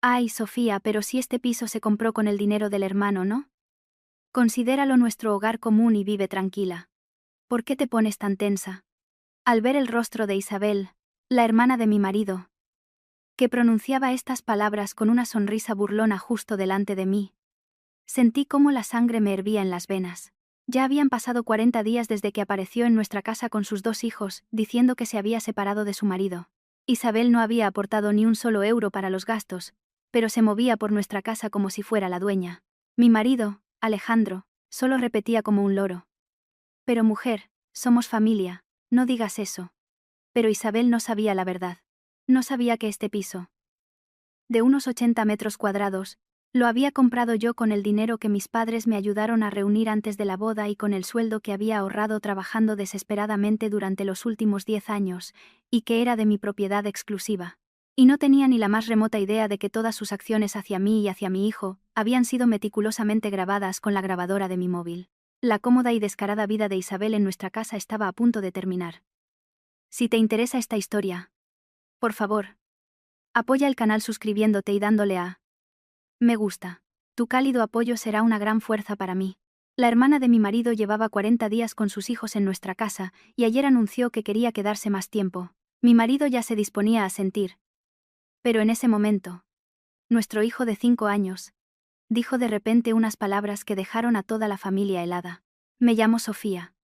Ay, Sofía, pero si este piso se compró con el dinero del hermano, ¿no? Considéralo nuestro hogar común y vive tranquila. ¿Por qué te pones tan tensa? Al ver el rostro de Isabel, la hermana de mi marido, que pronunciaba estas palabras con una sonrisa burlona justo delante de mí, sentí cómo la sangre me hervía en las venas. Ya habían pasado 40 días desde que apareció en nuestra casa con sus 2 hijos, diciendo que se había separado de su marido. Isabel no había aportado ni un solo euro para los gastos, pero se movía por nuestra casa como si fuera la dueña. Mi marido, Alejandro, solo repetía como un loro: pero mujer, somos familia, no digas eso. Pero Isabel no sabía la verdad. No sabía que este piso, de unos 80 metros cuadrados, lo había comprado yo con el dinero que mis padres me ayudaron a reunir antes de la boda y con el sueldo que había ahorrado trabajando desesperadamente durante los últimos 10 años, y que era de mi propiedad exclusiva. Y no tenía ni la más remota idea de que todas sus acciones hacia mí y hacia mi hijo habían sido meticulosamente grabadas con la grabadora de mi móvil. La cómoda y descarada vida de Isabel en nuestra casa estaba a punto de terminar. Si te interesa esta historia, por favor, apoya el canal suscribiéndote y dándole a me gusta. Tu cálido apoyo será una gran fuerza para mí. La hermana de mi marido llevaba 40 días con sus hijos en nuestra casa, y ayer anunció que quería quedarse más tiempo. Mi marido ya se disponía a sentir. Pero en ese momento, nuestro hijo de 5 años dijo de repente unas palabras que dejaron a toda la familia helada. Me llamo Sofía.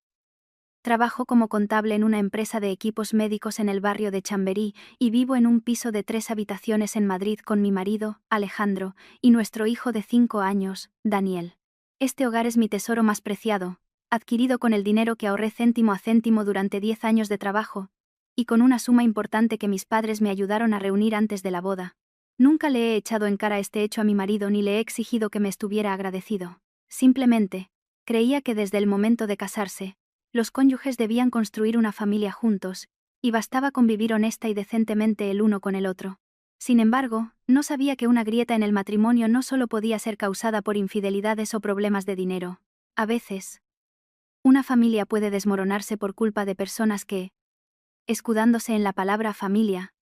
Trabajo como contable en una empresa de equipos médicos en el barrio de Chamberí y vivo en un piso de 3 habitaciones en Madrid con mi marido, Alejandro, y nuestro hijo de 5 años, Daniel. Este hogar es mi tesoro más preciado, adquirido con el dinero que ahorré céntimo a céntimo durante 10 años de trabajo, y con una suma importante que mis padres me ayudaron a reunir antes de la boda. Nunca le he echado en cara este hecho a mi marido ni le he exigido que me estuviera agradecido. Simplemente, creía que desde el momento de casarse, los cónyuges debían construir una familia juntos, y bastaba con vivir honesta y decentemente el uno con el otro. Sin embargo, no sabía que una grieta en el matrimonio no solo podía ser causada por infidelidades o problemas de dinero. A veces, una familia puede desmoronarse por culpa de personas que, escudándose en la palabra familia,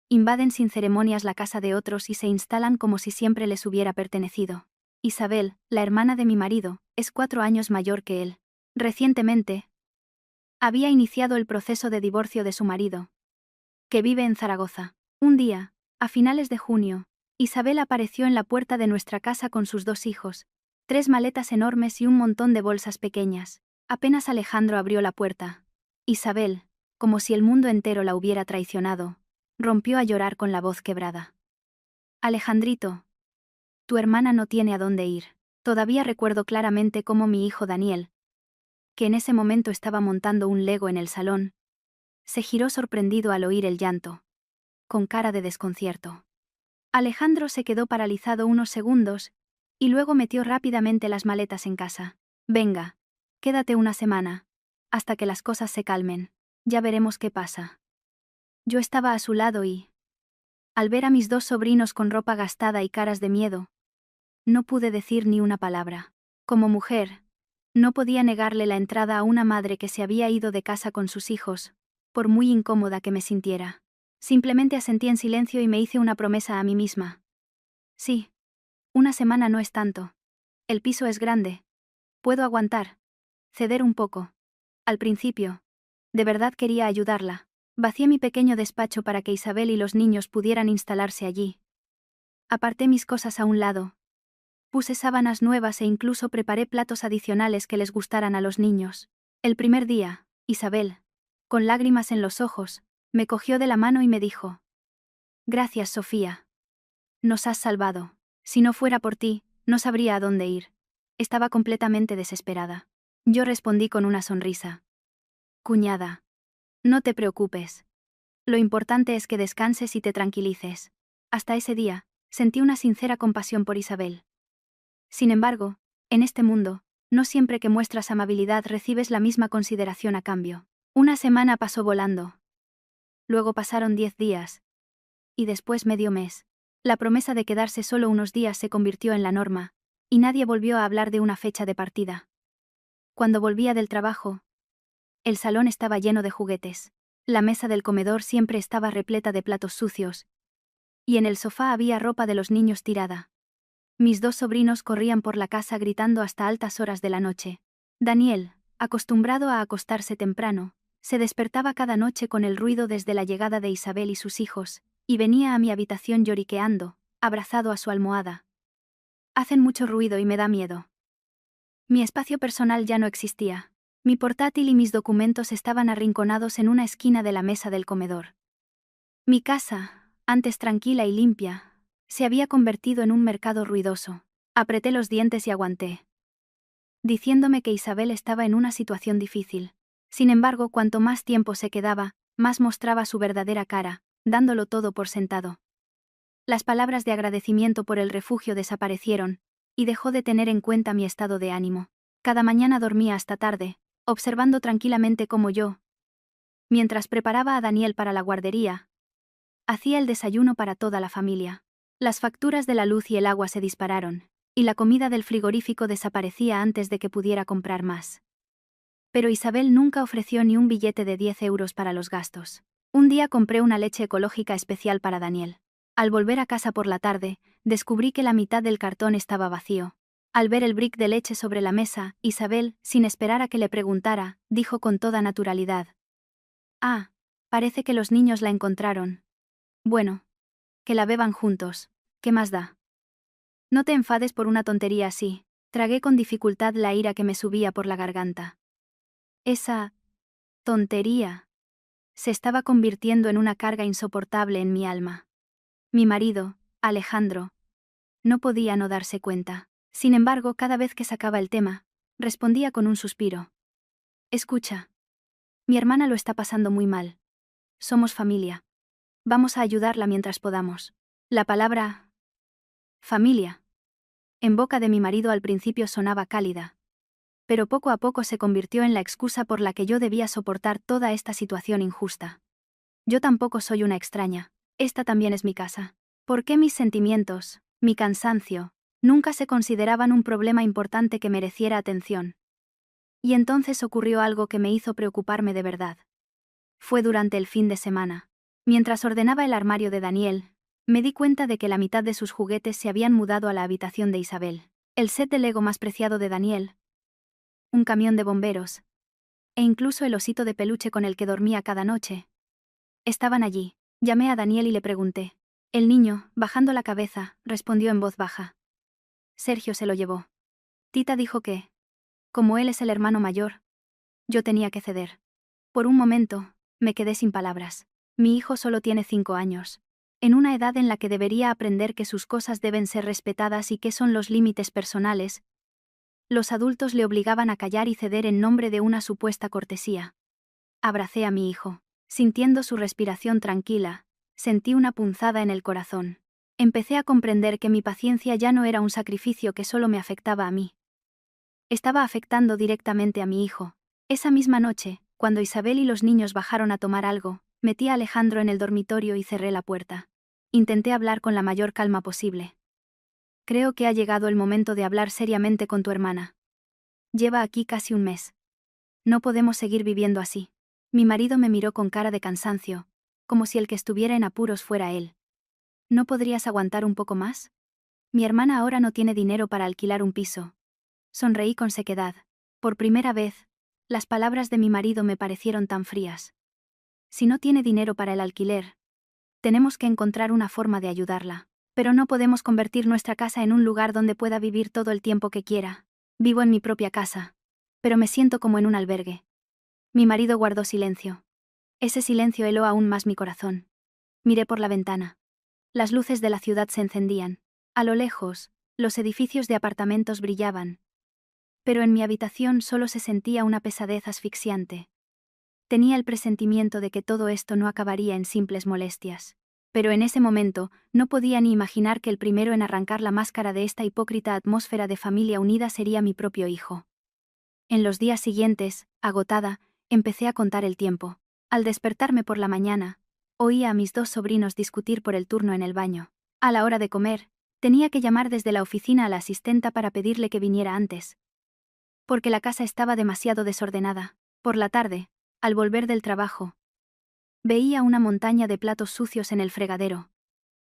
invaden sin ceremonias la casa de otros y se instalan como si siempre les hubiera pertenecido. Isabel, la hermana de mi marido, es 4 años mayor que él. Recientemente, había iniciado el proceso de divorcio de su marido, que vive en Zaragoza. Un día, a finales de junio, Isabel apareció en la puerta de nuestra casa con sus 2 hijos, 3 maletas enormes y un montón de bolsas pequeñas. Apenas Alejandro abrió la puerta, Isabel, como si el mundo entero la hubiera traicionado, rompió a llorar con la voz quebrada. Alejandrito, tu hermana no tiene a dónde ir. Todavía recuerdo claramente cómo mi hijo Daniel, que en ese momento estaba montando un Lego en el salón, se giró sorprendido al oír el llanto, con cara de desconcierto. Alejandro se quedó paralizado unos segundos, y luego metió rápidamente las maletas en casa. Venga, quédate una semana, hasta que las cosas se calmen. Ya veremos qué pasa. Yo estaba a su lado y, al ver a mis 2 sobrinos con ropa gastada y caras de miedo, no pude decir ni una palabra. Como mujer, no podía negarle la entrada a una madre que se había ido de casa con sus hijos, por muy incómoda que me sintiera. Simplemente asentí en silencio y me hice una promesa a mí misma. Sí, una semana no es tanto. El piso es grande. Puedo aguantar. Ceder un poco. Al principio, de verdad quería ayudarla. Vacié mi pequeño despacho para que Isabel y los niños pudieran instalarse allí. Aparté mis cosas a un lado. Puse sábanas nuevas e incluso preparé platos adicionales que les gustaran a los niños. El primer día, Isabel, con lágrimas en los ojos, me cogió de la mano y me dijo: Gracias, Sofía. Nos has salvado. Si no fuera por ti, no sabría a dónde ir. Estaba completamente desesperada. Yo respondí con una sonrisa. Cuñada, no te preocupes. Lo importante es que descanses y te tranquilices. Hasta ese día, sentí una sincera compasión por Isabel. Sin embargo, en este mundo, no siempre que muestras amabilidad recibes la misma consideración a cambio. Una semana pasó volando. Luego pasaron 10 días. Y después medio mes. La promesa de quedarse solo unos días se convirtió en la norma, y nadie volvió a hablar de una fecha de partida. Cuando volvía del trabajo, el salón estaba lleno de juguetes. La mesa del comedor siempre estaba repleta de platos sucios, y en el sofá había ropa de los niños tirada. Mis dos sobrinos corrían por la casa gritando hasta altas horas de la noche. Daniel, acostumbrado a acostarse temprano, se despertaba cada noche con el ruido desde la llegada de Isabel y sus hijos, y venía a mi habitación lloriqueando, abrazado a su almohada. Hacen mucho ruido y me da miedo. Mi espacio personal ya no existía. Mi portátil y mis documentos estaban arrinconados en una esquina de la mesa del comedor. Mi casa, antes tranquila y limpia, se había convertido en un mercado ruidoso. Apreté los dientes y aguanté, diciéndome que Isabel estaba en una situación difícil. Sin embargo, cuanto más tiempo se quedaba, más mostraba su verdadera cara, dándolo todo por sentado. Las palabras de agradecimiento por el refugio desaparecieron, y dejó de tener en cuenta mi estado de ánimo. Cada mañana dormía hasta tarde, observando tranquilamente cómo yo, mientras preparaba a Daniel para la guardería, hacía el desayuno para toda la familia. Las facturas de la luz y el agua se dispararon, y la comida del frigorífico desaparecía antes de que pudiera comprar más. Pero Isabel nunca ofreció ni un billete de 10 euros para los gastos. Un día compré una leche ecológica especial para Daniel. Al volver a casa por la tarde, descubrí que la mitad del cartón estaba vacío. Al ver el brick de leche sobre la mesa, Isabel, sin esperar a que le preguntara, dijo con toda naturalidad: «Ah, parece que los niños la encontraron. Bueno, que la beban juntos, ¿qué más da? No te enfades por una tontería así». Tragué con dificultad la ira que me subía por la garganta. Esa tontería se estaba convirtiendo en una carga insoportable en mi alma. Mi marido, Alejandro, no podía no darse cuenta. Sin embargo, cada vez que sacaba el tema, respondía con un suspiro: «Escucha, mi hermana lo está pasando muy mal. Somos familia. Vamos a ayudarla mientras podamos». La palabra familia en boca de mi marido al principio sonaba cálida, pero poco a poco se convirtió en la excusa por la que yo debía soportar toda esta situación injusta. Yo tampoco soy una extraña. Esta también es mi casa. ¿Por qué mis sentimientos, mi cansancio, nunca se consideraban un problema importante que mereciera atención? Y entonces ocurrió algo que me hizo preocuparme de verdad. Fue durante el fin de semana. Mientras ordenaba el armario de Daniel, me di cuenta de que la mitad de sus juguetes se habían mudado a la habitación de Isabel. El set de Lego más preciado de Daniel, un camión de bomberos, e incluso el osito de peluche con el que dormía cada noche, estaban allí. Llamé a Daniel y le pregunté. El niño, bajando la cabeza, respondió en voz baja: «Sergio se lo llevó». Tita dijo que, como él es el hermano mayor, yo tenía que ceder. Por un momento, me quedé sin palabras. Mi hijo solo tiene 5 años. En una edad en la que debería aprender que sus cosas deben ser respetadas y qué son los límites personales, los adultos le obligaban a callar y ceder en nombre de una supuesta cortesía. Abracé a mi hijo. Sintiendo su respiración tranquila, sentí una punzada en el corazón. Empecé a comprender que mi paciencia ya no era un sacrificio que solo me afectaba a mí. Estaba afectando directamente a mi hijo. Esa misma noche, cuando Isabel y los niños bajaron a tomar algo, metí a Alejandro en el dormitorio y cerré la puerta. Intenté hablar con la mayor calma posible. «Creo que ha llegado el momento de hablar seriamente con tu hermana. Lleva aquí casi un mes. No podemos seguir viviendo así». Mi marido me miró con cara de cansancio, como si el que estuviera en apuros fuera él. «¿No podrías aguantar un poco más? Mi hermana ahora no tiene dinero para alquilar un piso». Sonreí con sequedad. Por primera vez, las palabras de mi marido me parecieron tan frías. «Si no tiene dinero para el alquiler, tenemos que encontrar una forma de ayudarla. Pero no podemos convertir nuestra casa en un lugar donde pueda vivir todo el tiempo que quiera. Vivo en mi propia casa, pero me siento como en un albergue». Mi marido guardó silencio. Ese silencio heló aún más mi corazón. Miré por la ventana. Las luces de la ciudad se encendían. A lo lejos, los edificios de apartamentos brillaban. Pero en mi habitación solo se sentía una pesadez asfixiante. Tenía el presentimiento de que todo esto no acabaría en simples molestias. Pero en ese momento, no podía ni imaginar que el primero en arrancar la máscara de esta hipócrita atmósfera de familia unida sería mi propio hijo. En los días siguientes, agotada, empecé a contar el tiempo. Al despertarme por la mañana, oía a mis dos sobrinos discutir por el turno en el baño. A la hora de comer, tenía que llamar desde la oficina a la asistenta para pedirle que viniera antes, porque la casa estaba demasiado desordenada. Por la tarde, al volver del trabajo, veía una montaña de platos sucios en el fregadero.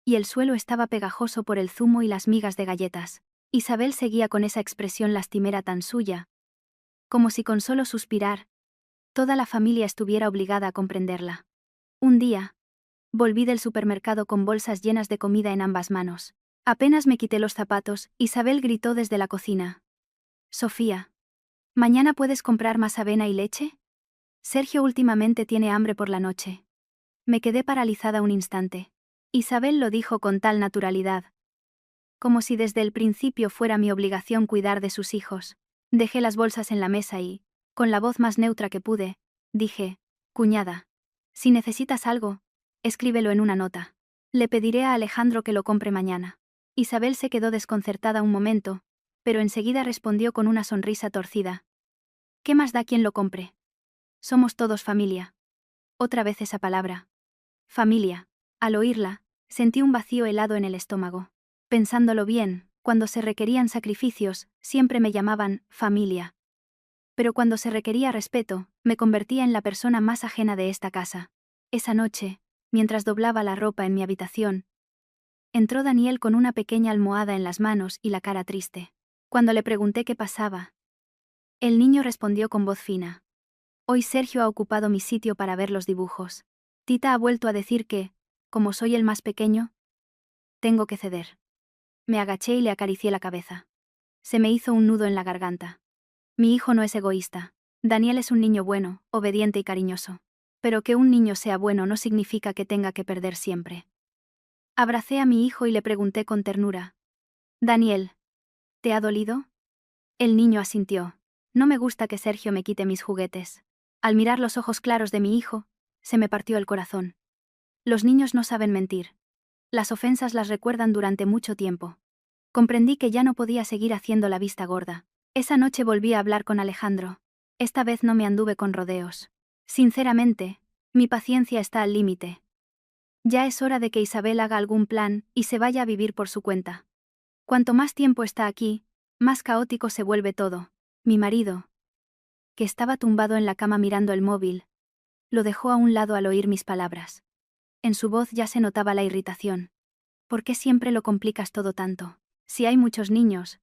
y el suelo estaba pegajoso por el zumo y las migas de galletas. Isabel seguía con esa expresión lastimera tan suya, como si con solo suspirar, toda la familia estuviera obligada a comprenderla. Un día, volví del supermercado con bolsas llenas de comida en ambas manos. Apenas me quité los zapatos, Isabel gritó desde la cocina. Sofía, ¿mañana puedes comprar más avena y leche? Sergio últimamente tiene hambre por la noche. Me quedé paralizada un instante. Isabel lo dijo con tal naturalidad, como si desde el principio fuera mi obligación cuidar de sus hijos. Dejé las bolsas en la mesa y, con la voz más neutra que pude, dije, cuñada, si necesitas algo, escríbelo en una nota. Le pediré a Alejandro que lo compre mañana. Isabel se quedó desconcertada un momento, pero enseguida respondió con una sonrisa torcida. ¿Qué más da quien lo compre? Somos todos familia. Otra vez esa palabra. Familia. Al oírla, sentí un vacío helado en el estómago. Pensándolo bien, cuando se requerían sacrificios, siempre me llamaban familia. Pero cuando se requería respeto, me convertía en la persona más ajena de esta casa. Esa noche, mientras doblaba la ropa en mi habitación, entró Daniel con una pequeña almohada en las manos y la cara triste. Cuando le pregunté qué pasaba, el niño respondió con voz fina. Hoy Sergio ha ocupado mi sitio para ver los dibujos. Tita ha vuelto a decir que, como soy el más pequeño, tengo que ceder. Me agaché y le acaricié la cabeza. Se me hizo un nudo en la garganta. Mi hijo no es egoísta. Daniel es un niño bueno, obediente y cariñoso. Pero que un niño sea bueno no significa que tenga que perder siempre. Abracé a mi hijo y le pregunté con ternura. Daniel, ¿te ha dolido? El niño asintió. No me gusta que Sergio me quite mis juguetes. Al mirar los ojos claros de mi hijo, se me partió el corazón. Los niños no saben mentir. Las ofensas las recuerdan durante mucho tiempo. Comprendí que ya no podía seguir haciendo la vista gorda. Esa noche volví a hablar con Alejandro. Esta vez no me anduve con rodeos. Sinceramente, mi paciencia está al límite. Ya es hora de que Isabel haga algún plan y se vaya a vivir por su cuenta. Cuanto más tiempo está aquí, más caótico se vuelve todo. Mi marido, que estaba tumbado en la cama mirando el móvil, lo dejó a un lado al oír mis palabras. En su voz ya se notaba la irritación. ¿Por qué siempre lo complicas todo tanto? Si hay muchos niños,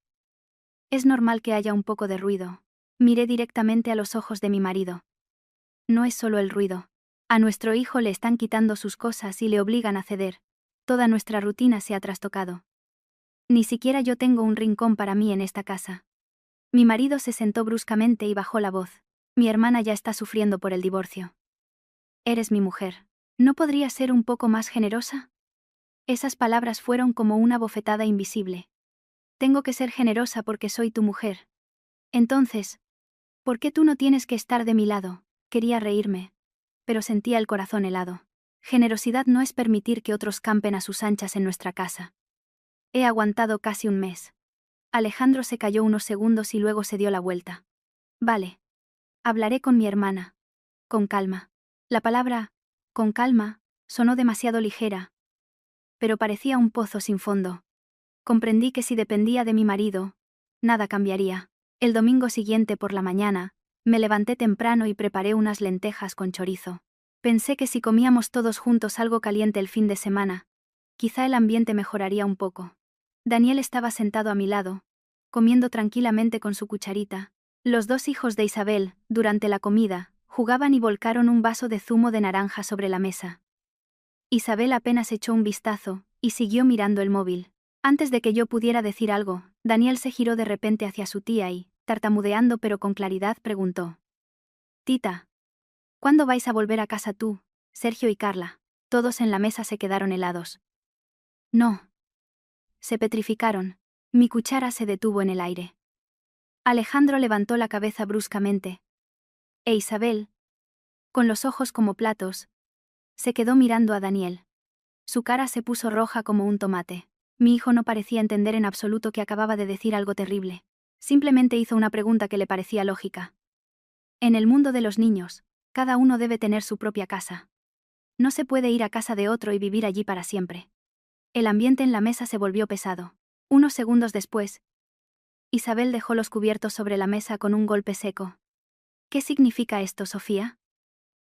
es normal que haya un poco de ruido. Miré directamente a los ojos de mi marido. No es solo el ruido. A nuestro hijo le están quitando sus cosas y le obligan a ceder. Toda nuestra rutina se ha trastocado. Ni siquiera yo tengo un rincón para mí en esta casa. Mi marido se sentó bruscamente y bajó la voz. Mi hermana ya está sufriendo por el divorcio. Eres mi mujer. ¿No podrías ser un poco más generosa? Esas palabras fueron como una bofetada invisible. Tengo que ser generosa porque soy tu mujer. Entonces, ¿por qué tú no tienes que estar de mi lado? Quería reírme, pero sentía el corazón helado. Generosidad no es permitir que otros campen a sus anchas en nuestra casa. He aguantado casi un mes. Alejandro se calló unos segundos y luego se dio la vuelta. Vale. Hablaré con mi hermana. Con calma. La palabra, con calma, sonó demasiado ligera, pero parecía un pozo sin fondo. Comprendí que si dependía de mi marido, nada cambiaría. El domingo siguiente por la mañana, me levanté temprano y preparé unas lentejas con chorizo. Pensé que si comíamos todos juntos algo caliente el fin de semana, quizá el ambiente mejoraría un poco. Daniel estaba sentado a mi lado, comiendo tranquilamente con su cucharita. Los dos hijos de Isabel, durante la comida, jugaban y volcaron un vaso de zumo de naranja sobre la mesa. Isabel apenas echó un vistazo, y siguió mirando el móvil. Antes de que yo pudiera decir algo, Daniel se giró de repente hacia su tía y, tartamudeando pero con claridad, preguntó. Tita, ¿cuándo vais a volver a casa tú, Sergio y Carla? Todos en la mesa se quedaron helados. No. Se petrificaron. Mi cuchara se detuvo en el aire. Alejandro levantó la cabeza bruscamente. E Isabel, con los ojos como platos, se quedó mirando a Daniel. Su cara se puso roja como un tomate. Mi hijo no parecía entender en absoluto que acababa de decir algo terrible. Simplemente hizo una pregunta que le parecía lógica. En el mundo de los niños, cada uno debe tener su propia casa. No se puede ir a casa de otro y vivir allí para siempre. El ambiente en la mesa se volvió pesado. Unos segundos después, Isabel dejó los cubiertos sobre la mesa con un golpe seco. ¿Qué significa esto, Sofía?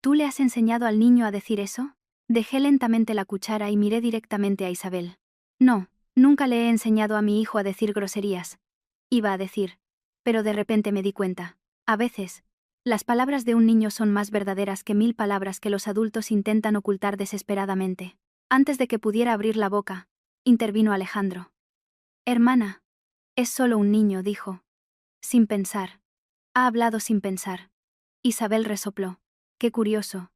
¿Tú le has enseñado al niño a decir eso? Dejé lentamente la cuchara y miré directamente a Isabel. No, nunca le he enseñado a mi hijo a decir groserías. Iba a decir. Pero de repente me di cuenta. A veces, las palabras de un niño son más verdaderas que 1000 palabras que los adultos intentan ocultar desesperadamente. Antes de que pudiera abrir la boca, intervino Alejandro. Hermana. Es solo un niño, dijo. Sin pensar. Ha hablado sin pensar. Isabel resopló. Qué curioso.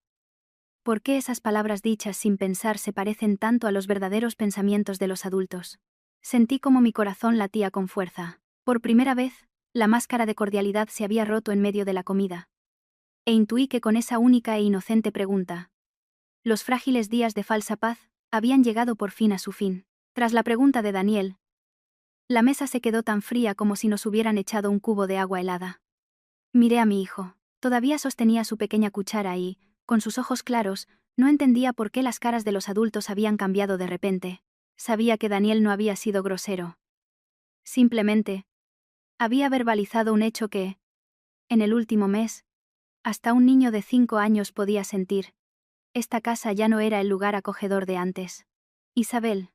¿Por qué esas palabras dichas sin pensar se parecen tanto a los verdaderos pensamientos de los adultos? Sentí como mi corazón latía con fuerza. Por primera vez, la máscara de cordialidad se había roto en medio de la comida. E intuí que con esa única e inocente pregunta, los frágiles días de falsa paz habían llegado por fin a su fin. Tras la pregunta de Daniel, la mesa se quedó tan fría como si nos hubieran echado un cubo de agua helada. Miré a mi hijo. Todavía sostenía su pequeña cuchara y, con sus ojos claros, no entendía por qué las caras de los adultos habían cambiado de repente. Sabía que Daniel no había sido grosero. Simplemente, había verbalizado un hecho que, en el último mes, hasta un niño de 5 años podía sentir. Esta casa ya no era el lugar acogedor de antes. Isabel,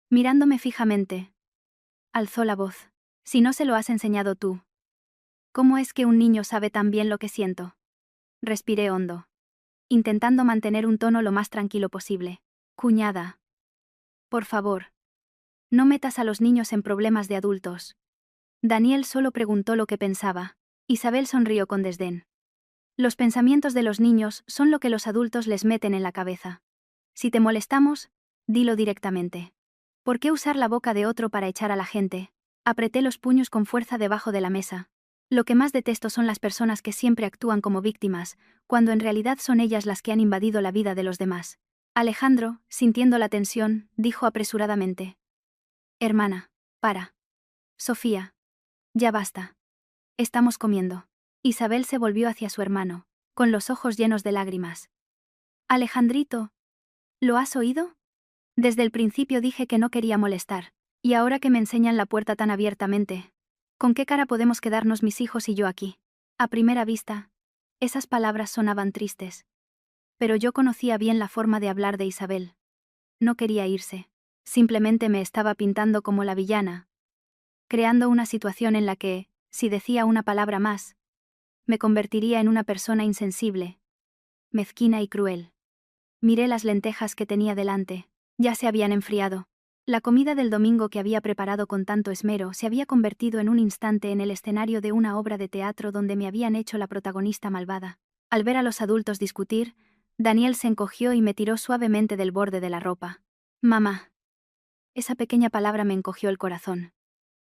mirándome fijamente, alzó la voz. Si no se lo has enseñado tú, ¿cómo es que un niño sabe tan bien lo que siento? Respiré hondo, intentando mantener un tono lo más tranquilo posible. Cuñada. Por favor. No metas a los niños en problemas de adultos. Daniel solo preguntó lo que pensaba. Isabel sonrió con desdén. Los pensamientos de los niños son lo que los adultos les meten en la cabeza. Si te molestamos, dilo directamente. ¿Por qué usar la boca de otro para echar a la gente? Apreté los puños con fuerza debajo de la mesa. Lo que más detesto son las personas que siempre actúan como víctimas, cuando en realidad son ellas las que han invadido la vida de los demás. Alejandro, sintiendo la tensión, dijo apresuradamente. Hermana, para. Sofía. Ya basta. Estamos comiendo. Isabel se volvió hacia su hermano, con los ojos llenos de lágrimas. Alejandrito. ¿Lo has oído? Desde el principio dije que no quería molestar, y ahora que me enseñan la puerta tan abiertamente, ¿con qué cara podemos quedarnos mis hijos y yo aquí? A primera vista, esas palabras sonaban tristes. Pero yo conocía bien la forma de hablar de Isabel. No quería irse. Simplemente me estaba pintando como la villana, creando una situación en la que, si decía una palabra más, me convertiría en una persona insensible, mezquina y cruel. Miré las lentejas que tenía delante. Ya se habían enfriado. La comida del domingo que había preparado con tanto esmero se había convertido en un instante en el escenario de una obra de teatro donde me habían hecho la protagonista malvada. Al ver a los adultos discutir, Daniel se encogió y me tiró suavemente del borde de la ropa. Mamá. Esa pequeña palabra me encogió el corazón.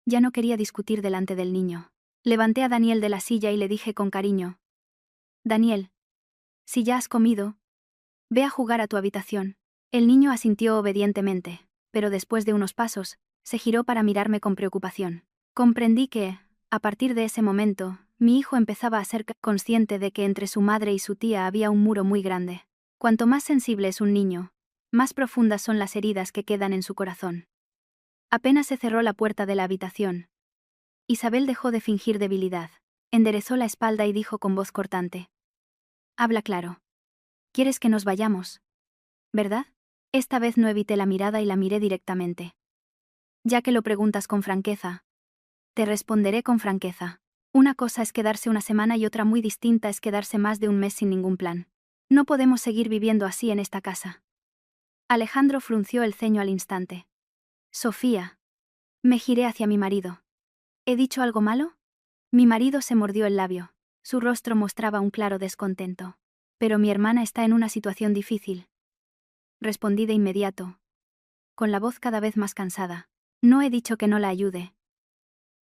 Ya no quería discutir delante del niño. Levanté a Daniel de la silla y le dije con cariño. Daniel. Si ya has comido, ve a jugar a tu habitación. El niño asintió obedientemente, pero después de unos pasos, se giró para mirarme con preocupación. Comprendí que, a partir de ese momento, mi hijo empezaba a ser consciente de que entre su madre y su tía había un muro muy grande. Cuanto más sensible es un niño, más profundas son las heridas que quedan en su corazón. Apenas se cerró la puerta de la habitación, Isabel dejó de fingir debilidad, enderezó la espalda y dijo con voz cortante. Habla claro. ¿Quieres que nos vayamos? ¿Verdad? Esta vez no evité la mirada y la miré directamente. Ya que lo preguntas con franqueza, te responderé con franqueza. Una cosa es quedarse una semana y otra muy distinta es quedarse más de un mes sin ningún plan. No podemos seguir viviendo así en esta casa. Alejandro frunció el ceño al instante. Sofía. Me giré hacia mi marido. ¿He dicho algo malo? Mi marido se mordió el labio. Su rostro mostraba un claro descontento. Pero mi hermana está en una situación difícil. Respondí de inmediato, con la voz cada vez más cansada. No he dicho que no la ayude.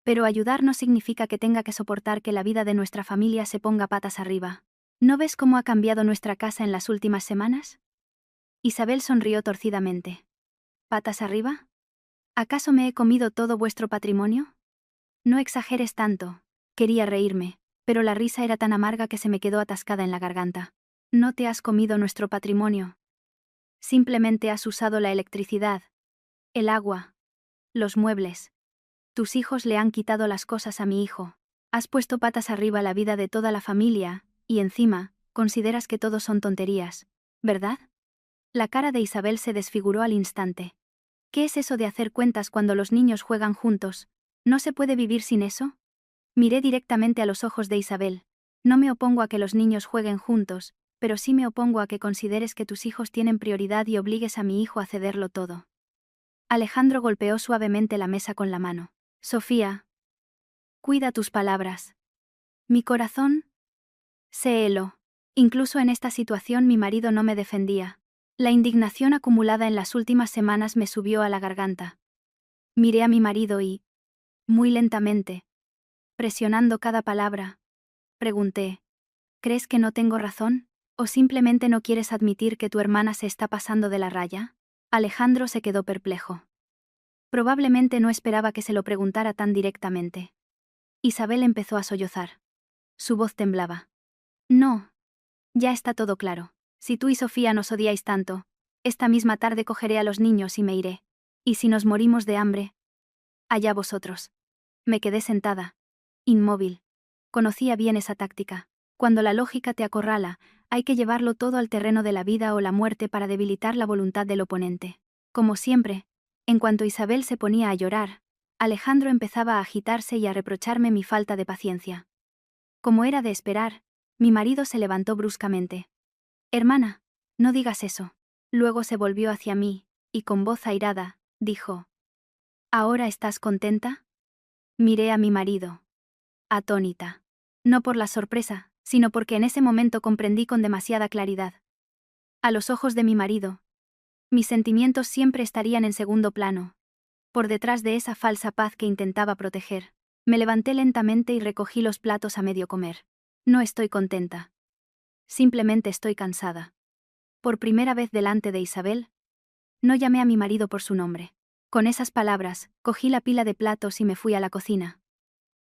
Pero ayudar no significa que tenga que soportar que la vida de nuestra familia se ponga patas arriba. ¿No ves cómo ha cambiado nuestra casa en las últimas semanas? Isabel sonrió torcidamente. ¿Patas arriba? ¿Acaso me he comido todo vuestro patrimonio? No exageres tanto. Quería reírme, pero la risa era tan amarga que se me quedó atascada en la garganta. No te has comido nuestro patrimonio. Simplemente has usado la electricidad, el agua, los muebles. Tus hijos le han quitado las cosas a mi hijo. Has puesto patas arriba la vida de toda la familia, y encima, consideras que todo son tonterías, ¿verdad? La cara de Isabel se desfiguró al instante. ¿Qué es eso de hacer cuentas cuando los niños juegan juntos? ¿No se puede vivir sin eso? Miré directamente a los ojos de Isabel. No me opongo a que los niños jueguen juntos, pero sí me opongo a que consideres que tus hijos tienen prioridad y obligues a mi hijo a cederlo todo. Alejandro golpeó suavemente la mesa con la mano. Sofía. Cuida tus palabras. Mi corazón. Séelo. Incluso en esta situación mi marido no me defendía. La indignación acumulada en las últimas semanas me subió a la garganta. Miré a mi marido y, muy lentamente, presionando cada palabra, pregunté, ¿crees que no tengo razón? ¿O simplemente no quieres admitir que tu hermana se está pasando de la raya? Alejandro se quedó perplejo. Probablemente no esperaba que se lo preguntara tan directamente. Isabel empezó a sollozar. Su voz temblaba. No. Ya está todo claro. Si tú y Sofía nos odiáis tanto, esta misma tarde cogeré a los niños y me iré. Y si nos morimos de hambre, allá vosotros. Me quedé sentada, inmóvil. Conocía bien esa táctica. Cuando la lógica te acorrala, hay que llevarlo todo al terreno de la vida o la muerte para debilitar la voluntad del oponente. Como siempre, en cuanto Isabel se ponía a llorar, Alejandro empezaba a agitarse y a reprocharme mi falta de paciencia. Como era de esperar, mi marido se levantó bruscamente. Hermana, no digas eso. Luego se volvió hacia mí, y con voz airada, dijo: ¿Ahora estás contenta? Miré a mi marido, atónita. No por la sorpresa, sino porque en ese momento comprendí con demasiada claridad. A los ojos de mi marido, mis sentimientos siempre estarían en segundo plano. Por detrás de esa falsa paz que intentaba proteger, me levanté lentamente y recogí los platos a medio comer. No estoy contenta. Simplemente estoy cansada. Por primera vez delante de Isabel, no llamé a mi marido por su nombre. Con esas palabras, cogí la pila de platos y me fui a la cocina.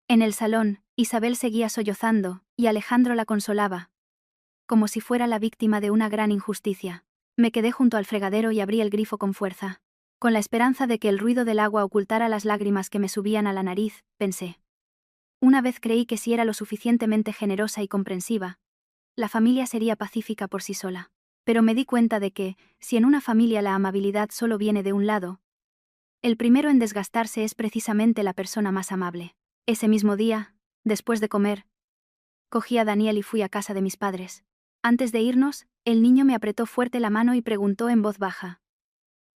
En el salón, Isabel seguía sollozando, y Alejandro la consolaba, como si fuera la víctima de una gran injusticia. Me quedé junto al fregadero y abrí el grifo con fuerza. Con la esperanza de que el ruido del agua ocultara las lágrimas que me subían a la nariz, pensé. Una vez creí que si era lo suficientemente generosa y comprensiva, la familia sería pacífica por sí sola. Pero me di cuenta de que, si en una familia la amabilidad solo viene de un lado, el primero en desgastarse es precisamente la persona más amable. Ese mismo día, después de comer, cogí a Daniel y fui a casa de mis padres. Antes de irnos, el niño me apretó fuerte la mano y preguntó en voz baja: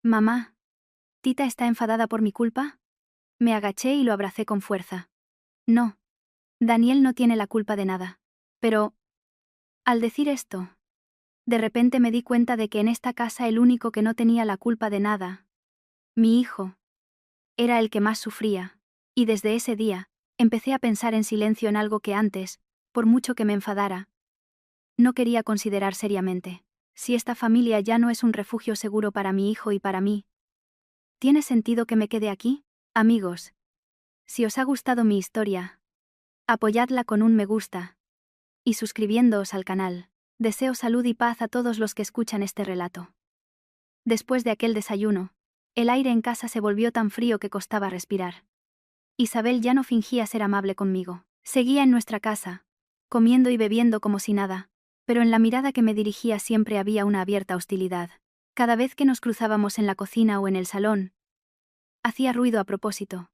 «Mamá, ¿Tita está enfadada por mi culpa?» Me agaché y lo abracé con fuerza. No. Daniel no tiene la culpa de nada. Pero, al decir esto, de repente me di cuenta de que en esta casa el único que no tenía la culpa de nada, mi hijo, era el que más sufría, y desde ese día, empecé a pensar en silencio en algo que antes, por mucho que me enfadara, no quería considerar seriamente. Si esta familia ya no es un refugio seguro para mi hijo y para mí, ¿tiene sentido que me quede aquí? Amigos, si os ha gustado mi historia, apoyadla con un me gusta y suscribiéndoos al canal. Deseo salud y paz a todos los que escuchan este relato. Después de aquel desayuno, el aire en casa se volvió tan frío que costaba respirar. Isabel ya no fingía ser amable conmigo. Seguía en nuestra casa, comiendo y bebiendo como si nada, pero en la mirada que me dirigía siempre había una abierta hostilidad. Cada vez que nos cruzábamos en la cocina o en el salón, hacía ruido a propósito.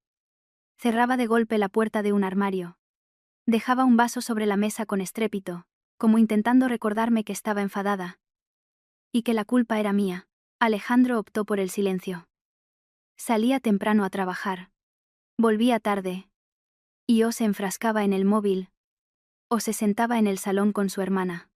Cerraba de golpe la puerta de un armario. Dejaba un vaso sobre la mesa con estrépito, como intentando recordarme que estaba enfadada. Y que la culpa era mía. Alejandro optó por el silencio. Salía temprano a trabajar. Volvía tarde. Y o se enfrascaba en el móvil, o se sentaba en el salón con su hermana.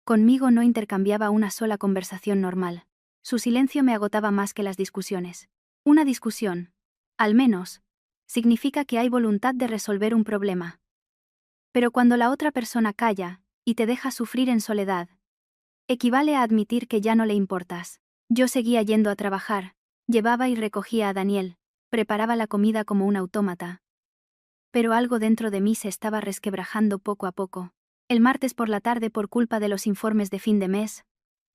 Conmigo no intercambiaba una sola conversación normal. Su silencio me agotaba más que las discusiones. Una discusión, al menos, significa que hay voluntad de resolver un problema. Pero cuando la otra persona calla y te deja sufrir en soledad, equivale a admitir que ya no le importas. Yo seguía yendo a trabajar, llevaba y recogía a Daniel, preparaba la comida como un autómata. Pero algo dentro de mí se estaba resquebrajando poco a poco. El martes por la tarde, por culpa de los informes de fin de mes,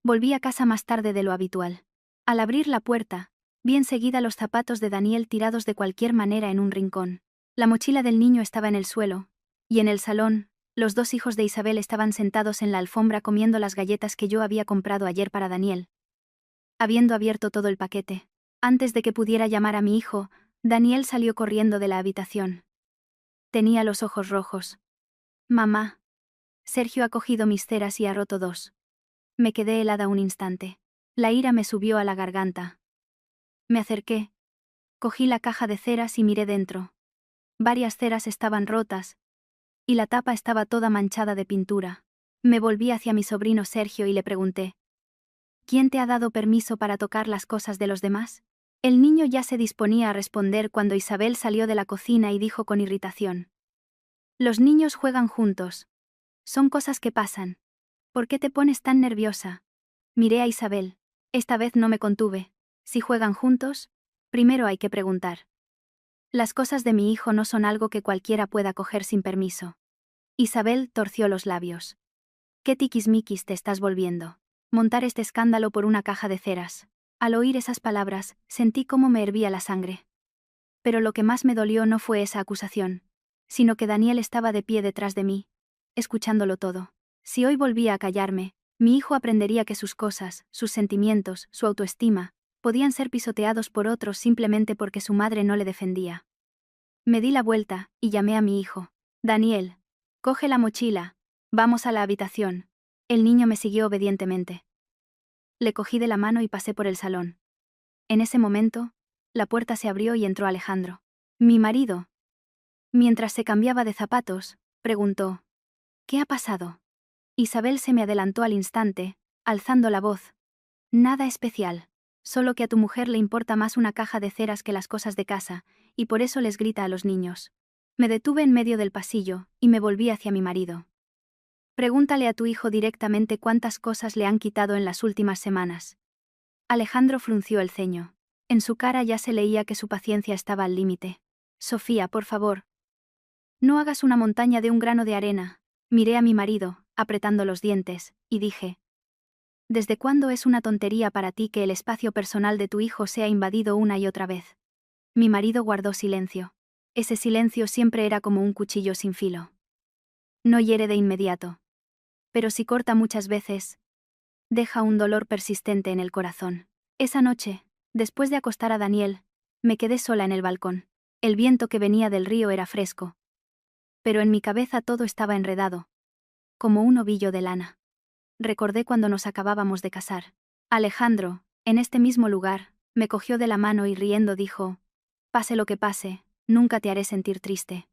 volví a casa más tarde de lo habitual. Al abrir la puerta, vi enseguida los zapatos de Daniel tirados de cualquier manera en un rincón. La mochila del niño estaba en el suelo, y en el salón, los dos hijos de Isabel estaban sentados en la alfombra comiendo las galletas que yo había comprado ayer para Daniel. habiendo abierto todo el paquete. Antes de que pudiera llamar a mi hijo, Daniel salió corriendo de la habitación. Tenía los ojos rojos. Mamá. Sergio ha cogido mis ceras y ha roto dos. Me quedé helada un instante. La ira me subió a la garganta. Me acerqué. Cogí la caja de ceras y miré dentro. Varias ceras estaban rotas, y la tapa estaba toda manchada de pintura. Me volví hacia mi sobrino Sergio y le pregunté: ¿quién te ha dado permiso para tocar las cosas de los demás? El niño ya se disponía a responder cuando Isabel salió de la cocina y dijo con irritación: los niños juegan juntos. Son cosas que pasan. ¿Por qué te pones tan nerviosa? Miré a Isabel. Esta vez no me contuve. Si juegan juntos, primero hay que preguntar. Las cosas de mi hijo no son algo que cualquiera pueda coger sin permiso. Isabel torció los labios. ¿Qué tiquismiquis te estás volviendo? Montar este escándalo por una caja de ceras. Al oír esas palabras, sentí cómo me hervía la sangre. Pero lo que más me dolió no fue esa acusación, sino que Daniel estaba de pie detrás de mí, escuchándolo todo. Si hoy volvía a callarme, mi hijo aprendería que sus cosas, sus sentimientos, su autoestima, podían ser pisoteados por otros simplemente porque su madre no le defendía. Me di la vuelta, y llamé a mi hijo. Daniel, coge la mochila, vamos a la habitación. El niño me siguió obedientemente. Le cogí de la mano y pasé por el salón. En ese momento, la puerta se abrió y entró Alejandro. Mi marido. Mientras se cambiaba de zapatos, preguntó: ¿qué ha pasado? Isabel se me adelantó al instante, alzando la voz. Nada especial. Solo que a tu mujer le importa más una caja de ceras que las cosas de casa, y por eso les grita a los niños. Me detuve en medio del pasillo, y me volví hacia mi marido. Pregúntale a tu hijo directamente cuántas cosas le han quitado en las últimas semanas. Alejandro frunció el ceño. En su cara ya se leía que su paciencia estaba al límite. Sofía, por favor. No hagas una montaña de un grano de arena. Miré a mi marido, apretando los dientes, y dije: ¿desde cuándo es una tontería para ti que el espacio personal de tu hijo sea invadido una y otra vez? Mi marido guardó silencio. Ese silencio siempre era como un cuchillo sin filo. No hiere de inmediato. Pero si corta muchas veces, deja un dolor persistente en el corazón. Esa noche, después de acostar a Daniel, me quedé sola en el balcón. El viento que venía del río era fresco. Pero en mi cabeza todo estaba enredado, como un ovillo de lana. Recordé cuando nos acabábamos de casar. Alejandro, en este mismo lugar, me cogió de la mano y riendo dijo: pase lo que pase, nunca te haré sentir triste.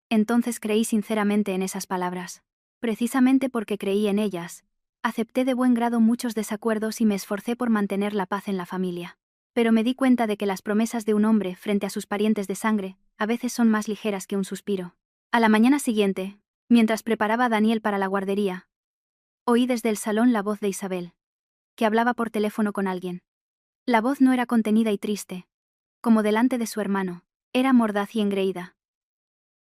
Entonces creí sinceramente en esas palabras. Precisamente porque creí en ellas, acepté de buen grado muchos desacuerdos y me esforcé por mantener la paz en la familia. Pero me di cuenta de que las promesas de un hombre frente a sus parientes de sangre, a veces son más ligeras que un suspiro. A la mañana siguiente, mientras preparaba a Daniel para la guardería, oí desde el salón la voz de Isabel, que hablaba por teléfono con alguien. La voz no era contenida y triste, como delante de su hermano, era mordaz y engreída.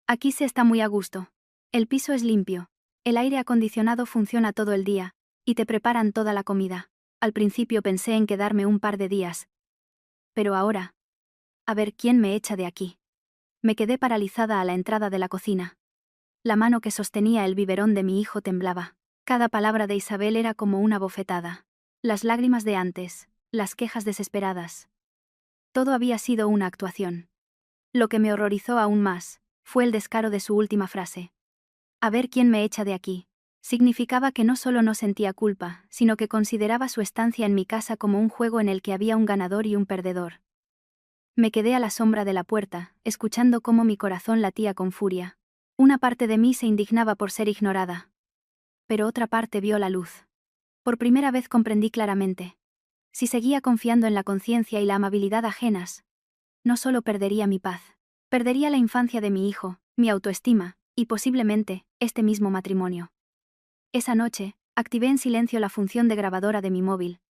Aquí se está muy a gusto. El piso es limpio, el aire acondicionado funciona todo el día, y te preparan toda la comida. Al principio pensé en quedarme un par de días. Pero ahora, a ver quién me echa de aquí. Me quedé paralizada a la entrada de la cocina. La mano que sostenía el biberón de mi hijo temblaba. Cada palabra de Isabel era como una bofetada. Las lágrimas de antes, las quejas desesperadas. Todo había sido una actuación. Lo que me horrorizó aún más fue el descaro de su última frase. A ver quién me echa de aquí. Significaba que no solo no sentía culpa, sino que consideraba su estancia en mi casa como un juego en el que había un ganador y un perdedor. Me quedé a la sombra de la puerta, escuchando cómo mi corazón latía con furia. Una parte de mí se indignaba por ser ignorada. Pero otra parte vio la luz. Por primera vez comprendí claramente. Si seguía confiando en la conciencia y la amabilidad ajenas, no solo perdería mi paz, perdería la infancia de mi hijo, mi autoestima, y posiblemente, este mismo matrimonio. Esa noche, activé en silencio la función de grabadora de mi móvil.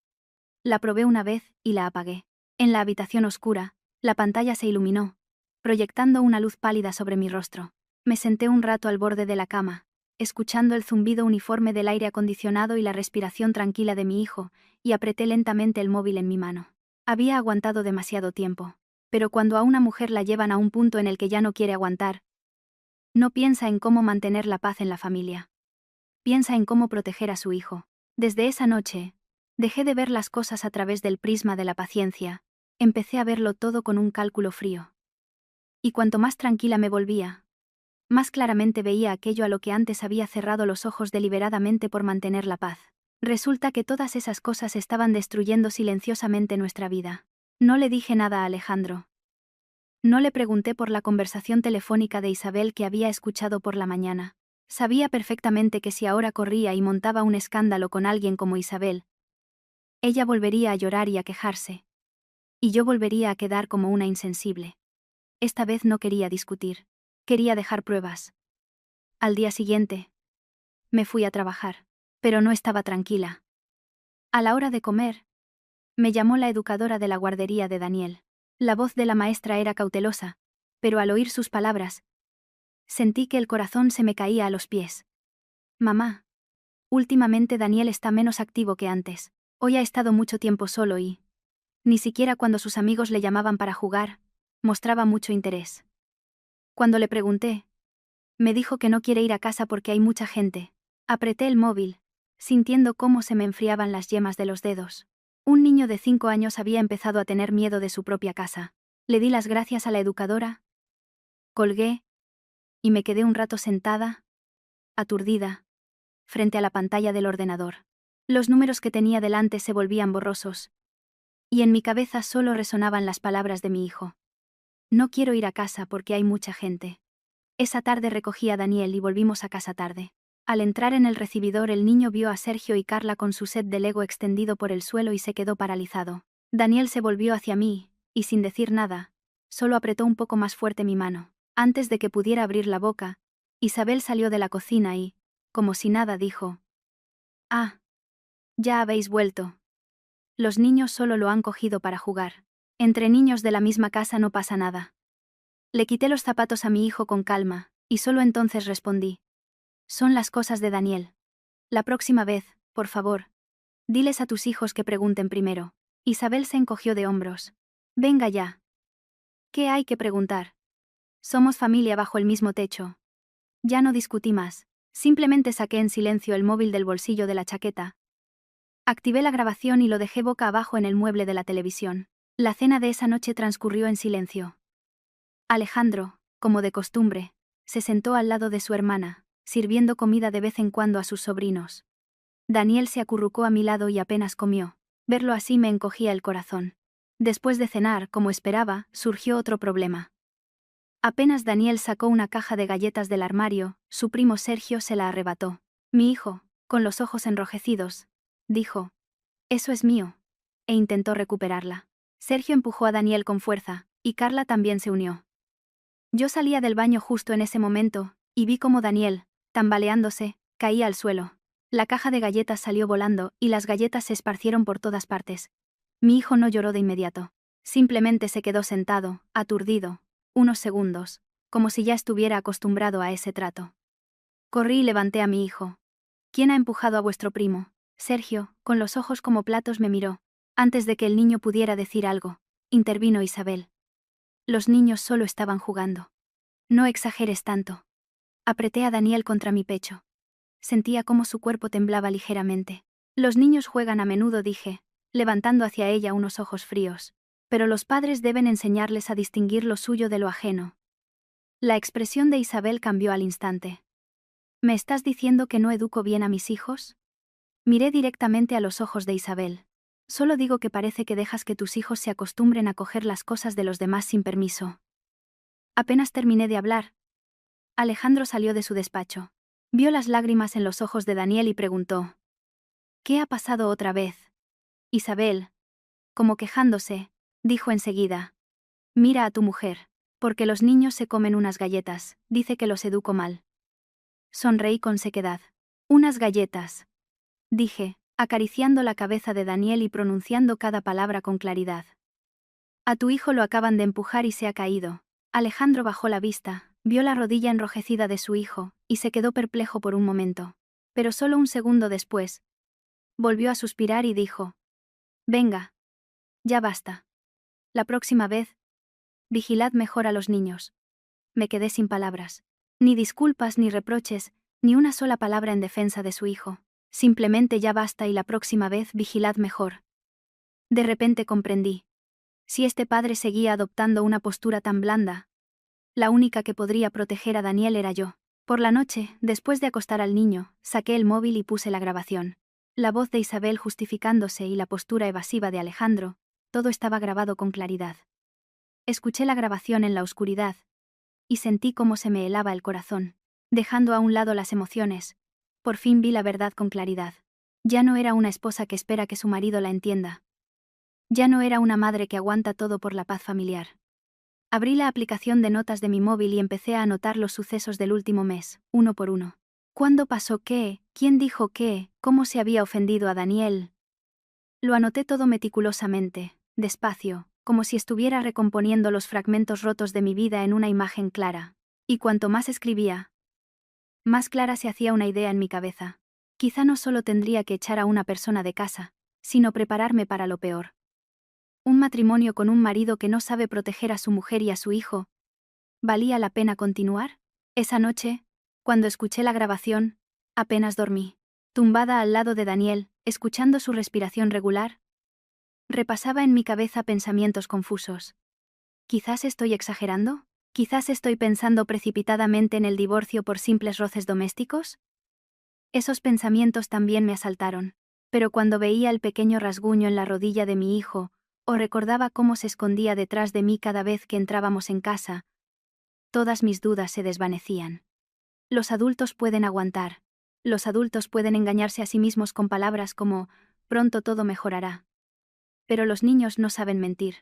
La probé una vez, y la apagué. En la habitación oscura, la pantalla se iluminó, proyectando una luz pálida sobre mi rostro. Me senté un rato al borde de la cama, escuchando el zumbido uniforme del aire acondicionado y la respiración tranquila de mi hijo, y apreté lentamente el móvil en mi mano. Había aguantado demasiado tiempo. Pero cuando a una mujer la llevan a un punto en el que ya no quiere aguantar, no piensa en cómo mantener la paz en la familia. Piensa en cómo proteger a su hijo. Desde esa noche, Dejé de ver las cosas a través del prisma de la paciencia, empecé a verlo todo con un cálculo frío. Y cuanto más tranquila me volvía, más claramente veía aquello a lo que antes había cerrado los ojos deliberadamente por mantener la paz. Resulta que todas esas cosas estaban destruyendo silenciosamente nuestra vida. No le dije nada a Alejandro. No le pregunté por la conversación telefónica de Isabel que había escuchado por la mañana. Sabía perfectamente que si ahora corría y montaba un escándalo con alguien como Isabel, ella volvería a llorar y a quejarse. Y yo volvería a quedar como una insensible. Esta vez no quería discutir. Quería dejar pruebas. Al día siguiente, me fui a trabajar. Pero no estaba tranquila. A la hora de comer, me llamó la educadora de la guardería de Daniel. La voz de la maestra era cautelosa, pero al oír sus palabras, sentí que el corazón se me caía a los pies. Mamá, últimamente Daniel está menos activo que antes. Hoy ha estado mucho tiempo solo y, ni siquiera cuando sus amigos le llamaban para jugar, mostraba mucho interés. Cuando le pregunté, me dijo que no quiere ir a casa porque hay mucha gente. Apreté el móvil, sintiendo cómo se me enfriaban las yemas de los dedos. Un niño de 5 años había empezado a tener miedo de su propia casa. Le di las gracias a la educadora, colgué, y me quedé un rato sentada, aturdida, frente a la pantalla del ordenador. Los números que tenía delante se volvían borrosos, y en mi cabeza solo resonaban las palabras de mi hijo. No quiero ir a casa porque hay mucha gente. Esa tarde recogí a Daniel y volvimos a casa tarde. Al entrar en el recibidor el niño vio a Sergio y Carla con su set de Lego extendido por el suelo y se quedó paralizado. Daniel se volvió hacia mí, y sin decir nada, solo apretó un poco más fuerte mi mano. Antes de que pudiera abrir la boca, Isabel salió de la cocina y, como si nada, dijo: «Ah, ya habéis vuelto. Los niños solo lo han cogido para jugar. Entre niños de la misma casa no pasa nada». Le quité los zapatos a mi hijo con calma, y solo entonces respondí: «Son las cosas de Daniel. La próxima vez, por favor, diles a tus hijos que pregunten primero». Isabel se encogió de hombros. «Venga ya. ¿Qué hay que preguntar? Somos familia bajo el mismo techo». Ya no discutí más, simplemente saqué en silencio el móvil del bolsillo de la chaqueta. Activé la grabación y lo dejé boca abajo en el mueble de la televisión. La cena de esa noche transcurrió en silencio. Alejandro, como de costumbre, se sentó al lado de su hermana, sirviendo comida de vez en cuando a sus sobrinos. Daniel se acurrucó a mi lado y apenas comió. Verlo así me encogía el corazón. Después de cenar, como esperaba, surgió otro problema. Apenas Daniel sacó una caja de galletas del armario, su primo Sergio se la arrebató. Mi hijo, con los ojos enrojecidos, dijo: «Eso es mío», e intentó recuperarla. Sergio empujó a Daniel con fuerza, y Carla también se unió. Yo salía del baño justo en ese momento, y vi cómo Daniel, tambaleándose, caía al suelo. La caja de galletas salió volando, y las galletas se esparcieron por todas partes. Mi hijo no lloró de inmediato. Simplemente se quedó sentado, aturdido, unos segundos, como si ya estuviera acostumbrado a ese trato. Corrí y levanté a mi hijo. «¿Quién ha empujado a vuestro primo?». Sergio, con los ojos como platos, me miró. Antes de que el niño pudiera decir algo, intervino Isabel. «Los niños solo estaban jugando. No exageres tanto». Apreté a Daniel contra mi pecho. Sentía cómo su cuerpo temblaba ligeramente. «Los niños juegan a menudo», dije, levantando hacia ella unos ojos fríos. «Pero los padres deben enseñarles a distinguir lo suyo de lo ajeno». La expresión de Isabel cambió al instante. «¿Me estás diciendo que no educo bien a mis hijos?». Miré directamente a los ojos de Isabel. «Solo digo que parece que dejas que tus hijos se acostumbren a coger las cosas de los demás sin permiso». Apenas terminé de hablar, Alejandro salió de su despacho. Vio las lágrimas en los ojos de Daniel y preguntó: «¿Qué ha pasado otra vez?». Isabel, como quejándose, dijo enseguida: «Mira a tu mujer. Porque los niños se comen unas galletas, dice que los educo mal». Sonreí con sequedad. «Unas galletas», dije, acariciando la cabeza de Daniel y pronunciando cada palabra con claridad. «A tu hijo lo acaban de empujar y se ha caído». Alejandro bajó la vista, vio la rodilla enrojecida de su hijo, y se quedó perplejo por un momento. Pero solo un segundo después, volvió a suspirar y dijo: «Venga. Ya basta. La próxima vez, vigilad mejor a los niños». Me quedé sin palabras. Ni disculpas ni reproches, ni una sola palabra en defensa de su hijo. Simplemente ya basta y la próxima vez vigilad mejor. De repente comprendí. Si este padre seguía adoptando una postura tan blanda, la única que podría proteger a Daniel era yo. Por la noche, después de acostar al niño, saqué el móvil y puse la grabación. La voz de Isabel justificándose y la postura evasiva de Alejandro, todo estaba grabado con claridad. Escuché la grabación en la oscuridad, y sentí cómo se me helaba el corazón. Dejando a un lado las emociones, por fin vi la verdad con claridad. Ya no era una esposa que espera que su marido la entienda. Ya no era una madre que aguanta todo por la paz familiar. Abrí la aplicación de notas de mi móvil y empecé a anotar los sucesos del último mes, uno por uno. ¿Cuándo pasó qué? ¿Quién dijo qué? ¿Cómo se había ofendido a Daniel? Lo anoté todo meticulosamente, despacio, como si estuviera recomponiendo los fragmentos rotos de mi vida en una imagen clara. Y cuanto más escribía, más clara se hacía una idea en mi cabeza. Quizá no solo tendría que echar a una persona de casa, sino prepararme para lo peor. Un matrimonio con un marido que no sabe proteger a su mujer y a su hijo. ¿Valía la pena continuar? Esa noche, cuando escuché la grabación, apenas dormí. Tumbada al lado de Daniel, escuchando su respiración regular, repasaba en mi cabeza pensamientos confusos. ¿Quizás estoy exagerando? ¿Quizás estoy pensando precipitadamente en el divorcio por simples roces domésticos? Esos pensamientos también me asaltaron. Pero cuando veía el pequeño rasguño en la rodilla de mi hijo, o recordaba cómo se escondía detrás de mí cada vez que entrábamos en casa, todas mis dudas se desvanecían. Los adultos pueden aguantar. Los adultos pueden engañarse a sí mismos con palabras como, pronto todo mejorará. Pero los niños no saben mentir.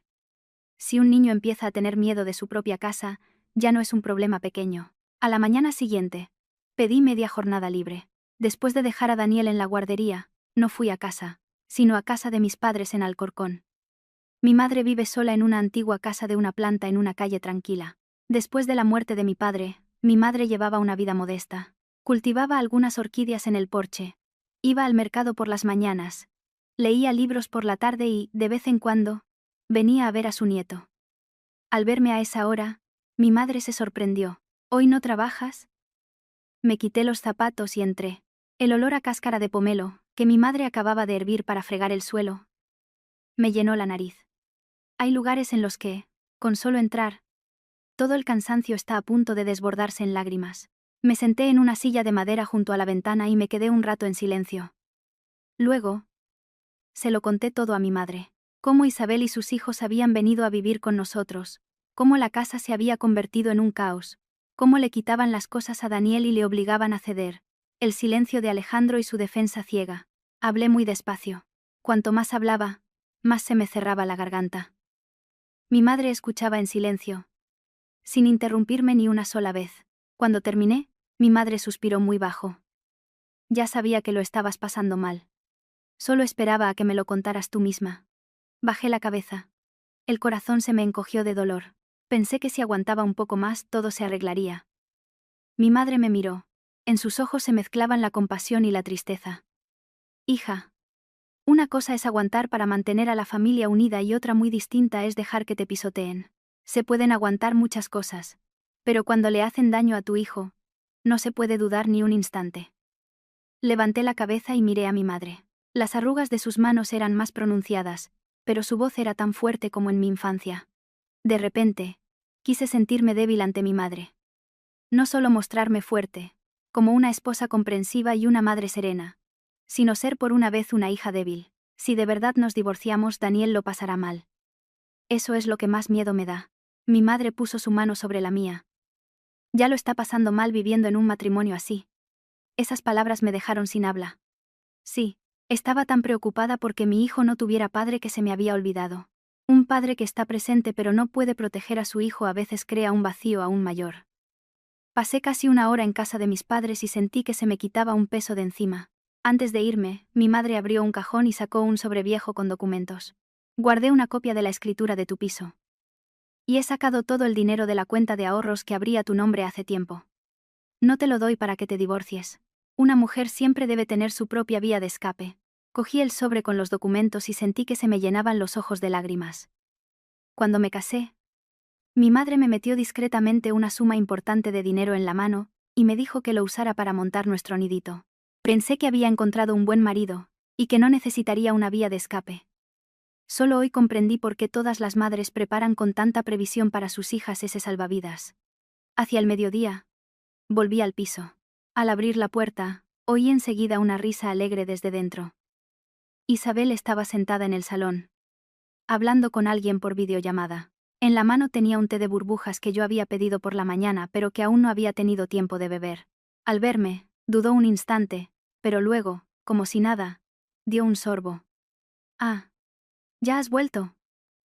Si un niño empieza a tener miedo de su propia casa, ya no es un problema pequeño. A la mañana siguiente, pedí media jornada libre. Después de dejar a Daniel en la guardería, no fui a casa, sino a casa de mis padres en Alcorcón. Mi madre vive sola en una antigua casa de una planta en una calle tranquila. Después de la muerte de mi padre, mi madre llevaba una vida modesta. Cultivaba algunas orquídeas en el porche. Iba al mercado por las mañanas. Leía libros por la tarde y, de vez en cuando, venía a ver a su nieto. Al verme a esa hora, mi madre se sorprendió. ¿Hoy no trabajas? Me quité los zapatos y entré. El olor a cáscara de pomelo, que mi madre acababa de hervir para fregar el suelo, me llenó la nariz. Hay lugares en los que, con solo entrar, todo el cansancio está a punto de desbordarse en lágrimas. Me senté en una silla de madera junto a la ventana y me quedé un rato en silencio. Luego, se lo conté todo a mi madre. Cómo Isabel y sus hijos habían venido a vivir con nosotros, cómo la casa se había convertido en un caos, cómo le quitaban las cosas a Daniel y le obligaban a ceder, el silencio de Alejandro y su defensa ciega. Hablé muy despacio. Cuanto más hablaba, más se me cerraba la garganta. Mi madre escuchaba en silencio, sin interrumpirme ni una sola vez. Cuando terminé, mi madre suspiró muy bajo. Ya sabía que lo estabas pasando mal. Solo esperaba a que me lo contaras tú misma. Bajé la cabeza. El corazón se me encogió de dolor. Pensé que si aguantaba un poco más todo se arreglaría. Mi madre me miró. En sus ojos se mezclaban la compasión y la tristeza. Hija, una cosa es aguantar para mantener a la familia unida y otra muy distinta es dejar que te pisoteen. Se pueden aguantar muchas cosas, pero cuando le hacen daño a tu hijo, no se puede dudar ni un instante. Levanté la cabeza y miré a mi madre. Las arrugas de sus manos eran más pronunciadas, pero su voz era tan fuerte como en mi infancia. De repente, quise sentirme débil ante mi madre. No solo mostrarme fuerte, como una esposa comprensiva y una madre serena, sino ser por una vez una hija débil. Si de verdad nos divorciamos, Daniel lo pasará mal. Eso es lo que más miedo me da. Mi madre puso su mano sobre la mía. Ya lo está pasando mal viviendo en un matrimonio así. Esas palabras me dejaron sin habla. Sí, estaba tan preocupada porque mi hijo no tuviera padre que se me había olvidado. Un padre que está presente pero no puede proteger a su hijo a veces crea un vacío aún mayor. Pasé casi una hora en casa de mis padres y sentí que se me quitaba un peso de encima. Antes de irme, mi madre abrió un cajón y sacó un sobreviejo con documentos. Guardé una copia de la escritura de tu piso. Y he sacado todo el dinero de la cuenta de ahorros que abrí a tu nombre hace tiempo. No te lo doy para que te divorcies. Una mujer siempre debe tener su propia vía de escape. Cogí el sobre con los documentos y sentí que se me llenaban los ojos de lágrimas. Cuando me casé, mi madre me metió discretamente una suma importante de dinero en la mano, y me dijo que lo usara para montar nuestro nidito. Pensé que había encontrado un buen marido, y que no necesitaría una vía de escape. Solo hoy comprendí por qué todas las madres preparan con tanta previsión para sus hijas ese salvavidas. Hacia el mediodía, volví al piso. Al abrir la puerta, oí enseguida una risa alegre desde dentro. Isabel estaba sentada en el salón, hablando con alguien por videollamada. En la mano tenía un té de burbujas que yo había pedido por la mañana pero que aún no había tenido tiempo de beber. Al verme, dudó un instante, pero luego, como si nada, dio un sorbo. Ah, ¿ya has vuelto?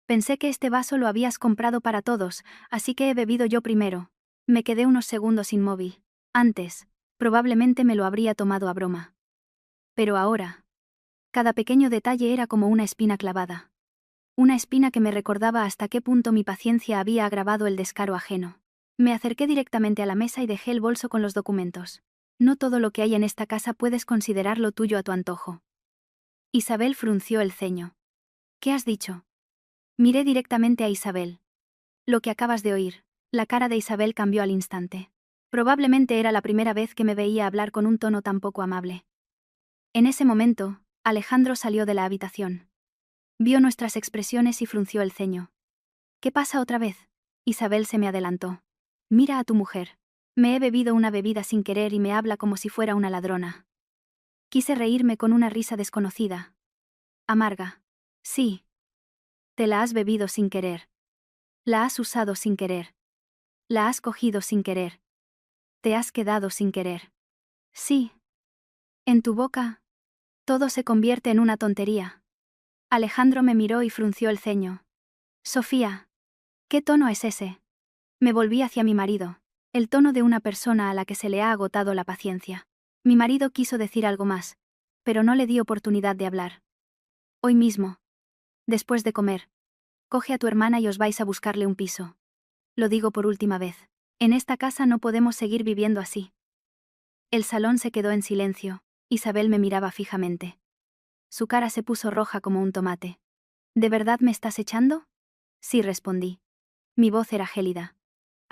Pensé que este vaso lo habías comprado para todos, así que he bebido yo primero. Me quedé unos segundos inmóvil. Antes, probablemente me lo habría tomado a broma. Pero ahora, cada pequeño detalle era como una espina clavada. Una espina que me recordaba hasta qué punto mi paciencia había agravado el descaro ajeno. Me acerqué directamente a la mesa y dejé el bolso con los documentos. No todo lo que hay en esta casa puedes considerarlo tuyo a tu antojo. Isabel frunció el ceño. ¿Qué has dicho? Miré directamente a Isabel. Lo que acabas de oír. La cara de Isabel cambió al instante. Probablemente era la primera vez que me veía hablar con un tono tan poco amable. En ese momento, Alejandro salió de la habitación. Vio nuestras expresiones y frunció el ceño. ¿Qué pasa otra vez? Isabel se me adelantó. Mira a tu mujer. Me he bebido una bebida sin querer y me habla como si fuera una ladrona. Quise reírme con una risa desconocida. Amarga. Sí. Te la has bebido sin querer. La has usado sin querer. La has cogido sin querer. Te has quedado sin querer. Sí. En tu boca, todo se convierte en una tontería. Alejandro me miró y frunció el ceño. Sofía. ¿Qué tono es ese? Me volví hacia mi marido. El tono de una persona a la que se le ha agotado la paciencia. Mi marido quiso decir algo más, pero no le di oportunidad de hablar. Hoy mismo, después de comer, coge a tu hermana y os vais a buscarle un piso. Lo digo por última vez. En esta casa no podemos seguir viviendo así. El salón se quedó en silencio. Isabel me miraba fijamente. Su cara se puso roja como un tomate. ¿De verdad me estás echando? Sí, respondí. Mi voz era gélida.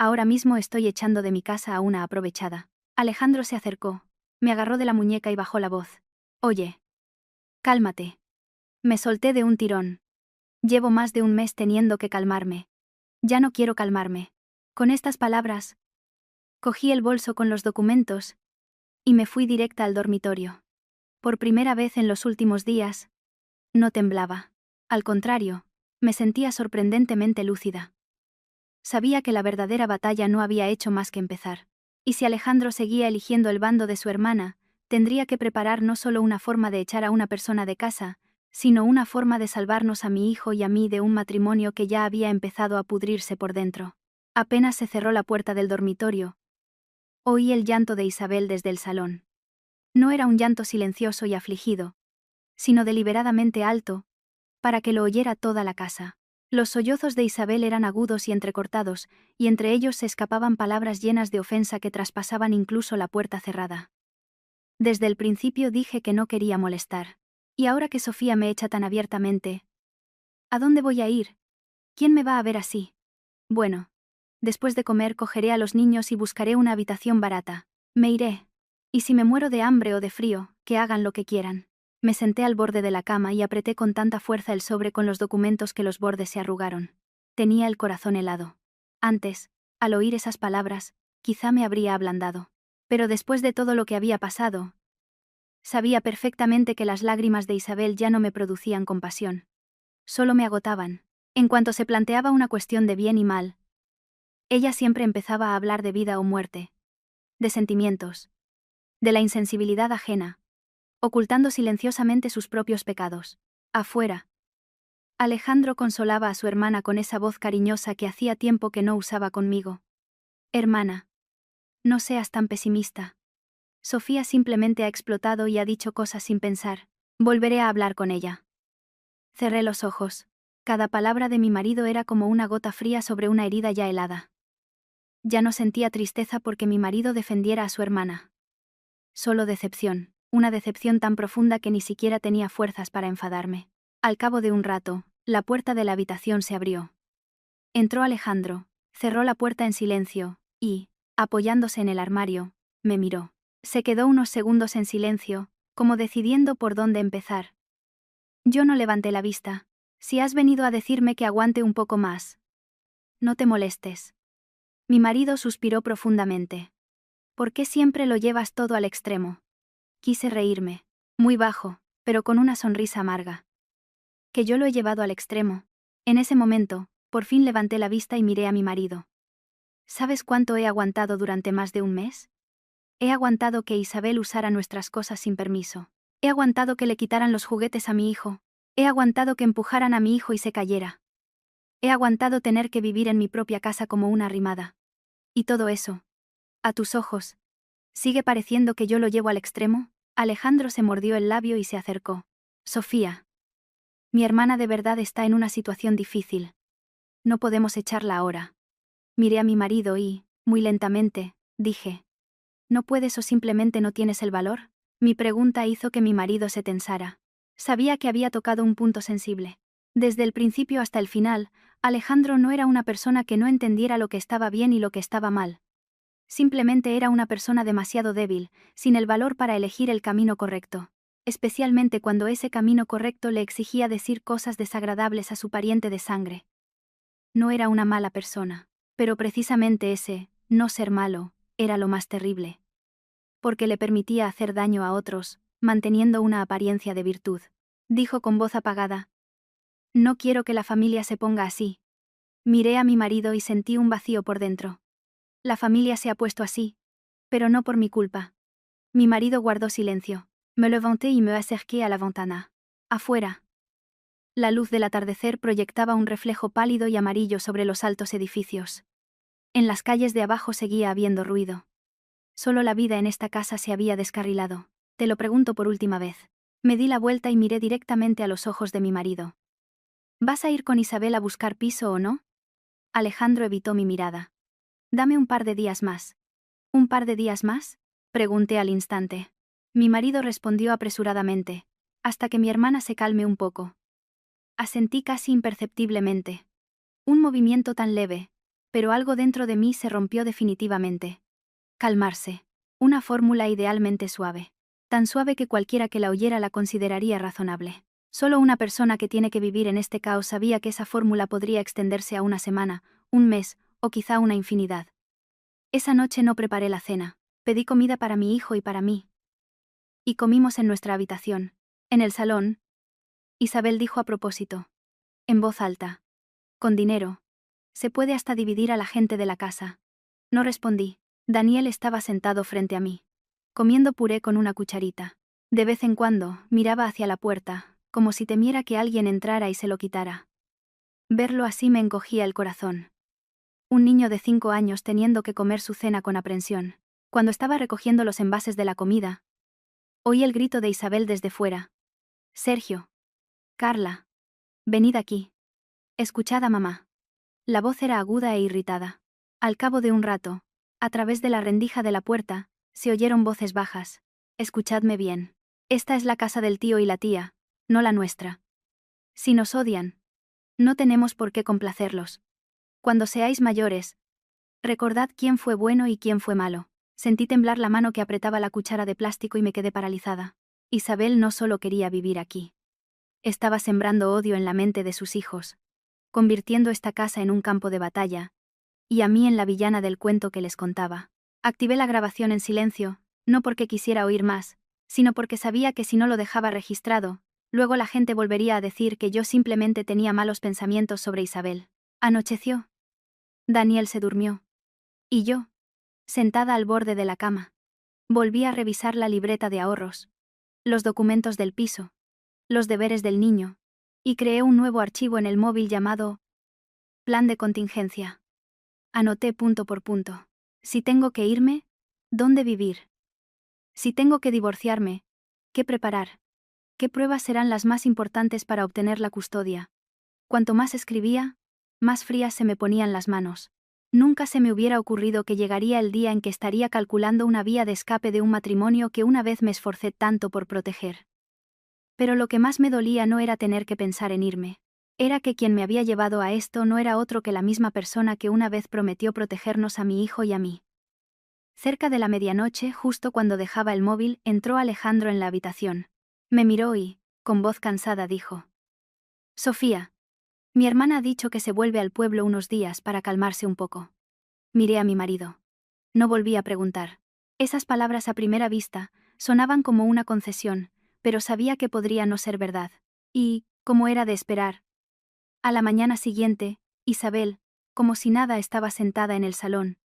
Ahora mismo estoy echando de mi casa a una aprovechada. Alejandro se acercó, me agarró de la muñeca y bajó la voz. Oye. Cálmate. Me solté de un tirón. Llevo más de un mes teniendo que calmarme. Ya no quiero calmarme. Con estas palabras, cogí el bolso con los documentos y me fui directa al dormitorio. Por primera vez en los últimos días, no temblaba. Al contrario, me sentía sorprendentemente lúcida. Sabía que la verdadera batalla no había hecho más que empezar. Y si Alejandro seguía eligiendo el bando de su hermana, tendría que preparar no solo una forma de echar a una persona de casa, sino una forma de salvarnos a mi hijo y a mí de un matrimonio que ya había empezado a pudrirse por dentro. Apenas se cerró la puerta del dormitorio, oí el llanto de Isabel desde el salón. No era un llanto silencioso y afligido, sino deliberadamente alto, para que lo oyera toda la casa. Los sollozos de Isabel eran agudos y entrecortados, y entre ellos se escapaban palabras llenas de ofensa que traspasaban incluso la puerta cerrada. Desde el principio dije que no quería molestar. Y ahora que Sofía me echa tan abiertamente, ¿a dónde voy a ir? ¿Quién me va a ver así? Bueno, después de comer cogeré a los niños y buscaré una habitación barata. Me iré. Y si me muero de hambre o de frío, que hagan lo que quieran. Me senté al borde de la cama y apreté con tanta fuerza el sobre con los documentos que los bordes se arrugaron. Tenía el corazón helado. Antes, al oír esas palabras, quizá me habría ablandado. Pero después de todo lo que había pasado, sabía perfectamente que las lágrimas de Isabel ya no me producían compasión. Solo me agotaban. En cuanto se planteaba una cuestión de bien y mal, ella siempre empezaba a hablar de vida o muerte, de sentimientos, de la insensibilidad ajena, ocultando silenciosamente sus propios pecados. Afuera, Alejandro consolaba a su hermana con esa voz cariñosa que hacía tiempo que no usaba conmigo. Hermana, no seas tan pesimista. Sofía simplemente ha explotado y ha dicho cosas sin pensar. Volveré a hablar con ella. Cerré los ojos. Cada palabra de mi marido era como una gota fría sobre una herida ya helada. Ya no sentía tristeza porque mi marido defendiera a su hermana. Solo decepción, una decepción tan profunda que ni siquiera tenía fuerzas para enfadarme. Al cabo de un rato, la puerta de la habitación se abrió. Entró Alejandro, cerró la puerta en silencio, y, apoyándose en el armario, me miró. Se quedó unos segundos en silencio, como decidiendo por dónde empezar. Yo no levanté la vista. Si has venido a decirme que aguante un poco más. No te molestes. Mi marido suspiró profundamente. ¿Por qué siempre lo llevas todo al extremo? Quise reírme. Muy bajo, pero con una sonrisa amarga. Que yo lo he llevado al extremo. En ese momento, por fin levanté la vista y miré a mi marido. ¿Sabes cuánto he aguantado durante más de un mes? He aguantado que Isabel usara nuestras cosas sin permiso. He aguantado que le quitaran los juguetes a mi hijo. He aguantado que empujaran a mi hijo y se cayera. He aguantado tener que vivir en mi propia casa como una arrimada. Y todo eso, a tus ojos, ¿sigue pareciendo que yo lo llevo al extremo? Alejandro se mordió el labio y se acercó. Sofía. Mi hermana de verdad está en una situación difícil. No podemos echarla ahora. Miré a mi marido y, muy lentamente, dije. ¿No puedes o simplemente no tienes el valor? Mi pregunta hizo que mi marido se tensara. Sabía que había tocado un punto sensible. Desde el principio hasta el final, Alejandro no era una persona que no entendiera lo que estaba bien y lo que estaba mal. Simplemente era una persona demasiado débil, sin el valor para elegir el camino correcto. Especialmente cuando ese camino correcto le exigía decir cosas desagradables a su pariente de sangre. No era una mala persona, pero precisamente ese, no ser malo, era lo más terrible. Porque le permitía hacer daño a otros, manteniendo una apariencia de virtud. Dijo con voz apagada. No quiero que la familia se ponga así. Miré a mi marido y sentí un vacío por dentro. La familia se ha puesto así, pero no por mi culpa. Mi marido guardó silencio. Me levanté y me acerqué a la ventana. Afuera. La luz del atardecer proyectaba un reflejo pálido y amarillo sobre los altos edificios. En las calles de abajo seguía habiendo ruido. Solo la vida en esta casa se había descarrilado. Te lo pregunto por última vez. Me di la vuelta y miré directamente a los ojos de mi marido. ¿Vas a ir con Isabel a buscar piso o no? Alejandro evitó mi mirada. Dame un par de días más. ¿Un par de días más? Pregunté al instante. Mi marido respondió apresuradamente. Hasta que mi hermana se calme un poco. Asentí casi imperceptiblemente. Un movimiento tan leve, pero algo dentro de mí se rompió definitivamente. Calmarse. Una fórmula idealmente suave. Tan suave que cualquiera que la oyera la consideraría razonable. Solo una persona que tiene que vivir en este caos sabía que esa fórmula podría extenderse a una semana, un mes, o quizá una infinidad. Esa noche no preparé la cena. Pedí comida para mi hijo y para mí. Y comimos en nuestra habitación. En el salón. Isabel dijo a propósito. En voz alta. Con dinero. Se puede hasta dividir a la gente de la casa. No respondí. Daniel estaba sentado frente a mí, comiendo puré con una cucharita. De vez en cuando, miraba hacia la puerta, como si temiera que alguien entrara y se lo quitara. Verlo así me encogía el corazón. Un niño de 5 años teniendo que comer su cena con aprensión. Cuando estaba recogiendo los envases de la comida, oí el grito de Isabel desde fuera. Sergio. Carla. Venid aquí. Escuchad a mamá. La voz era aguda e irritada. Al cabo de un rato, a través de la rendija de la puerta, se oyeron voces bajas. Escuchadme bien. Esta es la casa del tío y la tía, no la nuestra. Si nos odian, no tenemos por qué complacerlos. Cuando seáis mayores, recordad quién fue bueno y quién fue malo. Sentí temblar la mano que apretaba la cuchara de plástico y me quedé paralizada. Isabel no solo quería vivir aquí. Estaba sembrando odio en la mente de sus hijos, convirtiendo esta casa en un campo de batalla, y a mí en la villana del cuento que les contaba. Activé la grabación en silencio, no porque quisiera oír más, sino porque sabía que si no lo dejaba registrado, luego la gente volvería a decir que yo simplemente tenía malos pensamientos sobre Isabel. Anocheció. Daniel se durmió. Y yo, sentada al borde de la cama, volví a revisar la libreta de ahorros, los documentos del piso, los deberes del niño, y creé un nuevo archivo en el móvil llamado Plan de contingencia. Anoté punto por punto. Si tengo que irme, ¿dónde vivir? Si tengo que divorciarme, ¿qué preparar? ¿Qué pruebas serán las más importantes para obtener la custodia? Cuanto más escribía, más frías se me ponían las manos. Nunca se me hubiera ocurrido que llegaría el día en que estaría calculando una vía de escape de un matrimonio que una vez me esforcé tanto por proteger. Pero lo que más me dolía no era tener que pensar en irme. Era que quien me había llevado a esto no era otro que la misma persona que una vez prometió protegernos a mi hijo y a mí. Cerca de la medianoche, justo cuando dejaba el móvil, entró Alejandro en la habitación. Me miró y, con voz cansada, dijo: Sofía, mi hermana ha dicho que se vuelve al pueblo unos días para calmarse un poco. Miré a mi marido. No volví a preguntar. Esas palabras a primera vista sonaban como una concesión, pero sabía que podría no ser verdad. Y, como era de esperar, a la mañana siguiente, Isabel, como si nada, estaba sentada en el salón,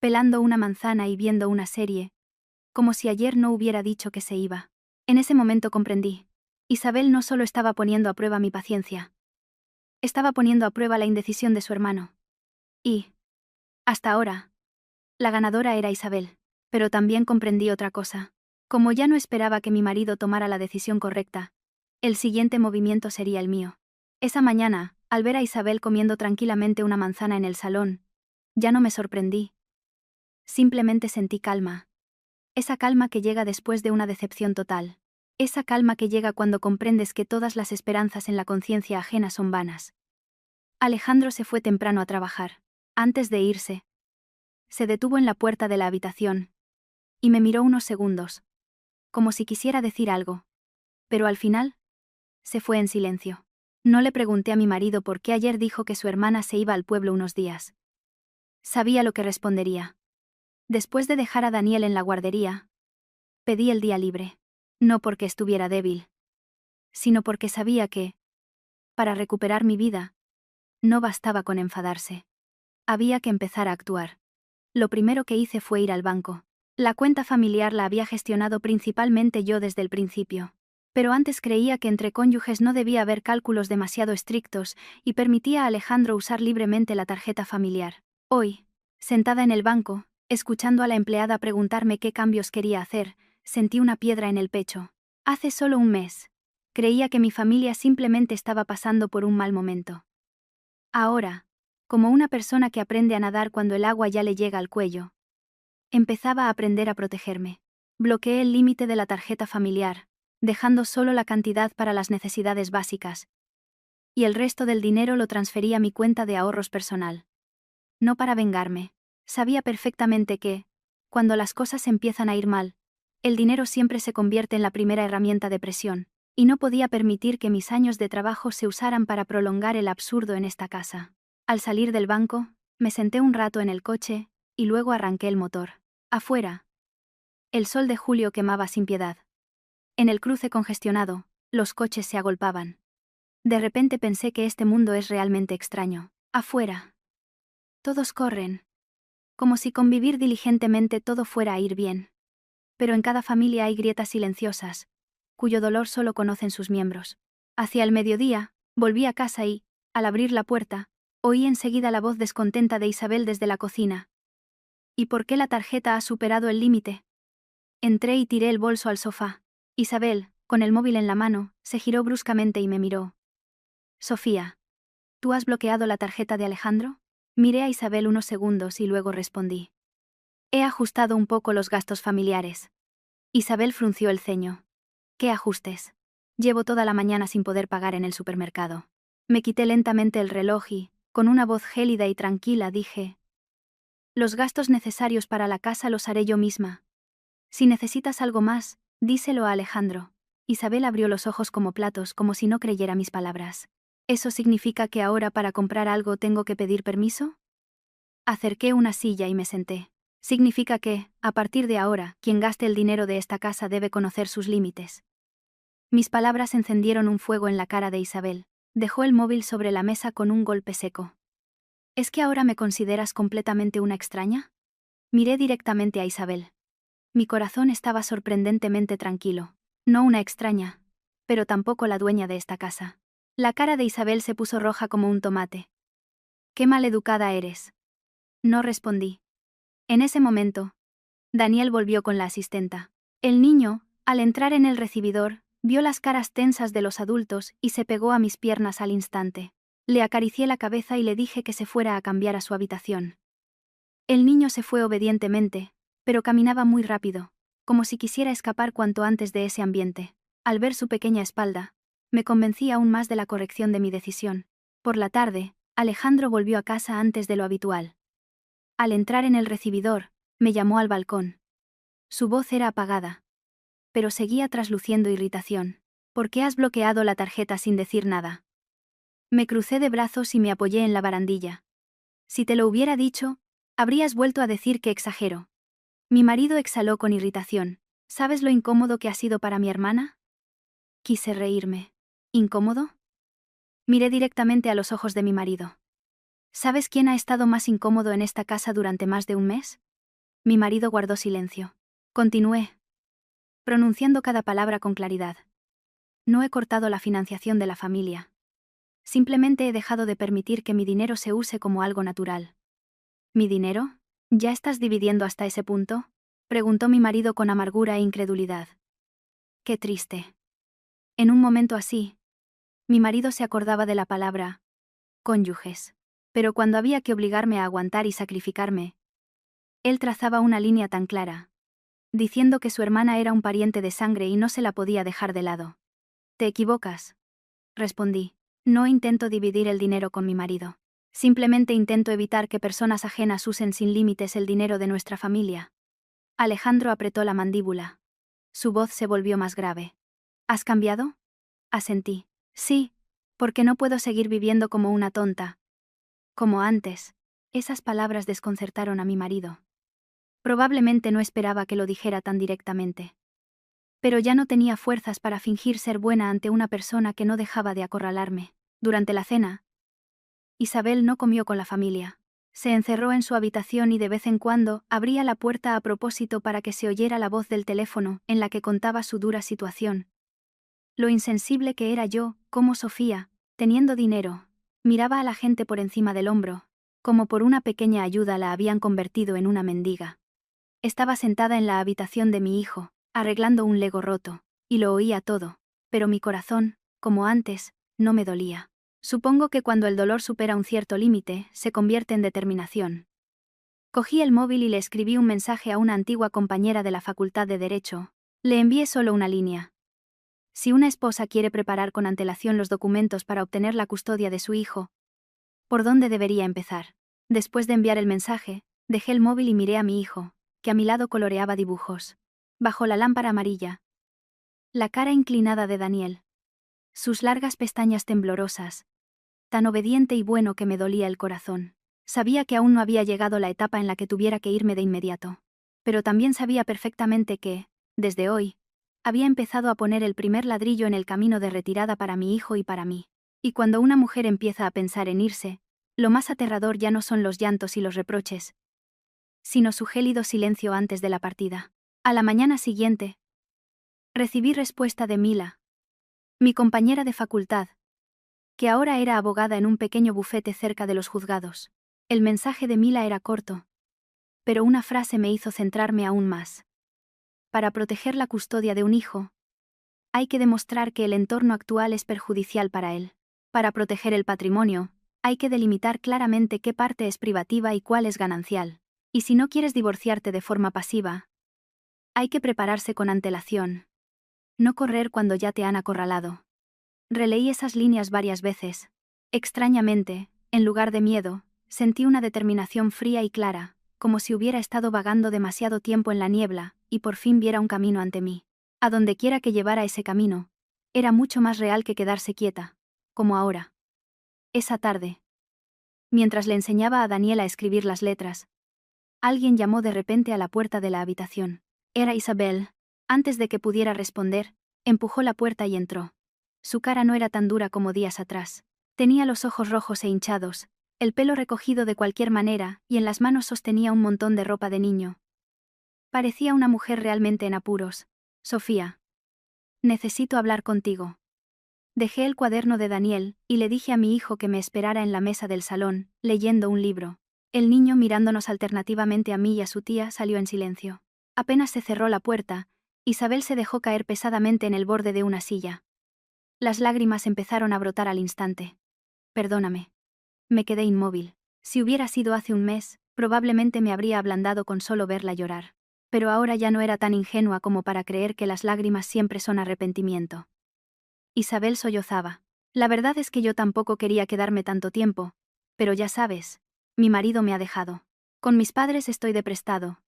pelando una manzana y viendo una serie, como si ayer no hubiera dicho que se iba. En ese momento comprendí. Isabel no solo estaba poniendo a prueba mi paciencia, estaba poniendo a prueba la indecisión de su hermano. Y, hasta ahora, la ganadora era Isabel. Pero también comprendí otra cosa. Como ya no esperaba que mi marido tomara la decisión correcta, el siguiente movimiento sería el mío. Esa mañana, al ver a Isabel comiendo tranquilamente una manzana en el salón, ya no me sorprendí. Simplemente sentí calma. Esa calma que llega después de una decepción total. Esa calma que llega cuando comprendes que todas las esperanzas en la conciencia ajena son vanas. Alejandro se fue temprano a trabajar. Antes de irse, se detuvo en la puerta de la habitación y me miró unos segundos, como si quisiera decir algo. Pero al final, se fue en silencio. No le pregunté a mi marido por qué ayer dijo que su hermana se iba al pueblo unos días. Sabía lo que respondería. Después de dejar a Daniel en la guardería, pedí el día libre. No porque estuviera débil, sino porque sabía que, para recuperar mi vida, no bastaba con enfadarse. Había que empezar a actuar. Lo primero que hice fue ir al banco. La cuenta familiar la había gestionado principalmente yo desde el principio. Pero antes creía que entre cónyuges no debía haber cálculos demasiado estrictos y permitía a Alejandro usar libremente la tarjeta familiar. Hoy, sentada en el banco, escuchando a la empleada preguntarme qué cambios quería hacer, sentí una piedra en el pecho. Hace solo un mes, creía que mi familia simplemente estaba pasando por un mal momento. Ahora, como una persona que aprende a nadar cuando el agua ya le llega al cuello, empezaba a aprender a protegerme. Bloqueé el límite de la tarjeta familiar, dejando solo la cantidad para las necesidades básicas, y el resto del dinero lo transferí a mi cuenta de ahorros personal. No para vengarme. Sabía perfectamente que, cuando las cosas empiezan a ir mal, el dinero siempre se convierte en la primera herramienta de presión, y no podía permitir que mis años de trabajo se usaran para prolongar el absurdo en esta casa. Al salir del banco, me senté un rato en el coche, y luego arranqué el motor. Afuera, el sol de julio quemaba sin piedad. En el cruce congestionado, los coches se agolpaban. De repente pensé que este mundo es realmente extraño. Afuera, todos corren, como si convivir diligentemente todo fuera a ir bien. Pero en cada familia hay grietas silenciosas, cuyo dolor solo conocen sus miembros. Hacia el mediodía, volví a casa y, al abrir la puerta, oí enseguida la voz descontenta de Isabel desde la cocina. ¿Y por qué la tarjeta ha superado el límite? Entré y tiré el bolso al sofá. Isabel, con el móvil en la mano, se giró bruscamente y me miró. Sofía, ¿tú has bloqueado la tarjeta de Alejandro? Miré a Isabel unos segundos y luego respondí. He ajustado un poco los gastos familiares. Isabel frunció el ceño. ¿Qué ajustes? Llevo toda la mañana sin poder pagar en el supermercado. Me quité lentamente el reloj y, con una voz gélida y tranquila, dije: los gastos necesarios para la casa los haré yo misma. Si necesitas algo más, díselo a Alejandro. Isabel abrió los ojos como platos, como si no creyera mis palabras. ¿Eso significa que ahora para comprar algo tengo que pedir permiso? Acerqué una silla y me senté. Significa que, a partir de ahora, quien gaste el dinero de esta casa debe conocer sus límites. Mis palabras encendieron un fuego en la cara de Isabel. Dejó el móvil sobre la mesa con un golpe seco. ¿Es que ahora me consideras completamente una extraña? Miré directamente a Isabel. Mi corazón estaba sorprendentemente tranquilo. No una extraña, pero tampoco la dueña de esta casa. La cara de Isabel se puso roja como un tomate. «Qué maleducada eres». No respondí. En ese momento, Daniel volvió con la asistenta. El niño, al entrar en el recibidor, vio las caras tensas de los adultos y se pegó a mis piernas al instante. Le acaricié la cabeza y le dije que se fuera a cambiar a su habitación. El niño se fue obedientemente, pero caminaba muy rápido, como si quisiera escapar cuanto antes de ese ambiente. Al ver su pequeña espalda, me convencí aún más de la corrección de mi decisión. Por la tarde, Alejandro volvió a casa antes de lo habitual. Al entrar en el recibidor, Me llamó al balcón. Su voz era apagada. Pero seguía trasluciendo irritación. ¿Por qué has bloqueado la tarjeta sin decir nada? Me crucé de brazos y me apoyé en la barandilla. Si te lo hubiera dicho, habrías vuelto a decir que exagero. Mi marido exhaló con irritación. ¿Sabes lo incómodo que ha sido para mi hermana? Quise reírme. ¿Incómodo? Miré directamente a los ojos de mi marido. ¿Sabes quién ha estado más incómodo en esta casa durante más de un mes? Mi marido guardó silencio. Continué, pronunciando cada palabra con claridad. No he cortado la financiación de la familia. Simplemente he dejado de permitir que mi dinero se use como algo natural. ¿Mi dinero? ¿Ya estás dividiendo hasta ese punto? Preguntó mi marido con amargura e incredulidad. Qué triste. En un momento así, mi marido se acordaba de la palabra cónyuges. Pero cuando había que obligarme a aguantar y sacrificarme, él trazaba una línea tan clara, diciendo que su hermana era un pariente de sangre y no se la podía dejar de lado. Te equivocas, respondí. No intento dividir el dinero con mi marido. Simplemente intento evitar que personas ajenas usen sin límites el dinero de nuestra familia. Alejandro apretó la mandíbula. Su voz se volvió más grave. ¿Has cambiado? Asentí. Sí, porque no puedo seguir viviendo como una tonta. Como antes. Esas palabras desconcertaron a mi marido. Probablemente no esperaba que lo dijera tan directamente. Pero ya no tenía fuerzas para fingir ser buena ante una persona que no dejaba de acorralarme. Durante la cena, Isabel no comió con la familia. Se encerró en su habitación y de vez en cuando abría la puerta a propósito para que se oyera la voz del teléfono en la que contaba su dura situación. Lo insensible que era yo, como Sofía, teniendo dinero, miraba a la gente por encima del hombro, como por una pequeña ayuda la habían convertido en una mendiga. Estaba sentada en la habitación de mi hijo, arreglando un Lego roto, y lo oía todo, pero mi corazón, como antes, no me dolía. Supongo que cuando el dolor supera un cierto límite, se convierte en determinación. Cogí el móvil y le escribí un mensaje a una antigua compañera de la Facultad de Derecho. Le envié solo una línea. Si una esposa quiere preparar con antelación los documentos para obtener la custodia de su hijo, ¿por dónde debería empezar? Después de enviar el mensaje, dejé el móvil y miré a mi hijo, que a mi lado coloreaba dibujos. Bajo la lámpara amarilla. La cara inclinada de Daniel. Sus largas pestañas temblorosas. Tan obediente y bueno que me dolía el corazón. Sabía que aún no había llegado la etapa en la que tuviera que irme de inmediato. Pero también sabía perfectamente que, desde hoy, había empezado a poner el primer ladrillo en el camino de retirada para mi hijo y para mí. Y cuando una mujer empieza a pensar en irse, lo más aterrador ya no son los llantos y los reproches, sino su gélido silencio antes de la partida. A la mañana siguiente, recibí respuesta de Mila, mi compañera de facultad, que ahora era abogada en un pequeño bufete cerca de los juzgados. El mensaje de Mila era corto, pero una frase me hizo centrarme aún más. Para proteger la custodia de un hijo, hay que demostrar que el entorno actual es perjudicial para él. Para proteger el patrimonio, hay que delimitar claramente qué parte es privativa y cuál es ganancial. Y si no quieres divorciarte de forma pasiva, hay que prepararse con antelación. No correr cuando ya te han acorralado. Releí esas líneas varias veces. Extrañamente, en lugar de miedo, sentí una determinación fría y clara, como si hubiera estado vagando demasiado tiempo en la niebla, y por fin viera un camino ante mí. A donde quiera que llevara ese camino, era mucho más real que quedarse quieta, como ahora. Esa tarde, mientras le enseñaba a Daniel a escribir las letras, alguien llamó de repente a la puerta de la habitación. Era Isabel. Antes de que pudiera responder, empujó la puerta y entró. Su cara no era tan dura como días atrás. Tenía los ojos rojos e hinchados, el pelo recogido de cualquier manera, y en las manos sostenía un montón de ropa de niño. Parecía una mujer realmente en apuros. Sofía. Necesito hablar contigo. Dejé el cuaderno de Daniel, y le dije a mi hijo que me esperara en la mesa del salón, leyendo un libro. El niño, mirándonos alternativamente a mí y a su tía, salió en silencio. Apenas se cerró la puerta, Isabel se dejó caer pesadamente en el borde de una silla. Las lágrimas empezaron a brotar al instante. Perdóname. Me quedé inmóvil. Si hubiera sido hace un mes, probablemente me habría ablandado con solo verla llorar. Pero ahora ya no era tan ingenua como para creer que las lágrimas siempre son arrepentimiento. Isabel sollozaba. La verdad es que yo tampoco quería quedarme tanto tiempo, pero ya sabes, mi marido me ha dejado. Con mis padres estoy de prestado,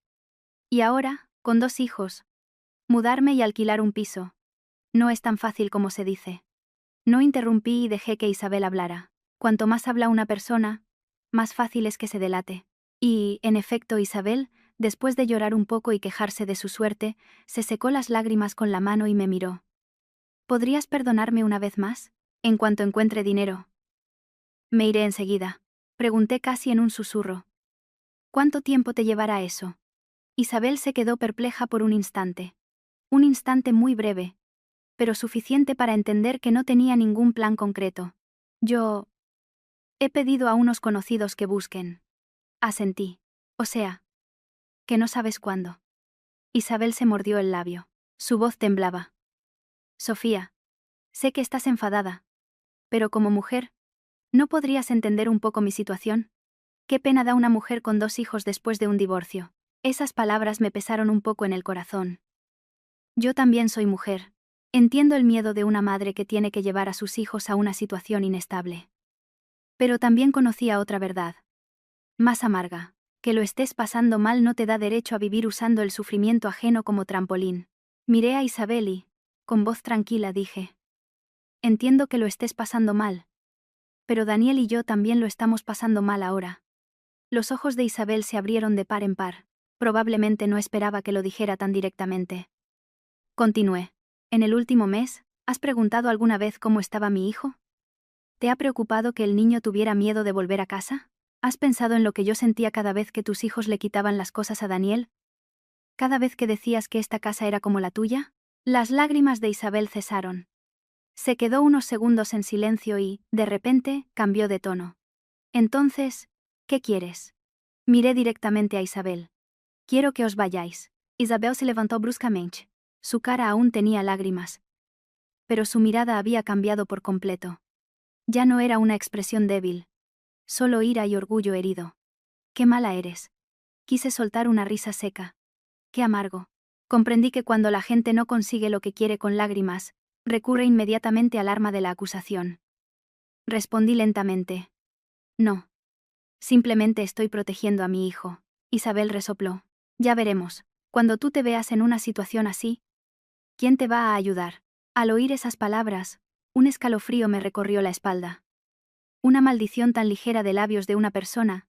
Y ahora, con 2 hijos, mudarme y alquilar un piso. No es tan fácil como se dice. No interrumpí y dejé que Isabel hablara. Cuanto más habla una persona, más fácil es que se delate. Y, en efecto, Isabel, después de llorar un poco y quejarse de su suerte, se secó las lágrimas con la mano y me miró. ¿Podrías perdonarme una vez más? En cuanto encuentre dinero. Me iré enseguida. Pregunté casi en un susurro. ¿Cuánto tiempo te llevará eso? Isabel se quedó perpleja por un instante. Un instante muy breve, pero suficiente para entender que no tenía ningún plan concreto. Yo... He pedido a unos conocidos que busquen. Asentí. O sea, que no sabes cuándo. Isabel se mordió el labio. Su voz temblaba. Sofía, sé que estás enfadada. Pero como mujer, ¿no podrías entender un poco mi situación? Qué pena da una mujer con 2 hijos después de un divorcio. Esas palabras me pesaron un poco en el corazón. Yo también soy mujer. Entiendo el miedo de una madre que tiene que llevar a sus hijos a una situación inestable. Pero también conocía otra verdad. Más amarga. Que lo estés pasando mal no te da derecho a vivir usando el sufrimiento ajeno como trampolín. Miré a Isabel y, con voz tranquila, dije. Entiendo que lo estés pasando mal. Pero Daniel y yo también lo estamos pasando mal ahora. Los ojos de Isabel se abrieron de par en par. Probablemente no esperaba que lo dijera tan directamente. Continué. En el último mes, ¿has preguntado alguna vez cómo estaba mi hijo? ¿Te ha preocupado que el niño tuviera miedo de volver a casa? ¿Has pensado en lo que yo sentía cada vez que tus hijos le quitaban las cosas a Daniel? ¿Cada vez que decías que esta casa era como la tuya? Las lágrimas de Isabel cesaron. Se quedó unos segundos en silencio y, de repente, cambió de tono. Entonces, ¿qué quieres? Miré directamente a Isabel. Quiero que os vayáis. Isabel se levantó bruscamente. Su cara aún tenía lágrimas. Pero su mirada había cambiado por completo. Ya no era una expresión débil. Solo ira y orgullo herido. Qué mala eres. Quise soltar una risa seca. Qué amargo. Comprendí que cuando la gente no consigue lo que quiere con lágrimas, recurre inmediatamente al arma de la acusación. Respondí lentamente. No. Simplemente estoy protegiendo a mi hijo. Isabel resopló. Ya veremos. Cuando tú te veas en una situación así, ¿quién te va a ayudar? Al oír esas palabras, un escalofrío me recorrió la espalda. Una maldición tan ligera de labios de una persona,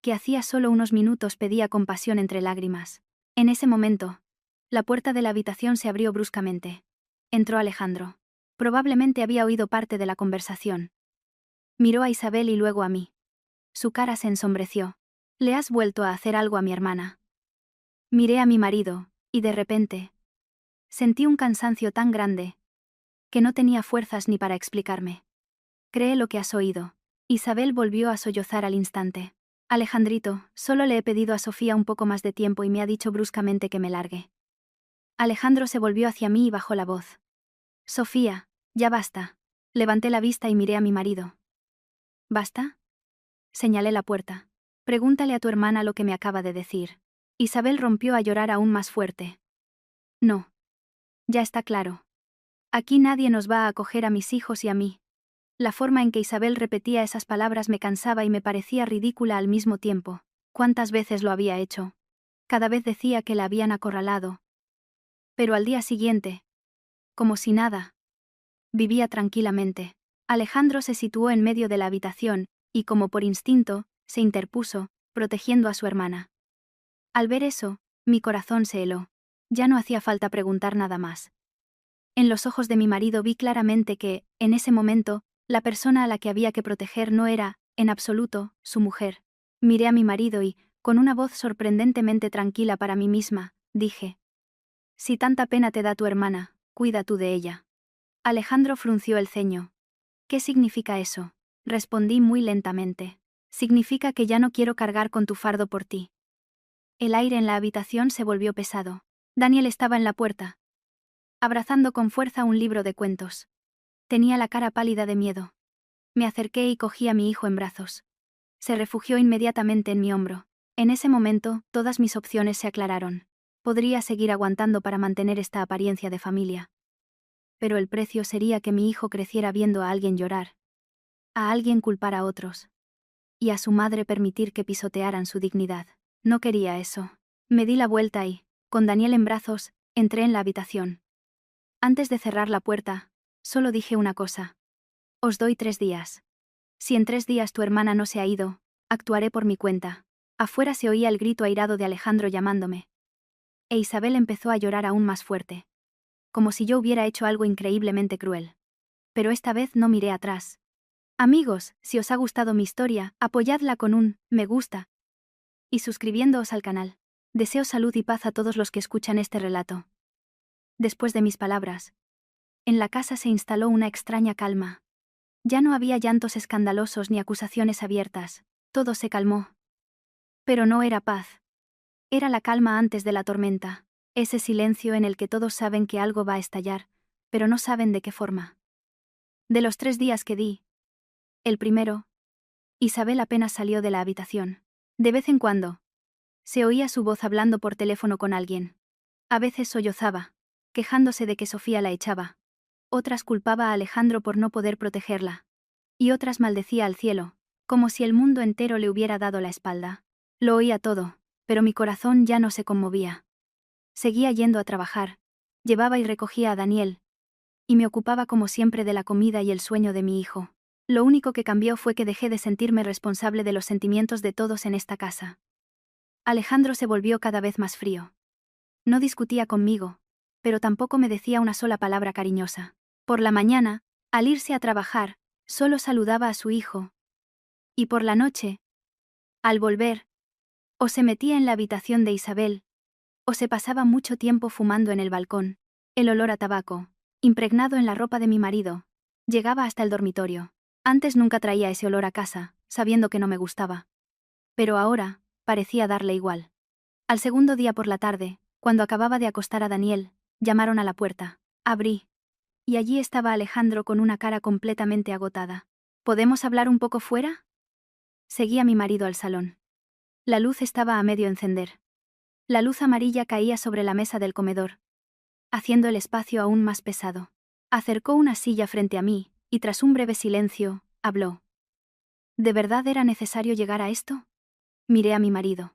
que hacía solo unos minutos pedía compasión entre lágrimas. En ese momento, la puerta de la habitación se abrió bruscamente. Entró Alejandro. Probablemente había oído parte de la conversación. Miró a Isabel y luego a mí. Su cara se ensombreció. ¿Le has vuelto a hacer algo a mi hermana? Miré a mi marido, y de repente, sentí un cansancio tan grande, que no tenía fuerzas ni para explicarme. Cree lo que has oído. Isabel volvió a sollozar al instante. Alejandrito, solo le he pedido a Sofía un poco más de tiempo y me ha dicho bruscamente que me largue. Alejandro se volvió hacia mí y bajó la voz. Sofía, ya basta. Levanté la vista y miré a mi marido. ¿Basta? Señalé la puerta. Pregúntale a tu hermana lo que me acaba de decir. Isabel rompió a llorar aún más fuerte. No. Ya está claro. Aquí nadie nos va a acoger a mis hijos y a mí. La forma en que Isabel repetía esas palabras me cansaba y me parecía ridícula al mismo tiempo. ¿Cuántas veces lo había hecho? Cada vez decía que la habían acorralado. Pero al día siguiente, como si nada, vivía tranquilamente. Alejandro se situó en medio de la habitación, y como por instinto, se interpuso, protegiendo a su hermana. Al ver eso, mi corazón se heló. Ya no hacía falta preguntar nada más. En los ojos de mi marido vi claramente que, en ese momento, la persona a la que había que proteger no era, en absoluto, su mujer. Miré a mi marido y, con una voz sorprendentemente tranquila para mí misma, dije: Si tanta pena te da tu hermana, cuida tú de ella. Alejandro frunció el ceño. ¿Qué significa eso? Respondí muy lentamente. Significa que ya no quiero cargar con tu fardo por ti. El aire en la habitación se volvió pesado. Daniel estaba en la puerta, abrazando con fuerza un libro de cuentos. Tenía la cara pálida de miedo. Me acerqué y cogí a mi hijo en brazos. Se refugió inmediatamente en mi hombro. En ese momento, todas mis opciones se aclararon. Podría seguir aguantando para mantener esta apariencia de familia. Pero el precio sería que mi hijo creciera viendo a alguien llorar, a alguien culpar a otros, y a su madre permitir que pisotearan su dignidad. No quería eso. Me di la vuelta y, con Daniel en brazos, entré en la habitación. Antes de cerrar la puerta, solo dije una cosa. Os doy 3 días. Si en 3 días tu hermana no se ha ido, actuaré por mi cuenta. Afuera se oía el grito airado de Alejandro llamándome. E Isabel empezó a llorar aún más fuerte. Como si yo hubiera hecho algo increíblemente cruel. Pero esta vez no miré atrás. Amigos, si os ha gustado mi historia, apoyadla con un me gusta y suscribiéndoos al canal. Deseo salud y paz a todos los que escuchan este relato. Después de mis palabras, en la casa se instaló una extraña calma. Ya no había llantos escandalosos ni acusaciones abiertas. Todo se calmó. Pero no era paz. Era la calma antes de la tormenta. Ese silencio en el que todos saben que algo va a estallar, pero no saben de qué forma. De los 3 días que di, el primero, Isabel apenas salió de la habitación. De vez en cuando, se oía su voz hablando por teléfono con alguien. A veces sollozaba, quejándose de que Sofía la echaba. Otras culpaba a Alejandro por no poder protegerla. Y otras maldecía al cielo, como si el mundo entero le hubiera dado la espalda. Lo oía todo, pero mi corazón ya no se conmovía. Seguía yendo a trabajar, llevaba y recogía a Daniel, y me ocupaba como siempre de la comida y el sueño de mi hijo. Lo único que cambió fue que dejé de sentirme responsable de los sentimientos de todos en esta casa. Alejandro se volvió cada vez más frío. No discutía conmigo, pero tampoco me decía una sola palabra cariñosa. Por la mañana, al irse a trabajar, solo saludaba a su hijo. Y por la noche, al volver, o se metía en la habitación de Isabel, o se pasaba mucho tiempo fumando en el balcón. El olor a tabaco, impregnado en la ropa de mi marido, llegaba hasta el dormitorio. Antes nunca traía ese olor a casa, sabiendo que no me gustaba. Pero ahora, parecía darle igual. Al segundo día por la tarde, cuando acababa de acostar a Daniel, llamaron a la puerta. Abrí. Y allí estaba Alejandro con una cara completamente agotada. ¿Podemos hablar un poco fuera? Seguí a mi marido al salón. La luz estaba a medio encender. La luz amarilla caía sobre la mesa del comedor, haciendo el espacio aún más pesado. Acercó una silla frente a mí, y tras un breve silencio, habló. ¿De verdad era necesario llegar a esto? Miré a mi marido.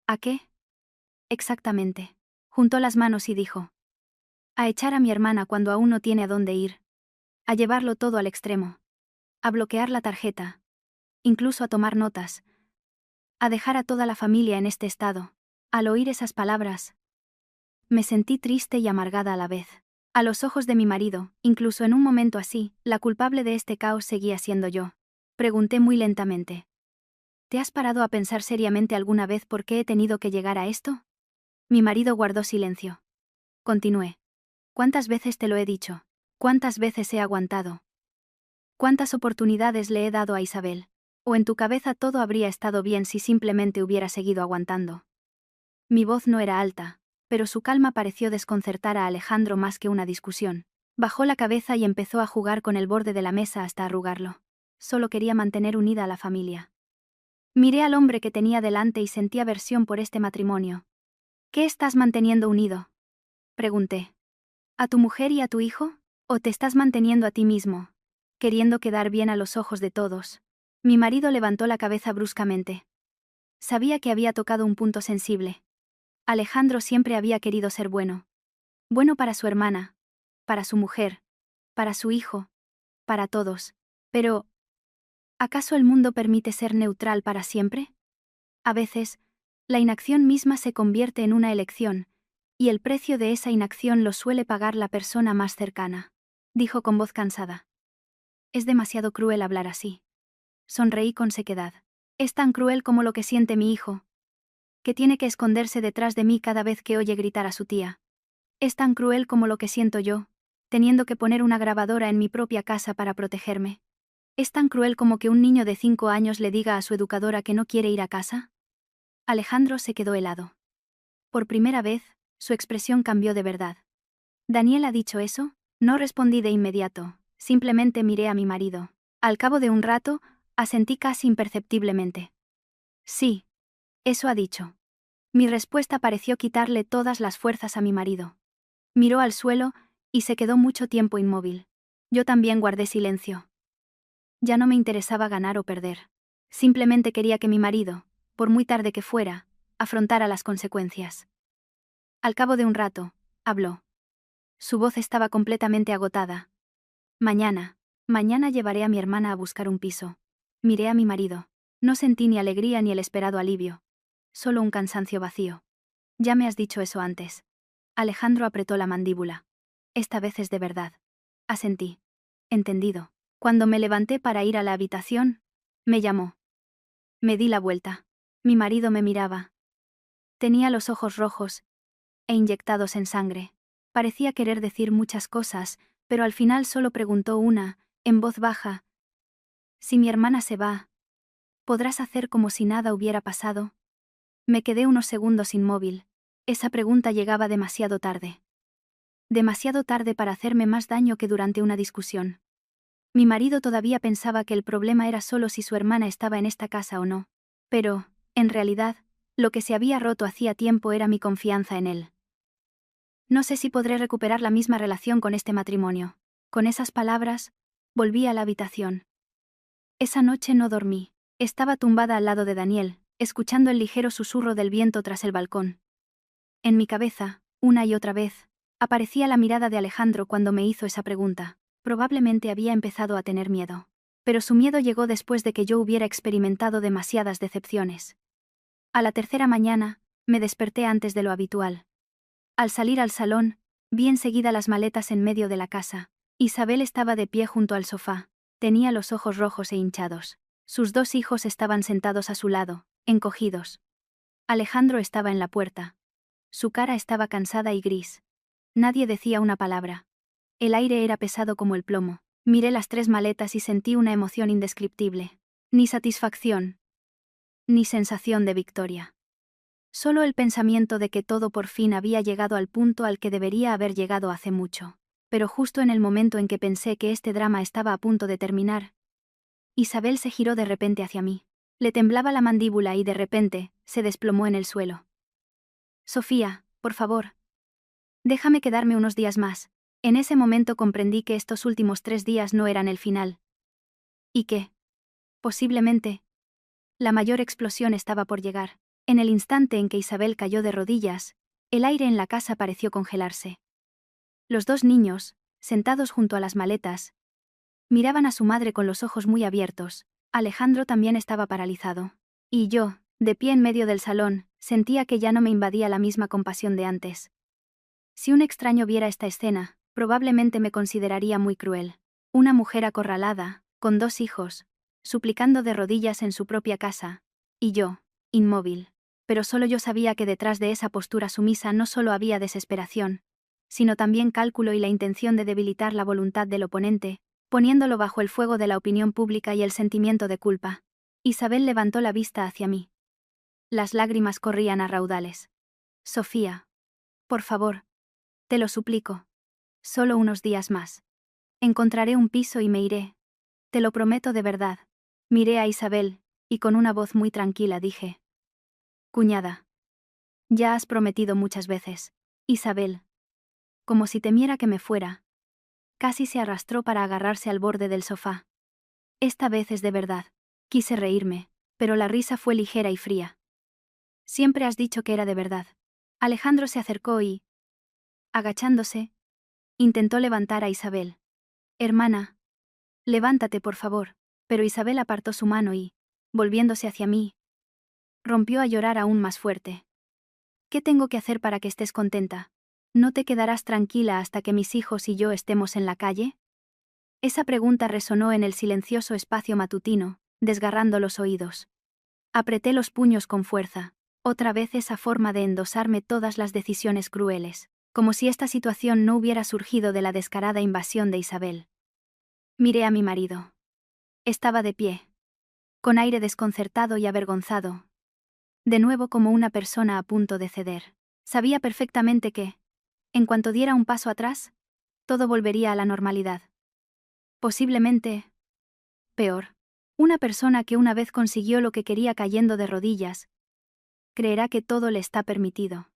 ¿A qué? Exactamente. Juntó las manos y dijo. A echar a mi hermana cuando aún no tiene a dónde ir. A llevarlo todo al extremo. A bloquear la tarjeta. Incluso a tomar notas. A dejar a toda la familia en este estado. Al oír esas palabras, me sentí triste y amargada a la vez. A los ojos de mi marido, incluso en un momento así, la culpable de este caos seguía siendo yo. Pregunté muy lentamente. ¿Te has parado a pensar seriamente alguna vez por qué he tenido que llegar a esto? Mi marido guardó silencio. Continué. ¿Cuántas veces te lo he dicho? ¿Cuántas veces he aguantado? ¿Cuántas oportunidades le he dado a Isabel? ¿O en tu cabeza todo habría estado bien si simplemente hubiera seguido aguantando? Mi voz no era alta, pero su calma pareció desconcertar a Alejandro más que una discusión. Bajó la cabeza y empezó a jugar con el borde de la mesa hasta arrugarlo. Solo quería mantener unida a la familia. Miré al hombre que tenía delante y sentí aversión por este matrimonio. ¿Qué estás manteniendo unido? Pregunté. ¿A tu mujer y a tu hijo? ¿O te estás manteniendo a ti mismo, queriendo quedar bien a los ojos de todos? Mi marido levantó la cabeza bruscamente. Sabía que había tocado un punto sensible. Alejandro siempre había querido ser bueno. Bueno para su hermana, para su mujer, para su hijo, para todos. Pero, ¿acaso el mundo permite ser neutral para siempre? A veces, la inacción misma se convierte en una elección, y el precio de esa inacción lo suele pagar la persona más cercana, dijo con voz cansada. Es demasiado cruel hablar así. Sonreí con sequedad. Es tan cruel como lo que siente mi hijo, que tiene que esconderse detrás de mí cada vez que oye gritar a su tía. Es tan cruel como lo que siento yo, teniendo que poner una grabadora en mi propia casa para protegerme. Es tan cruel como que un niño de 5 años le diga a su educadora que no quiere ir a casa. Alejandro se quedó helado. Por primera vez, su expresión cambió de verdad. ¿Daniel ha dicho eso? No respondí de inmediato, simplemente miré a mi marido. Al cabo de un rato, asentí casi imperceptiblemente. Sí, eso ha dicho. Mi respuesta pareció quitarle todas las fuerzas a mi marido. Miró al suelo, y se quedó mucho tiempo inmóvil. Yo también guardé silencio. Ya no me interesaba ganar o perder. Simplemente quería que mi marido, por muy tarde que fuera, afrontara las consecuencias. Al cabo de un rato, habló. Su voz estaba completamente agotada. Mañana llevaré a mi hermana a buscar un piso. Miré a mi marido. No sentí ni alegría ni el esperado alivio. Solo un cansancio vacío. Ya me has dicho eso antes. Alejandro apretó la mandíbula. Esta vez es de verdad. Asentí. Entendido. Cuando me levanté para ir a la habitación, me llamó. Me di la vuelta. Mi marido me miraba. Tenía los ojos rojos e inyectados en sangre. Parecía querer decir muchas cosas, pero al final solo preguntó una, en voz baja. Si mi hermana se va, ¿podrás hacer como si nada hubiera pasado? Me quedé unos segundos inmóvil. Esa pregunta llegaba demasiado tarde. Demasiado tarde para hacerme más daño que durante una discusión. Mi marido todavía pensaba que el problema era solo si su hermana estaba en esta casa o no. Pero, en realidad, lo que se había roto hacía tiempo era mi confianza en él. No sé si podré recuperar la misma relación con este matrimonio. Con esas palabras, volví a la habitación. Esa noche no dormí. Estaba tumbada al lado de Daniel, escuchando el ligero susurro del viento tras el balcón. En mi cabeza, una y otra vez, aparecía la mirada de Alejandro cuando me hizo esa pregunta. Probablemente había empezado a tener miedo. Pero su miedo llegó después de que yo hubiera experimentado demasiadas decepciones. A la tercera mañana, me desperté antes de lo habitual. Al salir al salón, vi enseguida las maletas en medio de la casa. Isabel estaba de pie junto al sofá. Tenía los ojos rojos e hinchados. Sus dos hijos estaban sentados a su lado, encogidos. Alejandro estaba en la puerta. Su cara estaba cansada y gris. Nadie decía una palabra. El aire era pesado como el plomo. Miré las 3 maletas y sentí una emoción indescriptible. Ni satisfacción, ni sensación de victoria. Solo el pensamiento de que todo por fin había llegado al punto al que debería haber llegado hace mucho. Pero justo en el momento en que pensé que este drama estaba a punto de terminar, Isabel se giró de repente hacia mí. Le temblaba la mandíbula y de repente, se desplomó en el suelo. Sofía, por favor. Déjame quedarme unos días más. En ese momento comprendí que estos últimos 3 días no eran el final. Y que, posiblemente, la mayor explosión estaba por llegar. En el instante en que Isabel cayó de rodillas, el aire en la casa pareció congelarse. Los 2 niños, sentados junto a las maletas, miraban a su madre con los ojos muy abiertos. Alejandro también estaba paralizado. Y yo, de pie en medio del salón, sentía que ya no me invadía la misma compasión de antes. Si un extraño viera esta escena, probablemente me consideraría muy cruel. Una mujer acorralada, con 2 hijos, suplicando de rodillas en su propia casa, y yo, inmóvil. Pero solo yo sabía que detrás de esa postura sumisa no solo había desesperación, sino también cálculo y la intención de debilitar la voluntad del oponente, poniéndolo bajo el fuego de la opinión pública y el sentimiento de culpa. Isabel levantó la vista hacia mí. Las lágrimas corrían a raudales. Sofía. Por favor. Te lo suplico. Solo unos días más. Encontraré un piso y me iré. Te lo prometo de verdad. Miré a Isabel, y con una voz muy tranquila dije. Cuñada. Ya has prometido muchas veces. Isabel. Como si temiera que me fuera. Casi se arrastró para agarrarse al borde del sofá. Esta vez es de verdad. Quise reírme, pero la risa fue ligera y fría. Siempre has dicho que era de verdad. Alejandro se acercó y, agachándose, intentó levantar a Isabel. Hermana. Levántate, por favor. Pero Isabel apartó su mano y, volviéndose hacia mí, rompió a llorar aún más fuerte. ¿Qué tengo que hacer para que estés contenta? ¿No te quedarás tranquila hasta que mis hijos y yo estemos en la calle? Esa pregunta resonó en el silencioso espacio matutino, desgarrando los oídos. Apreté los puños con fuerza, otra vez esa forma de endosarme todas las decisiones crueles, como si esta situación no hubiera surgido de la descarada invasión de Isabel. Miré a mi marido. Estaba de pie, con aire desconcertado y avergonzado, de nuevo como una persona a punto de ceder. Sabía perfectamente que, en cuanto diera un paso atrás, todo volvería a la normalidad. Posiblemente, peor. Una persona que una vez consiguió lo que quería cayendo de rodillas, creerá que todo le está permitido.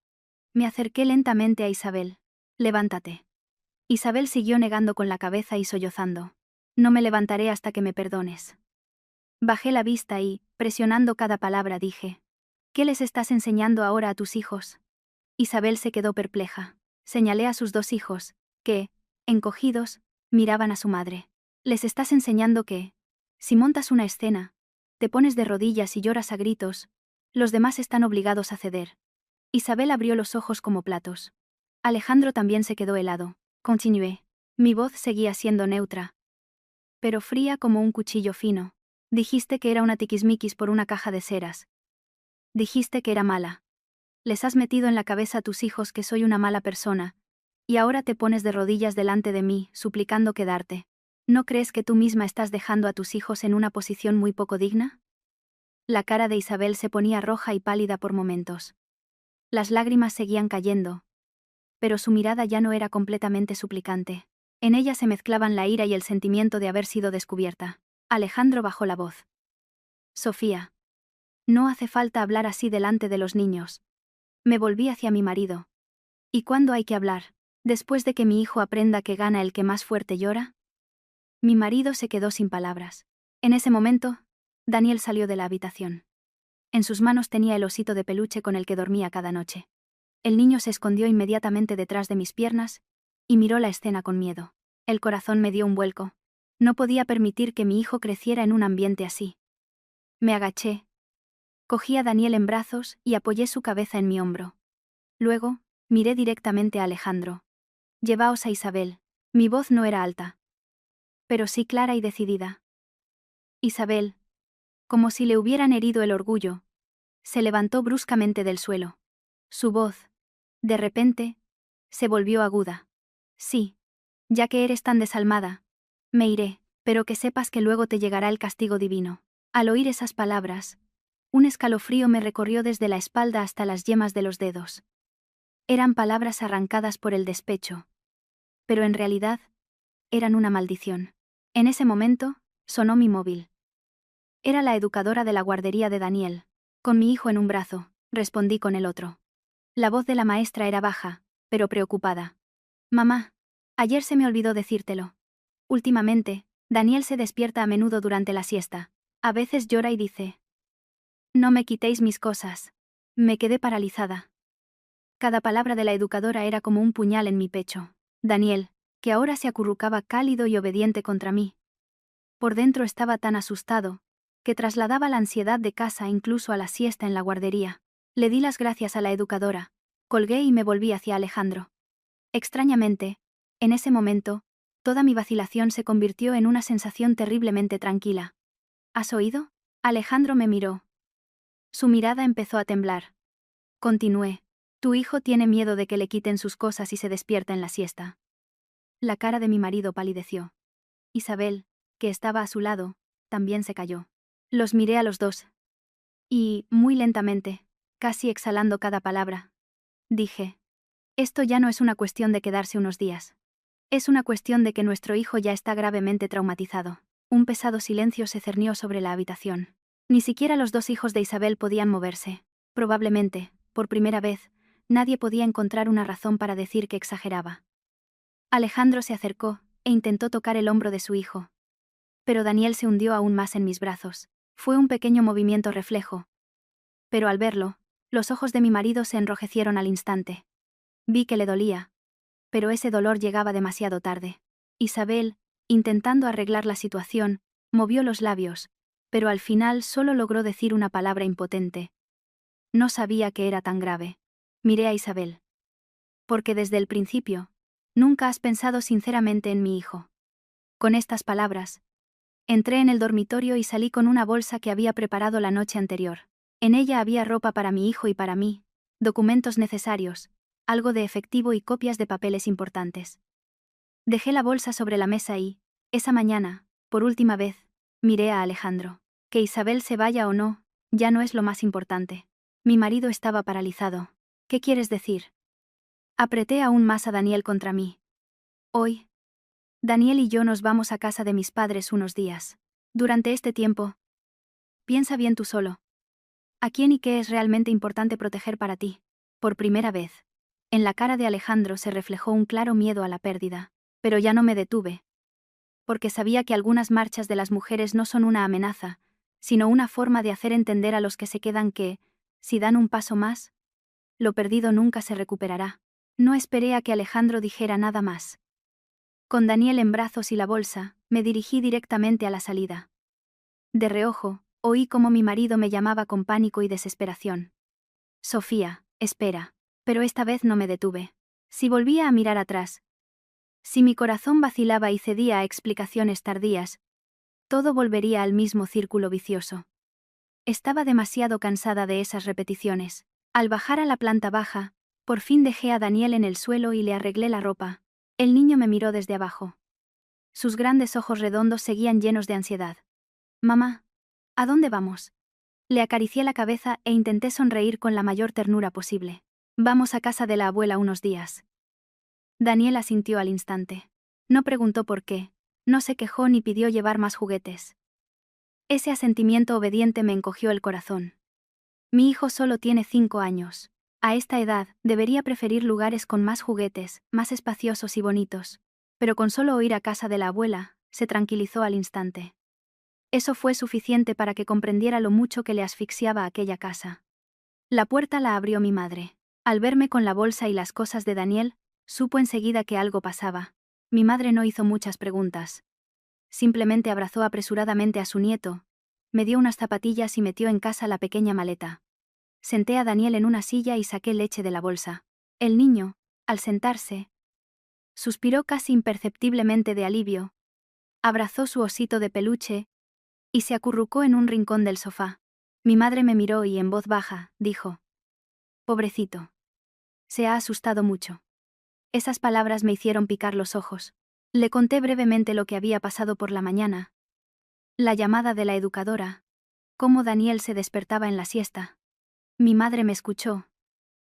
Me acerqué lentamente a Isabel. Levántate. Isabel siguió negando con la cabeza y sollozando. No me levantaré hasta que me perdones. Bajé la vista y, presionando cada palabra, dije. ¿Qué les estás enseñando ahora a tus hijos? Isabel se quedó perpleja. Señalé a sus dos hijos, que, encogidos, miraban a su madre. Les estás enseñando que, si montas una escena, te pones de rodillas y lloras a gritos, los demás están obligados a ceder. Isabel abrió los ojos como platos. Alejandro también se quedó helado. Continué. Mi voz seguía siendo neutra, pero fría como un cuchillo fino. Dijiste que era una tiquismiquis por una caja de ceras. Dijiste que era mala. Les has metido en la cabeza a tus hijos que soy una mala persona, y ahora te pones de rodillas delante de mí, suplicando quedarte. ¿No crees que tú misma estás dejando a tus hijos en una posición muy poco digna? La cara de Isabel se ponía roja y pálida por momentos. Las lágrimas seguían cayendo, pero su mirada ya no era completamente suplicante. En ella se mezclaban la ira y el sentimiento de haber sido descubierta. Alejandro bajó la voz. Sofía. No hace falta hablar así delante de los niños. Me volví hacia mi marido. ¿Y cuándo hay que hablar? ¿Después de que mi hijo aprenda que gana el que más fuerte llora? Mi marido se quedó sin palabras. En ese momento, Daniel salió de la habitación. En sus manos tenía el osito de peluche con el que dormía cada noche. El niño se escondió inmediatamente detrás de mis piernas y miró la escena con miedo. El corazón me dio un vuelco. No podía permitir que mi hijo creciera en un ambiente así. Me agaché. Cogí a Daniel en brazos y apoyé su cabeza en mi hombro. Luego, miré directamente a Alejandro. Llevaos a Isabel. Mi voz no era alta, pero sí clara y decidida. Isabel, como si le hubieran herido el orgullo, se levantó bruscamente del suelo. Su voz, de repente, se volvió aguda. Sí, ya que eres tan desalmada, me iré, pero que sepas que luego te llegará el castigo divino. Al oír esas palabras, un escalofrío me recorrió desde la espalda hasta las yemas de los dedos. Eran palabras arrancadas por el despecho, pero en realidad, eran una maldición. En ese momento, sonó mi móvil. Era la educadora de la guardería de Daniel. Con mi hijo en un brazo, respondí con el otro. La voz de la maestra era baja, pero preocupada. Mamá, ayer se me olvidó decírtelo. Últimamente, Daniel se despierta a menudo durante la siesta. A veces llora y dice: no me quitéis mis cosas. Me quedé paralizada. Cada palabra de la educadora era como un puñal en mi pecho. Daniel, que ahora se acurrucaba cálido y obediente contra mí. Por dentro estaba tan asustado, que trasladaba la ansiedad de casa incluso a la siesta en la guardería. Le di las gracias a la educadora, colgué y me volví hacia Alejandro. Extrañamente, en ese momento, toda mi vacilación se convirtió en una sensación terriblemente tranquila. ¿Has oído? Alejandro me miró. Su mirada empezó a temblar. Continué. Tu hijo tiene miedo de que le quiten sus cosas y se despierta en la siesta. La cara de mi marido palideció. Isabel, que estaba a su lado, también se calló. Los miré a los dos. Y, muy lentamente, casi exhalando cada palabra, dije: esto ya no es una cuestión de quedarse unos días. Es una cuestión de que nuestro hijo ya está gravemente traumatizado. Un pesado silencio se cernió sobre la habitación. Ni siquiera los dos hijos de Isabel podían moverse. Probablemente, por primera vez, nadie podía encontrar una razón para decir que exageraba. Alejandro se acercó e intentó tocar el hombro de su hijo. Pero Daniel se hundió aún más en mis brazos. Fue un pequeño movimiento reflejo. Pero al verlo, los ojos de mi marido se enrojecieron al instante. Vi que le dolía, pero ese dolor llegaba demasiado tarde. Isabel, intentando arreglar la situación, movió los labios, pero al final solo logró decir una palabra impotente. No sabía que era tan grave. Miré a Isabel. Porque desde el principio, nunca has pensado sinceramente en mi hijo. Con estas palabras, entré en el dormitorio y salí con una bolsa que había preparado la noche anterior. En ella había ropa para mi hijo y para mí, documentos necesarios, algo de efectivo y copias de papeles importantes. Dejé la bolsa sobre la mesa y, esa mañana, por última vez, miré a Alejandro. Que Isabel se vaya o no, ya no es lo más importante. Mi marido estaba paralizado. ¿Qué quieres decir? Apreté aún más a Daniel contra mí. Hoy, Daniel y yo nos vamos a casa de mis padres unos días. Durante este tiempo, piensa bien tú solo. ¿A quién y qué es realmente importante proteger para ti? Por primera vez, en la cara de Alejandro se reflejó un claro miedo a la pérdida, pero ya no me detuve. Porque sabía que algunas marchas de las mujeres no son una amenaza, sino una forma de hacer entender a los que se quedan que, Si dan un paso más, lo perdido nunca se recuperará. No esperé a que Alejandro dijera nada más. Con Daniel en brazos y la bolsa, me dirigí directamente a la salida. De reojo, oí cómo mi marido me llamaba con pánico y desesperación. Sofía, espera. Pero esta vez no me detuve. Si volvía a mirar atrás, si mi corazón vacilaba y cedía a explicaciones tardías, todo volvería al mismo círculo vicioso. Estaba demasiado cansada de esas repeticiones. Al bajar a la planta baja, por fin dejé a Daniel en el suelo y le arreglé la ropa. El niño me miró desde abajo. Sus grandes ojos redondos seguían llenos de ansiedad. Mamá, ¿a dónde vamos? Le acaricié la cabeza e intenté sonreír con la mayor ternura posible. Vamos a casa de la abuela unos días. Daniel asintió al instante. No preguntó por qué, no se quejó ni pidió llevar más juguetes. Ese asentimiento obediente me encogió el corazón. Mi hijo solo tiene 5 años. A esta edad, debería preferir lugares con más juguetes, más espaciosos y bonitos. Pero con solo oír a casa de la abuela, se tranquilizó al instante. Eso fue suficiente para que comprendiera lo mucho que le asfixiaba aquella casa. La puerta la abrió mi madre. Al verme con la bolsa y las cosas de Daniel, supo enseguida que algo pasaba. Mi madre no hizo muchas preguntas. Simplemente abrazó apresuradamente a su nieto, me dio unas zapatillas y metió en casa la pequeña maleta. Senté a Daniel en una silla y saqué leche de la bolsa. El niño, al sentarse, suspiró casi imperceptiblemente de alivio, abrazó su osito de peluche y se acurrucó en un rincón del sofá. Mi madre me miró y en voz baja, dijo: Pobrecito. Se ha asustado mucho. Esas palabras me hicieron picar los ojos. Le conté brevemente lo que había pasado por la mañana. La llamada de la educadora. Cómo Daniel se despertaba en la siesta. Mi madre me escuchó.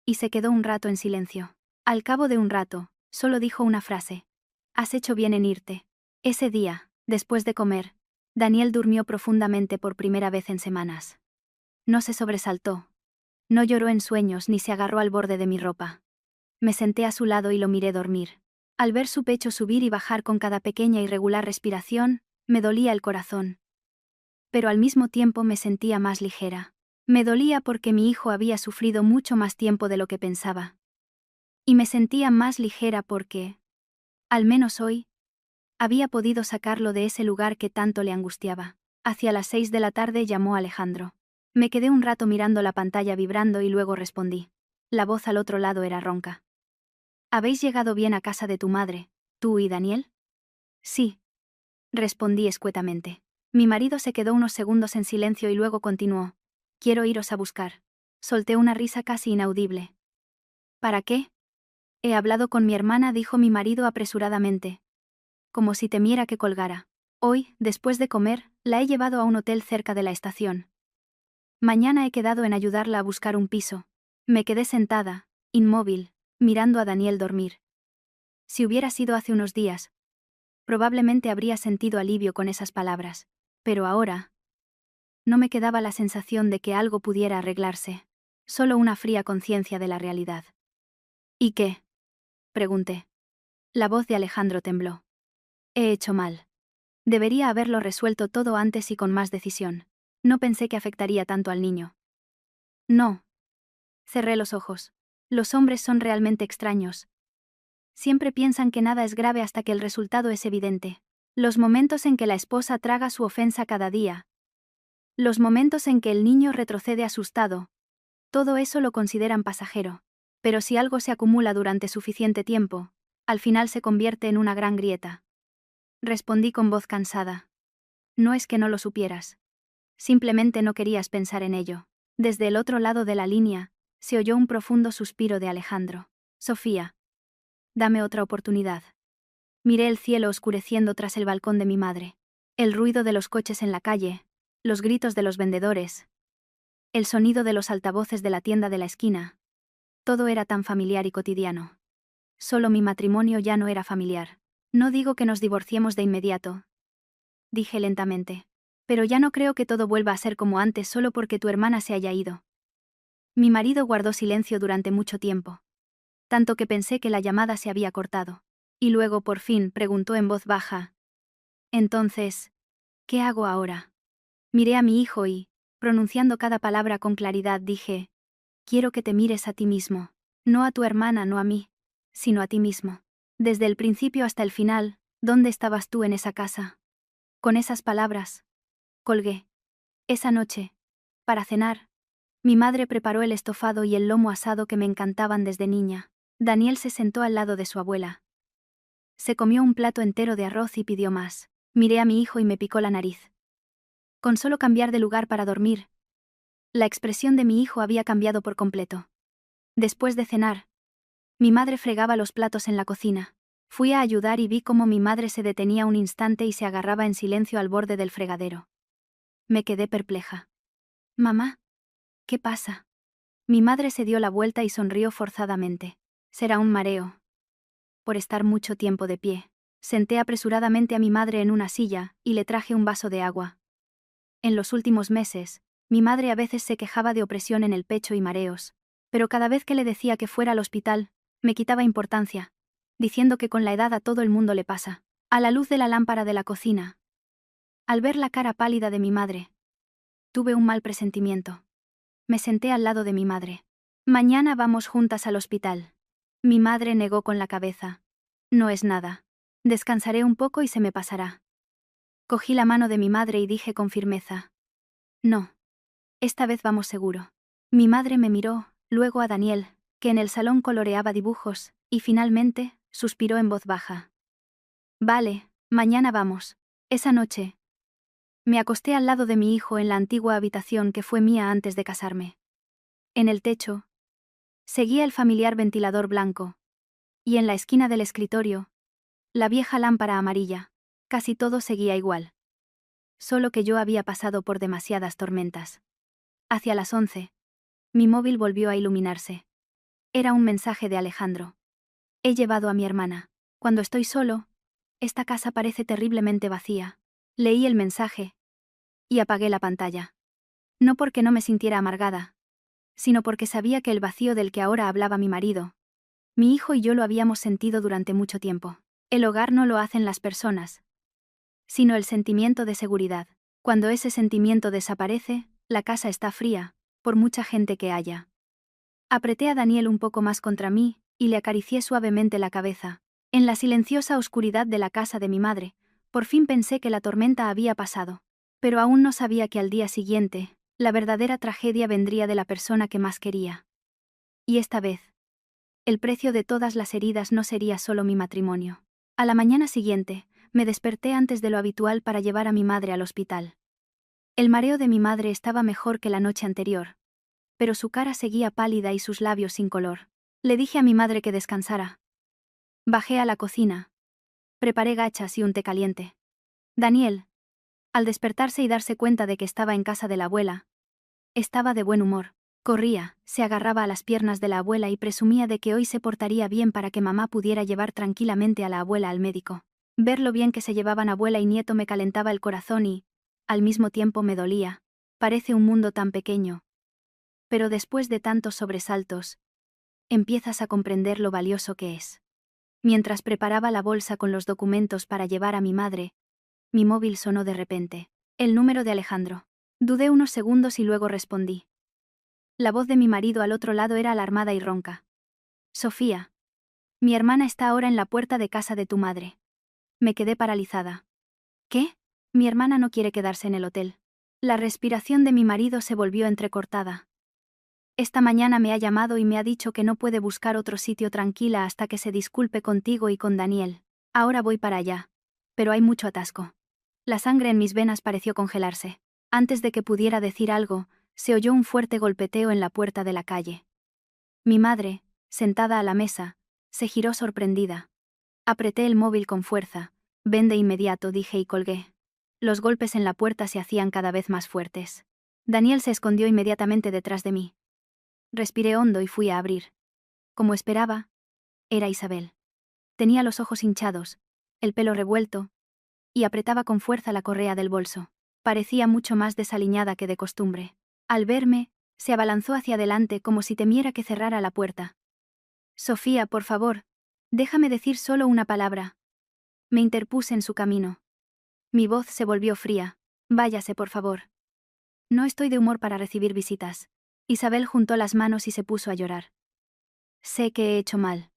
Y se quedó un rato en silencio. Al cabo de un rato, solo dijo una frase. Has hecho bien en irte. Ese día, después de comer, Daniel durmió profundamente por primera vez en semanas. No se sobresaltó. No lloró en sueños ni se agarró al borde de mi ropa. Me senté a su lado y lo miré dormir. Al ver su pecho subir y bajar con cada pequeña y regular respiración, me dolía el corazón. Pero al mismo tiempo me sentía más ligera. Me dolía porque mi hijo había sufrido mucho más tiempo de lo que pensaba. Y me sentía más ligera porque, al menos hoy, había podido sacarlo de ese lugar que tanto le angustiaba. Hacia las 6 de la tarde llamó Alejandro. Me quedé un rato mirando la pantalla vibrando y luego respondí. La voz al otro lado era ronca. ¿Habéis llegado bien a casa de tu madre, tú y Daniel? Sí, respondí escuetamente. Mi marido se quedó unos segundos en silencio y luego continuó. Quiero iros a buscar. Solté una risa casi inaudible. ¿Para qué? He hablado con mi hermana, dijo mi marido apresuradamente. Como si temiera que colgara. Hoy, después de comer, la he llevado a un hotel cerca de la estación. Mañana he quedado en ayudarla a buscar un piso. Me quedé sentada, inmóvil, mirando a Daniel dormir. Si hubiera sido hace unos días, probablemente habría sentido alivio con esas palabras. Pero ahora, no me quedaba la sensación de que algo pudiera arreglarse. Solo una fría conciencia de la realidad. ¿Y qué? Pregunté. La voz de Alejandro tembló. He hecho mal. Debería haberlo resuelto todo antes y con más decisión. No pensé que afectaría tanto al niño. No. Cerré los ojos. Los hombres son realmente extraños. Siempre piensan que nada es grave hasta que el resultado es evidente. Los momentos en que la esposa traga su ofensa cada día. Los momentos en que el niño retrocede asustado. Todo eso lo consideran pasajero. Pero si algo se acumula durante suficiente tiempo, al final se convierte en una gran grieta. Respondí con voz cansada. No es que no lo supieras. Simplemente no querías pensar en ello. Desde el otro lado de la línea, se oyó un profundo suspiro de Alejandro. Sofía. Dame otra oportunidad. Miré el cielo oscureciendo tras el balcón de mi madre. El ruido de los coches en la calle, los gritos de los vendedores, el sonido de los altavoces de la tienda de la esquina. Todo era tan familiar y cotidiano. Solo mi matrimonio ya no era familiar. No digo que nos divorciemos de inmediato, dije lentamente. Pero ya no creo que todo vuelva a ser como antes solo porque tu hermana se haya ido. Mi marido guardó silencio durante mucho tiempo. Tanto que pensé que la llamada se había cortado. Y luego por fin preguntó en voz baja. Entonces, ¿qué hago ahora? Miré a mi hijo y, pronunciando cada palabra con claridad, dije, Quiero que te mires a ti mismo. No a tu hermana, no a mí, sino a ti mismo. Desde el principio hasta el final, ¿dónde estabas tú en esa casa? Con esas palabras. Colgué. Esa noche, para cenar, mi madre preparó el estofado y el lomo asado que me encantaban desde niña. Daniel se sentó al lado de su abuela. Se comió un plato entero de arroz y pidió más. Miré a mi hijo y me picó la nariz. Con solo cambiar de lugar para dormir, la expresión de mi hijo había cambiado por completo. Después de cenar, mi madre fregaba los platos en la cocina. Fui a ayudar y vi cómo mi madre se detenía un instante y se agarraba en silencio al borde del fregadero. Me quedé perpleja. Mamá, ¿qué pasa? Mi madre se dio la vuelta y sonrió forzadamente. Será un mareo. Por estar mucho tiempo de pie. Senté apresuradamente a mi madre en una silla y le traje un vaso de agua. En los últimos meses, mi madre a veces se quejaba de opresión en el pecho y mareos, pero cada vez que le decía que fuera al hospital, me quitaba importancia, diciendo que con la edad a todo el mundo le pasa. A la luz de la lámpara de la cocina, al ver la cara pálida de mi madre, tuve un mal presentimiento. Me senté al lado de mi madre. Mañana vamos juntas al hospital. Mi madre negó con la cabeza. No es nada. Descansaré un poco y se me pasará. Cogí la mano de mi madre y dije con firmeza. No. Esta vez vamos seguro. Mi madre me miró, luego a Daniel, que en el salón coloreaba dibujos, y finalmente, suspiró en voz baja. Vale, mañana vamos. Esa noche, me acosté al lado de mi hijo en la antigua habitación que fue mía antes de casarme. En el techo, seguía el familiar ventilador blanco. Y en la esquina del escritorio, la vieja lámpara amarilla. Casi todo seguía igual. Solo que yo había pasado por demasiadas tormentas. Hacia las 11, mi móvil volvió a iluminarse. Era un mensaje de Alejandro. He llevado a mi hermana. Cuando estoy solo, esta casa parece terriblemente vacía. Leí el mensaje y apagué la pantalla. No porque no me sintiera amargada, sino porque sabía que el vacío del que ahora hablaba mi marido, mi hijo y yo lo habíamos sentido durante mucho tiempo. El hogar no lo hacen las personas, sino el sentimiento de seguridad. Cuando ese sentimiento desaparece, la casa está fría, por mucha gente que haya. Apreté a Daniel un poco más contra mí, y le acaricié suavemente la cabeza. En la silenciosa oscuridad de la casa de mi madre, por fin pensé que la tormenta había pasado. Pero aún no sabía que al día siguiente, la verdadera tragedia vendría de la persona que más quería. Y esta vez, el precio de todas las heridas no sería solo mi matrimonio. A la mañana siguiente, me desperté antes de lo habitual para llevar a mi madre al hospital. El mareo de mi madre estaba mejor que la noche anterior, pero su cara seguía pálida y sus labios sin color. Le dije a mi madre que descansara. Bajé a la cocina. Preparé gachas y un té caliente. Daniel, al despertarse y darse cuenta de que estaba en casa de la abuela, estaba de buen humor. Corría, se agarraba a las piernas de la abuela y presumía de que hoy se portaría bien para que mamá pudiera llevar tranquilamente a la abuela al médico. Ver lo bien que se llevaban abuela y nieto me calentaba el corazón y, al mismo tiempo me dolía. Parece un mundo tan pequeño. Pero después de tantos sobresaltos, empiezas a comprender lo valioso que es. Mientras preparaba la bolsa con los documentos para llevar a mi madre, mi móvil sonó de repente. El número de Alejandro. Dudé unos segundos y luego respondí. La voz de mi marido al otro lado era alarmada y ronca. Sofía. Mi hermana está ahora en la puerta de casa de tu madre. Me quedé paralizada. ¿Qué? Mi hermana no quiere quedarse en el hotel. La respiración de mi marido se volvió entrecortada. Esta mañana me ha llamado y me ha dicho que no puede buscar otro sitio tranquila hasta que se disculpe contigo y con Daniel. Ahora voy para allá. Pero hay mucho atasco. La sangre en mis venas pareció congelarse. Antes de que pudiera decir algo, se oyó un fuerte golpeteo en la puerta de la calle. Mi madre, sentada a la mesa, se giró sorprendida. Apreté el móvil con fuerza. Ven de inmediato, dije y colgué. Los golpes en la puerta se hacían cada vez más fuertes. Daniel se escondió inmediatamente detrás de mí. Respiré hondo y fui a abrir. Como esperaba, era Isabel. Tenía los ojos hinchados, el pelo revuelto, y apretaba con fuerza la correa del bolso. Parecía mucho más desaliñada que de costumbre. Al verme, se abalanzó hacia adelante como si temiera que cerrara la puerta. Sofía, por favor, déjame decir solo una palabra. Me interpuse en su camino. Mi voz se volvió fría. Váyase, por favor. No estoy de humor para recibir visitas. Isabel juntó las manos y se puso a llorar. Sé que he hecho mal.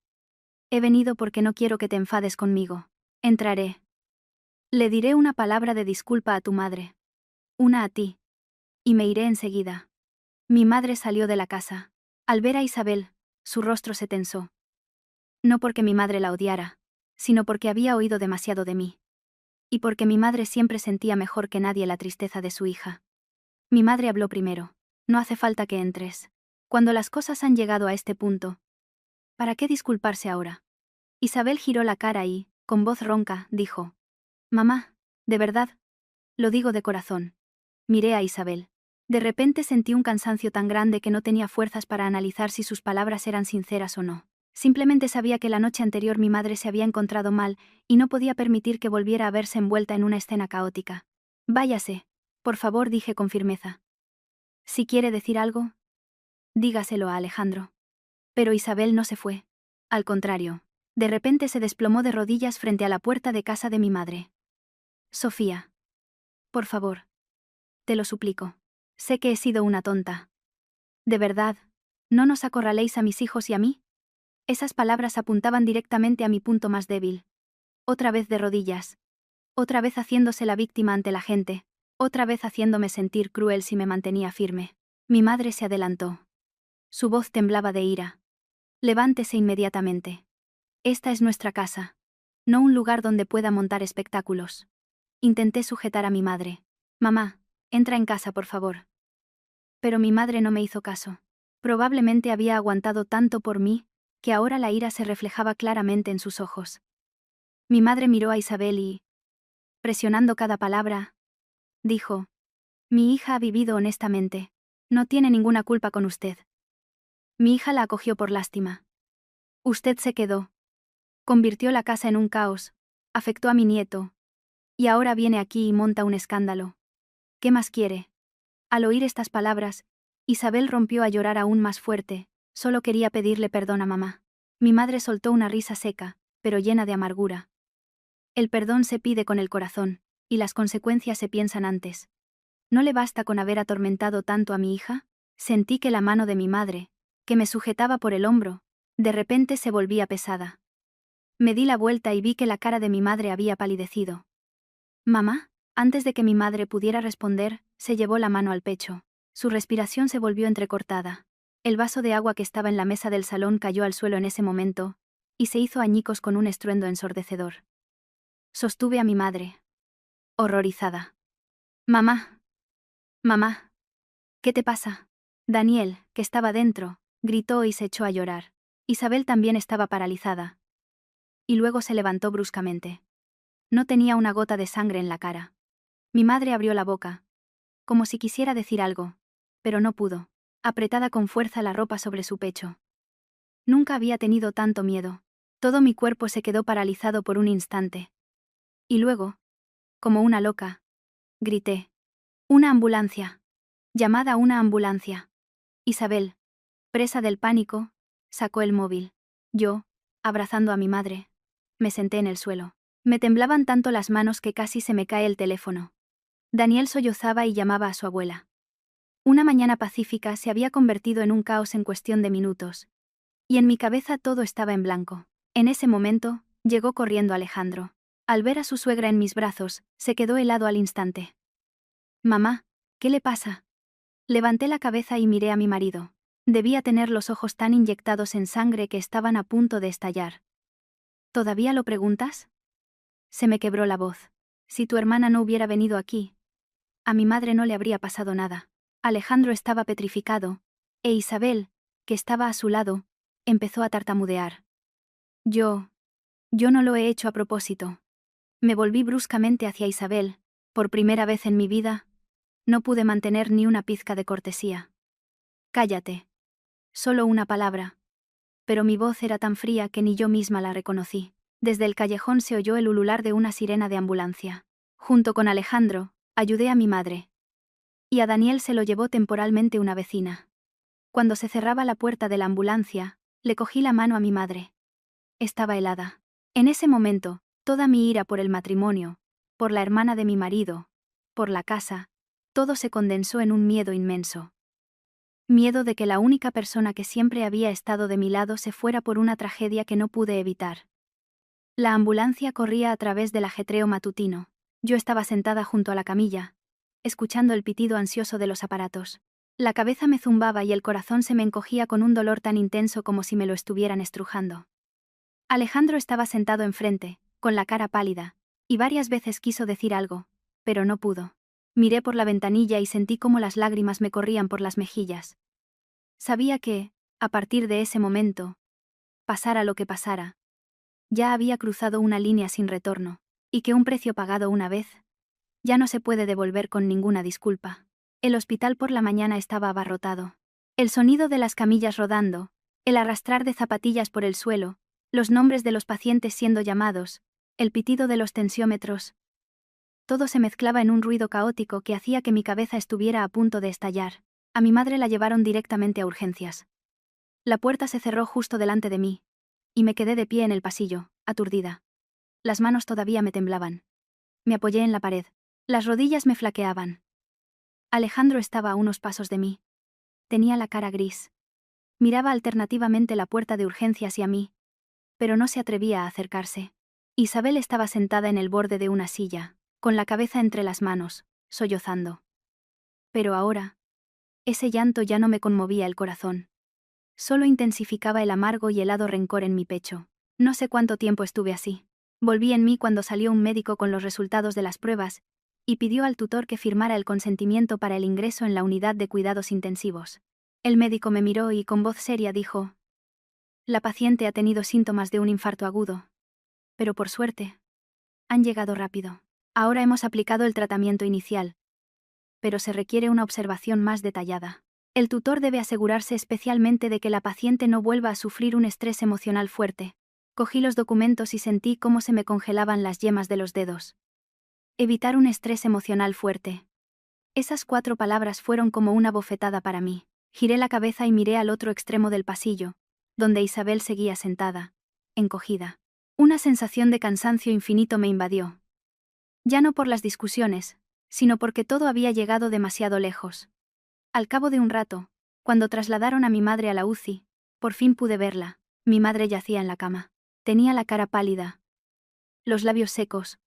He venido porque no quiero que te enfades conmigo. Entraré. Le diré una palabra de disculpa a tu madre. Una a ti. Y me iré enseguida. Mi madre salió de la casa. Al ver a Isabel, su rostro se tensó. No porque mi madre la odiara, sino porque había oído demasiado de mí. Y porque mi madre siempre sentía mejor que nadie la tristeza de su hija. Mi madre habló primero. No hace falta que entres. Cuando las cosas han llegado a este punto, ¿para qué disculparse ahora? Isabel giró la cara y, con voz ronca, dijo: Mamá, de verdad, lo digo de corazón. Miré a Isabel. De repente sentí un cansancio tan grande que no tenía fuerzas para analizar si sus palabras eran sinceras o no. Simplemente sabía que la noche anterior mi madre se había encontrado mal, y no podía permitir que volviera a verse envuelta en una escena caótica. Váyase, por favor, dije con firmeza. Si quiere decir algo, dígaselo a Alejandro. Pero Isabel no se fue. Al contrario, de repente se desplomó de rodillas frente a la puerta de casa de mi madre. Sofía. Por favor. Te lo suplico. Sé que he sido una tonta. De verdad, ¿no nos acorraléis a mis hijos y a mí? Esas palabras apuntaban directamente a mi punto más débil. Otra vez de rodillas. Otra vez haciéndose la víctima ante la gente. Otra vez haciéndome sentir cruel si me mantenía firme. Mi madre se adelantó. Su voz temblaba de ira. Levántese inmediatamente. Esta es nuestra casa. No un lugar donde pueda montar espectáculos. Intenté sujetar a mi madre. Mamá, entra en casa, por favor. Pero mi madre no me hizo caso. Probablemente había aguantado tanto por mí, que ahora la ira se reflejaba claramente en sus ojos. Mi madre miró a Isabel y, presionando cada palabra, dijo: Mi hija ha vivido honestamente. No tiene ninguna culpa con usted. Mi hija la acogió por lástima. Usted se quedó. Convirtió la casa en un caos, afectó a mi nieto. Y ahora viene aquí y monta un escándalo. ¿Qué más quiere? Al oír estas palabras, Isabel rompió a llorar aún más fuerte. Solo quería pedirle perdón a mamá. Mi madre soltó una risa seca, pero llena de amargura. El perdón se pide con el corazón, y las consecuencias se piensan antes. ¿No le basta con haber atormentado tanto a mi hija? Sentí que la mano de mi madre, que me sujetaba por el hombro, de repente se volvía pesada. Me di la vuelta y vi que la cara de mi madre había palidecido. ¿Mamá? Antes de que mi madre pudiera responder, se llevó la mano al pecho. Su respiración se volvió entrecortada. El vaso de agua que estaba en la mesa del salón cayó al suelo en ese momento, y se hizo añicos con un estruendo ensordecedor. Sostuve a mi madre. Horrorizada. Mamá. Mamá. ¿Qué te pasa? Daniel, que estaba dentro, gritó y se echó a llorar. Isabel también estaba paralizada. Y luego se levantó bruscamente. No tenía una gota de sangre en la cara. Mi madre abrió la boca, como si quisiera decir algo, pero no pudo, apretada con fuerza la ropa sobre su pecho. Nunca había tenido tanto miedo. Todo mi cuerpo se quedó paralizado por un instante. Y luego, como una loca, grité: ¡Una ambulancia! Llamada una ambulancia. Isabel, presa del pánico, sacó el móvil. Yo, abrazando a mi madre, me senté en el suelo. Me temblaban tanto las manos que casi se me cae el teléfono. Daniel sollozaba y llamaba a su abuela. Una mañana pacífica se había convertido en un caos en cuestión de minutos. Y en mi cabeza todo estaba en blanco. En ese momento, llegó corriendo Alejandro. Al ver a su suegra en mis brazos, se quedó helado al instante. Mamá, ¿qué le pasa? Levanté la cabeza y miré a mi marido. Debía tener los ojos tan inyectados en sangre que estaban a punto de estallar. ¿Todavía lo preguntas? Se me quebró la voz. Si tu hermana no hubiera venido aquí, a mi madre no le habría pasado nada. Alejandro estaba petrificado, e Isabel, que estaba a su lado, empezó a tartamudear. Yo no lo he hecho a propósito. Me volví bruscamente hacia Isabel. Por primera vez en mi vida, no pude mantener ni una pizca de cortesía. Cállate. Solo una palabra. Pero mi voz era tan fría que ni yo misma la reconocí. Desde el callejón se oyó el ulular de una sirena de ambulancia. Junto con Alejandro, ayudé a mi madre. Y a Daniel se lo llevó temporalmente una vecina. Cuando se cerraba la puerta de la ambulancia, le cogí la mano a mi madre. Estaba helada. En ese momento, toda mi ira por el matrimonio, por la hermana de mi marido, por la casa, todo se condensó en un miedo inmenso. Miedo de que la única persona que siempre había estado de mi lado se fuera por una tragedia que no pude evitar. La ambulancia corría a través del ajetreo matutino. Yo estaba sentada junto a la camilla, escuchando el pitido ansioso de los aparatos. La cabeza me zumbaba y el corazón se me encogía con un dolor tan intenso como si me lo estuvieran estrujando. Alejandro estaba sentado enfrente, con la cara pálida, y varias veces quiso decir algo, pero no pudo. Miré por la ventanilla y sentí cómo las lágrimas me corrían por las mejillas. Sabía que, a partir de ese momento, pasara lo que pasara, ya había cruzado una línea sin retorno, y que un precio pagado una vez, ya no se puede devolver con ninguna disculpa. El hospital por la mañana estaba abarrotado. El sonido de las camillas rodando, el arrastrar de zapatillas por el suelo, los nombres de los pacientes siendo llamados, el pitido de los tensiómetros. Todo se mezclaba en un ruido caótico que hacía que mi cabeza estuviera a punto de estallar. A mi madre la llevaron directamente a urgencias. La puerta se cerró justo delante de mí, y me quedé de pie en el pasillo, aturdida. Las manos todavía me temblaban. Me apoyé en la pared. Las rodillas me flaqueaban. Alejandro estaba a unos pasos de mí. Tenía la cara gris. Miraba alternativamente la puerta de urgencias y a mí, pero no se atrevía a acercarse. Isabel estaba sentada en el borde de una silla, con la cabeza entre las manos, sollozando. Pero ahora, ese llanto ya no me conmovía el corazón. Solo intensificaba el amargo y helado rencor en mi pecho. No sé cuánto tiempo estuve así. Volví en mí cuando salió un médico con los resultados de las pruebas, y pidió al tutor que firmara el consentimiento para el ingreso en la unidad de cuidados intensivos. El médico me miró y con voz seria dijo: «La paciente ha tenido síntomas de un infarto agudo. Pero por suerte, han llegado rápido. Ahora hemos aplicado el tratamiento inicial, pero se requiere una observación más detallada. El tutor debe asegurarse especialmente de que la paciente no vuelva a sufrir un estrés emocional fuerte». Cogí los documentos y sentí cómo se me congelaban las yemas de los dedos. Evitar un estrés emocional fuerte. Esas 4 palabras fueron como una bofetada para mí. Giré la cabeza y miré al otro extremo del pasillo, donde Isabel seguía sentada, encogida. Una sensación de cansancio infinito me invadió. Ya no por las discusiones, sino porque todo había llegado demasiado lejos. Al cabo de un rato, cuando trasladaron a mi madre a la UCI, por fin pude verla. Mi madre yacía en la cama. Tenía la cara pálida, los labios secos,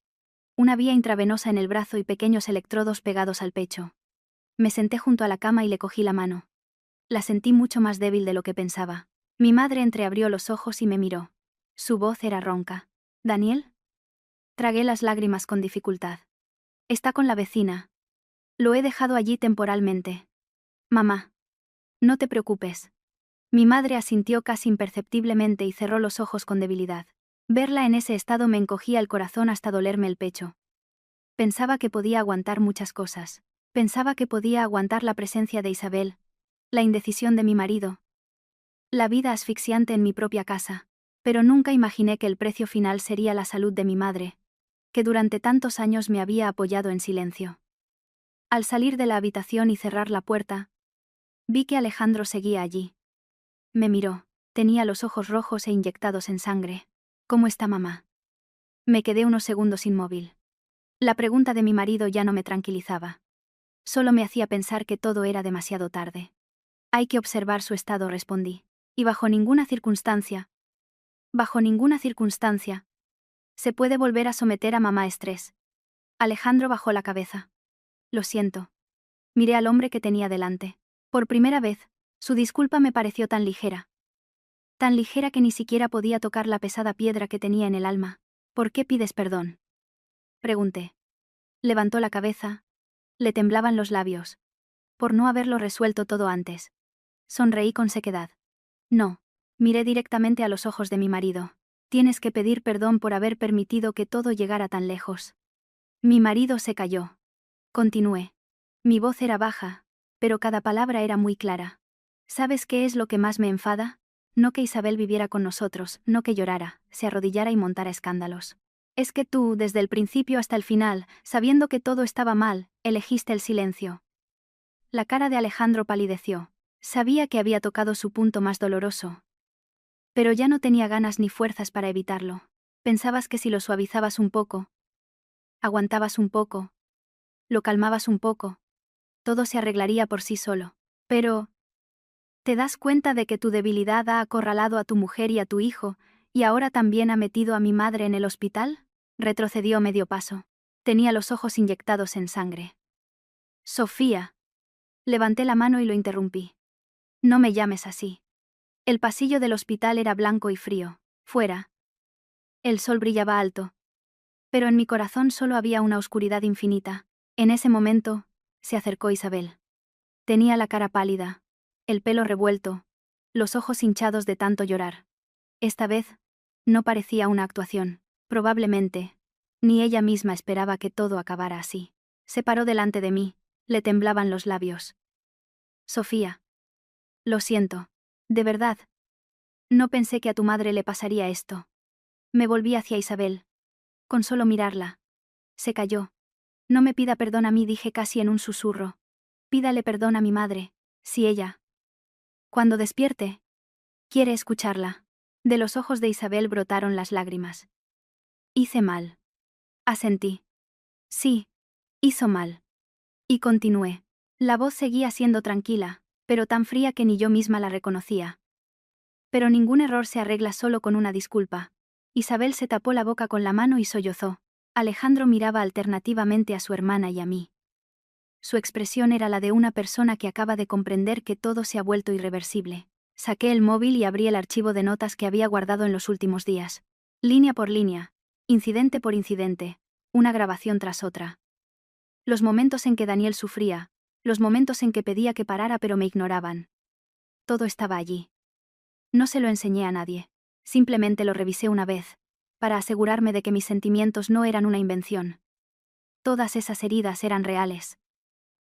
una vía intravenosa en el brazo y pequeños electrodos pegados al pecho. Me senté junto a la cama y le cogí la mano. La sentí mucho más débil de lo que pensaba. Mi madre entreabrió los ojos y me miró. Su voz era ronca. «¿Daniel?» Tragué las lágrimas con dificultad. «Está con la vecina. Lo he dejado allí temporalmente». «Mamá. No te preocupes». Mi madre asintió casi imperceptiblemente y cerró los ojos con debilidad. Verla en ese estado me encogía el corazón hasta dolerme el pecho. Pensaba que podía aguantar muchas cosas. Pensaba que podía aguantar la presencia de Isabel, la indecisión de mi marido, la vida asfixiante en mi propia casa, pero nunca imaginé que el precio final sería la salud de mi madre, que durante tantos años me había apoyado en silencio. Al salir de la habitación y cerrar la puerta, vi que Alejandro seguía allí. Me miró. Tenía los ojos rojos e inyectados en sangre. «¿Cómo está mamá?» Me quedé unos segundos inmóvil. La pregunta de mi marido ya no me tranquilizaba. Solo me hacía pensar que todo era demasiado tarde. «Hay que observar su estado», respondí. «Y bajo ninguna circunstancia, se puede volver a someter a mamá a estrés». Alejandro bajó la cabeza. «Lo siento». Miré al hombre que tenía delante. Por primera vez, su disculpa me pareció tan ligera que ni siquiera podía tocar la pesada piedra que tenía en el alma. «¿Por qué pides perdón?», pregunté. Levantó la cabeza. Le temblaban los labios. «Por no haberlo resuelto todo antes». Sonreí con sequedad. «No». Miré directamente a los ojos de mi marido. «Tienes que pedir perdón por haber permitido que todo llegara tan lejos». Mi marido se calló. Continué. Mi voz era baja, pero cada palabra era muy clara. «¿Sabes qué es lo que más me enfada? No que Isabel viviera con nosotros, no que llorara, se arrodillara y montara escándalos. Es que tú, desde el principio hasta el final, sabiendo que todo estaba mal, elegiste el silencio». La cara de Alejandro palideció. Sabía que había tocado su punto más doloroso. Pero ya no tenía ganas ni fuerzas para evitarlo. «Pensabas que si lo suavizabas un poco, aguantabas un poco, lo calmabas un poco, todo se arreglaría por sí solo. Pero ¿Te das cuenta de que tu debilidad ha acorralado a tu mujer y a tu hijo, y ahora también ha metido a mi madre en el hospital? Retrocedió medio paso. Tenía los ojos inyectados en sangre. Sofía. Levanté la mano y lo interrumpí. No me llames así. El pasillo del hospital era blanco y frío. Fuera. El sol brillaba alto. Pero en mi corazón solo había una oscuridad infinita. En ese momento, se acercó Isabel. Tenía la cara pálida, el pelo revuelto, los ojos hinchados de tanto llorar. Esta vez, no parecía una actuación. Probablemente, ni ella misma esperaba que todo acabara así. Se paró delante de mí, le temblaban los labios. Sofía. Lo siento. De verdad. No pensé que a tu madre le pasaría esto. Me volví hacia Isabel. Con solo mirarla. Se calló. No me pida perdón a mí, dije casi en un susurro. Pídale perdón a mi madre, si ella. Cuando despierte. Quiere escucharla. De los ojos de Isabel brotaron las lágrimas. Hice mal. Asentí. Sí, hizo mal. Y continué. La voz seguía siendo tranquila, pero tan fría que ni yo misma la reconocía. Pero ningún error se arregla solo con una disculpa. Isabel se tapó la boca con la mano y sollozó. Alejandro miraba alternativamente a su hermana y a mí. Su expresión era la de una persona que acaba de comprender que todo se ha vuelto irreversible. Saqué el móvil y abrí el archivo de notas que había guardado en los últimos días. Línea por línea, incidente por incidente, una grabación tras otra. Los momentos en que Daniel sufría, los momentos en que pedía que parara pero me ignoraban. Todo estaba allí. No se lo enseñé a nadie. Simplemente lo revisé una vez, para asegurarme de que mis sentimientos no eran una invención. Todas esas heridas eran reales.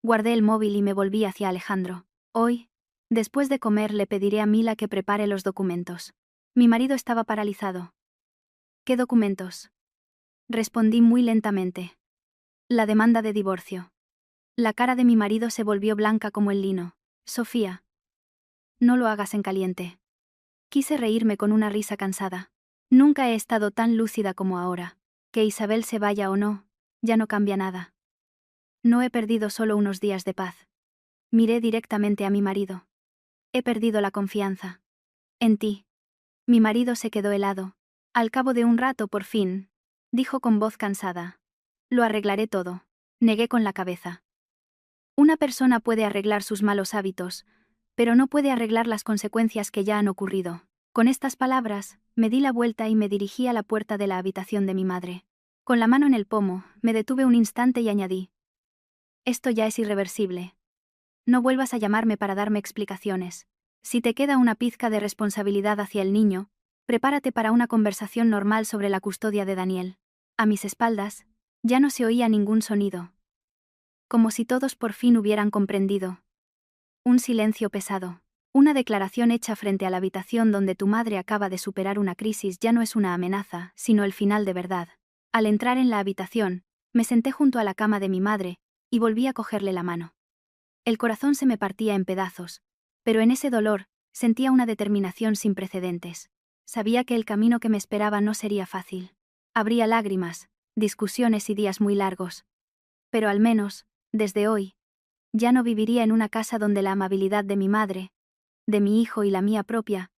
Guardé el móvil y me volví hacia Alejandro. Hoy, después de comer, le pediré a Mila que prepare los documentos. Mi marido estaba paralizado. ¿Qué documentos? Respondí muy lentamente. La demanda de divorcio. La cara de mi marido se volvió blanca como el lino. Sofía. No lo hagas en caliente. Quise reírme con una risa cansada. Nunca he estado tan lúcida como ahora. Que Isabel se vaya o no, ya no cambia nada. No he perdido solo unos días de paz. Miré directamente a mi marido. He perdido la confianza. En ti. Mi marido se quedó helado. Al cabo de un rato, por fin, dijo con voz cansada. Lo arreglaré todo. Negué con la cabeza. Una persona puede arreglar sus malos hábitos, pero no puede arreglar las consecuencias que ya han ocurrido. Con estas palabras, me di la vuelta y me dirigí a la puerta de la habitación de mi madre. Con la mano en el pomo, me detuve un instante y añadí. Esto ya es irreversible. No vuelvas a llamarme para darme explicaciones. Si te queda una pizca de responsabilidad hacia el niño, prepárate para una conversación normal sobre la custodia de Daniel. A mis espaldas, ya no se oía ningún sonido. Como si todos por fin hubieran comprendido. Un silencio pesado. Una declaración hecha frente a la habitación donde tu madre acaba de superar una crisis ya no es una amenaza, sino el final de verdad. Al entrar en la habitación, me senté junto a la cama de mi madre, y volví a cogerle la mano. El corazón se me partía en pedazos, pero en ese dolor, sentía una determinación sin precedentes. Sabía que el camino que me esperaba no sería fácil. Habría lágrimas, discusiones y días muy largos. Pero al menos, desde hoy, ya no viviría en una casa donde la amabilidad de mi madre, de mi hijo y la mía propia,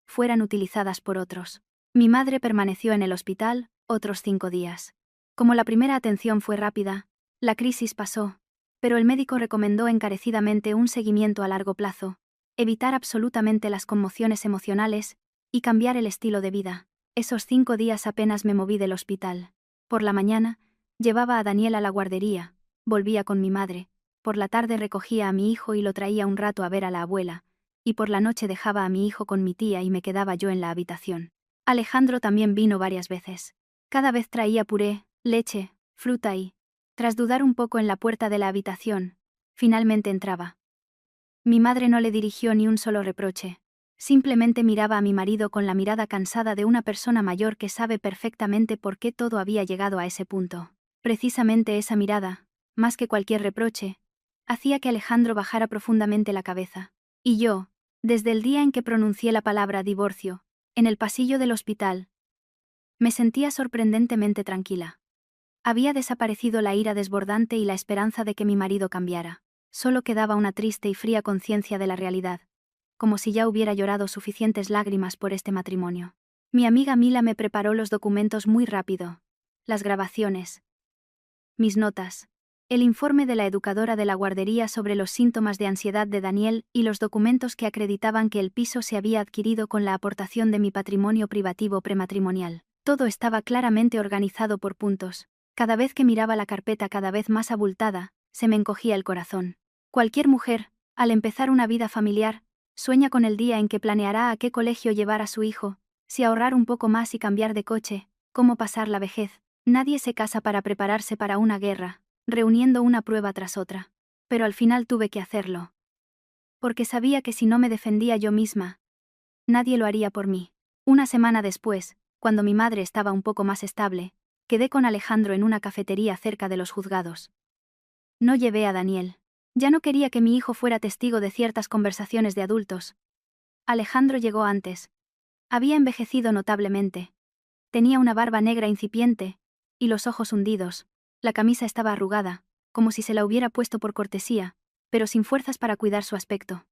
fueran utilizadas por otros. Mi madre permaneció en el hospital otros 5 días. Como la primera atención fue rápida, la crisis pasó, pero el médico recomendó encarecidamente un seguimiento a largo plazo, evitar absolutamente las conmociones emocionales y cambiar el estilo de vida. Esos 5 días apenas me moví del hospital. Por la mañana, llevaba a Daniel a la guardería, volvía con mi madre, por la tarde recogía a mi hijo y lo traía un rato a ver a la abuela, y por la noche dejaba a mi hijo con mi tía y me quedaba yo en la habitación. Alejandro también vino varias veces. Cada vez traía puré, leche, fruta y, tras dudar un poco en la puerta de la habitación, finalmente entraba. Mi madre no le dirigió ni un solo reproche. Simplemente miraba a mi marido con la mirada cansada de una persona mayor que sabe perfectamente por qué todo había llegado a ese punto. Precisamente esa mirada, más que cualquier reproche, hacía que Alejandro bajara profundamente la cabeza. Y yo, desde el día en que pronuncié la palabra divorcio, en el pasillo del hospital, me sentía sorprendentemente tranquila. Había desaparecido la ira desbordante y la esperanza de que mi marido cambiara. Solo quedaba una triste y fría conciencia de la realidad. como si ya hubiera llorado suficientes lágrimas por este matrimonio. Mi amiga Mila me preparó los documentos muy rápido. Las grabaciones. Mis notas. El informe de la educadora de la guardería sobre los síntomas de ansiedad de Daniel y los documentos que acreditaban que el piso se había adquirido con la aportación de mi patrimonio privativo prematrimonial. Todo estaba claramente organizado por puntos. Cada vez que miraba la carpeta cada vez más abultada, se me encogía el corazón. Cualquier mujer, al empezar una vida familiar, sueña con el día en que planeará a qué colegio llevar a su hijo, si ahorrar un poco más y cambiar de coche, cómo pasar la vejez. Nadie se casa para prepararse para una guerra, reuniendo una prueba tras otra. Pero al final tuve que hacerlo. Porque sabía que si no me defendía yo misma, nadie lo haría por mí. Una semana después, cuando mi madre estaba un poco más estable, quedé con Alejandro en una cafetería cerca de los juzgados. No llevé a Daniel. Ya no quería que mi hijo fuera testigo de ciertas conversaciones de adultos. Alejandro llegó antes. Había envejecido notablemente. Tenía una barba negra incipiente, y los ojos hundidos. La camisa estaba arrugada, como si se la hubiera puesto por cortesía, pero sin fuerzas para cuidar su aspecto.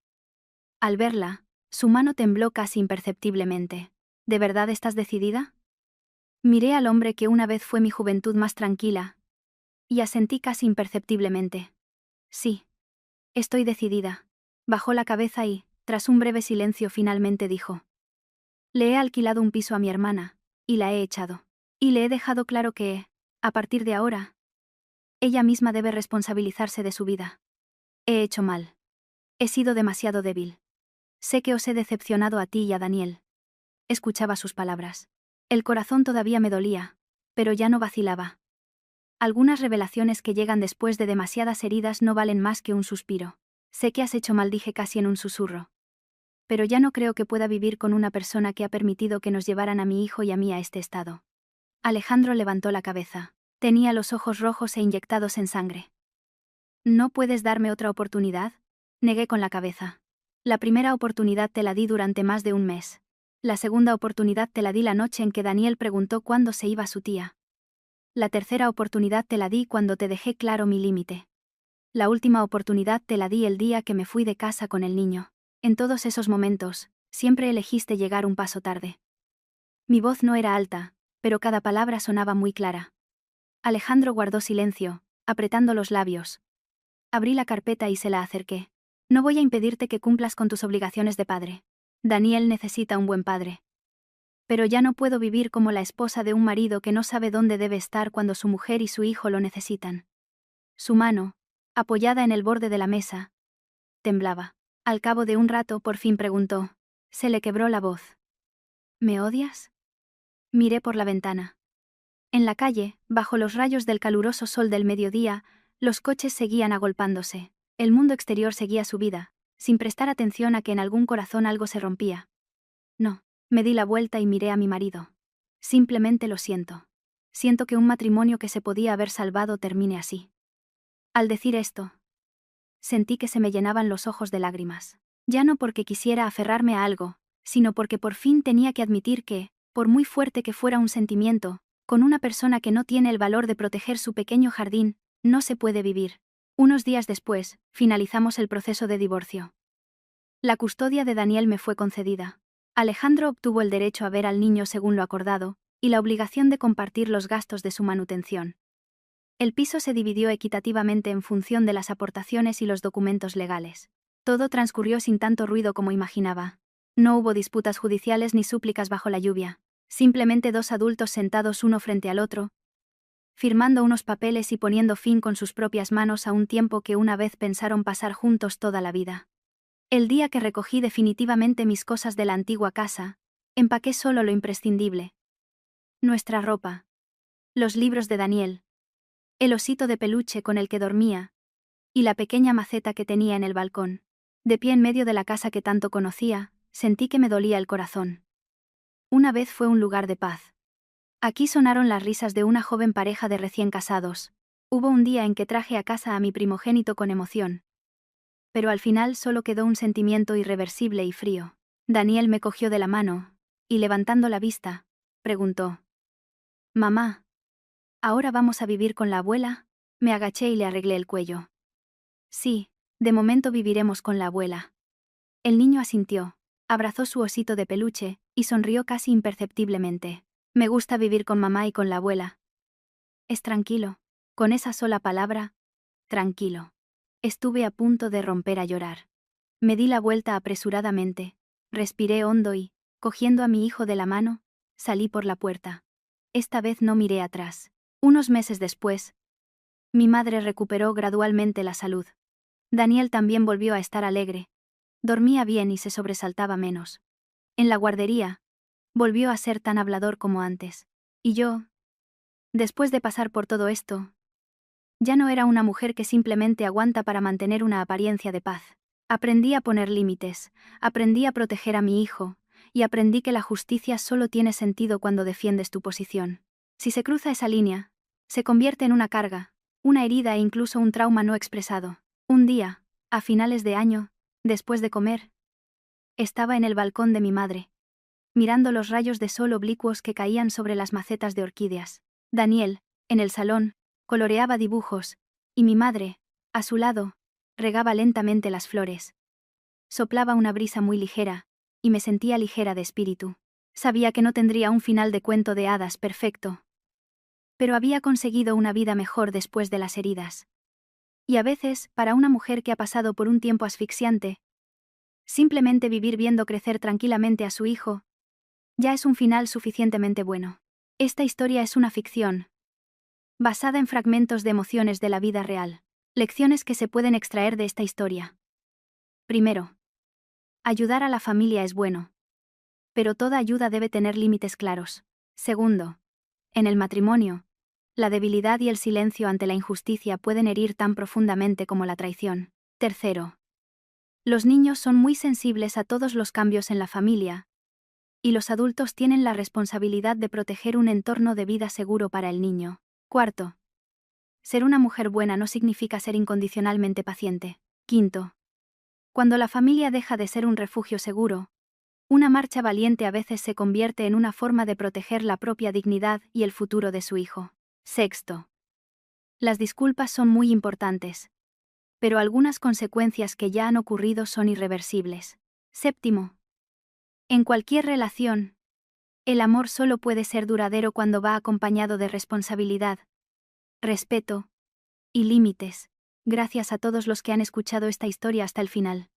Al verla, su mano tembló casi imperceptiblemente. ¿De verdad estás decidida? Miré al hombre que una vez fue mi juventud más tranquila, y asentí casi imperceptiblemente. Sí. Estoy decidida. Bajó la cabeza y, tras un breve silencio, finalmente dijo. Le he alquilado un piso a mi hermana, y la he echado. Y le he dejado claro que, a partir de ahora, ella misma debe responsabilizarse de su vida. He hecho mal. He sido demasiado débil. Sé que os he decepcionado a ti y a Daniel. Escuchaba sus palabras. El corazón todavía me dolía, pero ya no vacilaba. Algunas revelaciones que llegan después de demasiadas heridas no valen más que un suspiro. Sé que has hecho mal, dije casi en un susurro. Pero ya no creo que pueda vivir con una persona que ha permitido que nos llevaran a mi hijo y a mí a este estado. Alejandro levantó la cabeza. Tenía los ojos rojos e inyectados en sangre. ¿No puedes darme otra oportunidad? Negué con la cabeza. La primera oportunidad te la di durante más de un mes. La segunda oportunidad te la di la noche en que Daniel preguntó cuándo se iba su tía. La tercera oportunidad te la di cuando te dejé claro mi límite. La última oportunidad te la di el día que me fui de casa con el niño. En todos esos momentos, siempre elegiste llegar un paso tarde. Mi voz no era alta, pero cada palabra sonaba muy clara. Alejandro guardó silencio, apretando los labios. Abrí la carpeta y se la acerqué. No voy a impedirte que cumplas con tus obligaciones de padre. Daniel necesita un buen padre. Pero ya no puedo vivir como la esposa de un marido que no sabe dónde debe estar cuando su mujer y su hijo lo necesitan. Su mano, apoyada en el borde de la mesa, temblaba. Al cabo de un rato por fin preguntó. Se le quebró la voz. ¿Me odias? Miré por la ventana. En la calle, bajo los rayos del caluroso sol del mediodía, los coches seguían agolpándose. El mundo exterior seguía su vida, sin prestar atención a que en algún corazón algo se rompía. No, me di la vuelta y miré a mi marido. Simplemente lo siento. Siento que un matrimonio que se podía haber salvado termine así. Al decir esto, sentí que se me llenaban los ojos de lágrimas. Ya no porque quisiera aferrarme a algo, sino porque por fin tenía que admitir que, por muy fuerte que fuera un sentimiento, con una persona que no tiene el valor de proteger su pequeño jardín, no se puede vivir. Unos días después, finalizamos el proceso de divorcio. La custodia de Daniel me fue concedida. Alejandro obtuvo el derecho a ver al niño según lo acordado, y la obligación de compartir los gastos de su manutención. El piso se dividió equitativamente en función de las aportaciones y los documentos legales. Todo transcurrió sin tanto ruido como imaginaba. No hubo disputas judiciales ni súplicas bajo la lluvia. Simplemente dos adultos sentados uno frente al otro, firmando unos papeles y poniendo fin con sus propias manos a un tiempo que una vez pensaron pasar juntos toda la vida. El día que recogí definitivamente mis cosas de la antigua casa, empaqué solo lo imprescindible. Nuestra ropa. Los libros de Daniel. El osito de peluche con el que dormía. Y la pequeña maceta que tenía en el balcón. De pie en medio de la casa que tanto conocía, sentí que me dolía el corazón. Una vez fue un lugar de paz. Aquí sonaron las risas de una joven pareja de recién casados. Hubo un día en que traje a casa a mi primogénito con emoción. Pero al final solo quedó un sentimiento irreversible y frío. Daniel me cogió de la mano, y levantando la vista, preguntó. «Mamá, ¿ahora vamos a vivir con la abuela?» Me agaché y le arreglé el cuello. «Sí, de momento viviremos con la abuela». El niño asintió, abrazó su osito de peluche, y sonrió casi imperceptiblemente. Me gusta vivir con mamá y con la abuela. Es tranquilo. Con esa sola palabra, tranquilo. Estuve a punto de romper a llorar. Me di la vuelta apresuradamente, respiré hondo y, cogiendo a mi hijo de la mano, salí por la puerta. Esta vez no miré atrás. Unos meses después, mi madre recuperó gradualmente la salud. Daniel también volvió a estar alegre. Dormía bien y se sobresaltaba menos. En la guardería, volvió a ser tan hablador como antes. Y yo, después de pasar por todo esto, ya no era una mujer que simplemente aguanta para mantener una apariencia de paz. Aprendí a poner límites, aprendí a proteger a mi hijo, y aprendí que la justicia solo tiene sentido cuando defiendes tu posición. Si se cruza esa línea, se convierte en una carga, una herida e incluso un trauma no expresado. Un día, a finales de año, después de comer, estaba en el balcón de mi madre, mirando los rayos de sol oblicuos que caían sobre las macetas de orquídeas. Daniel, en el salón, coloreaba dibujos, y mi madre, a su lado, regaba lentamente las flores. Soplaba una brisa muy ligera, y me sentía ligera de espíritu. Sabía que no tendría un final de cuento de hadas perfecto, pero había conseguido una vida mejor después de las heridas. Y a veces, para una mujer que ha pasado por un tiempo asfixiante, simplemente vivir viendo crecer tranquilamente a su hijo, ya es un final suficientemente bueno. Esta historia es una ficción, basada en fragmentos de emociones de la vida real. Lecciones que se pueden extraer de esta historia. Primero, ayudar a la familia es bueno, pero toda ayuda debe tener límites claros. Segundo, en el matrimonio, la debilidad y el silencio ante la injusticia pueden herir tan profundamente como la traición. Tercero, los niños son muy sensibles a todos los cambios en la familia, y los adultos tienen la responsabilidad de proteger un entorno de vida seguro para el niño. Cuarto, ser una mujer buena no significa ser incondicionalmente paciente. Quinto, cuando la familia deja de ser un refugio seguro, una marcha valiente a veces se convierte en una forma de proteger la propia dignidad y el futuro de su hijo. Sexto, las disculpas son muy importantes, pero algunas consecuencias que ya han ocurrido son irreversibles. Séptimo, en cualquier relación, el amor solo puede ser duradero cuando va acompañado de responsabilidad, respeto y límites. Gracias a todos los que han escuchado esta historia hasta el final.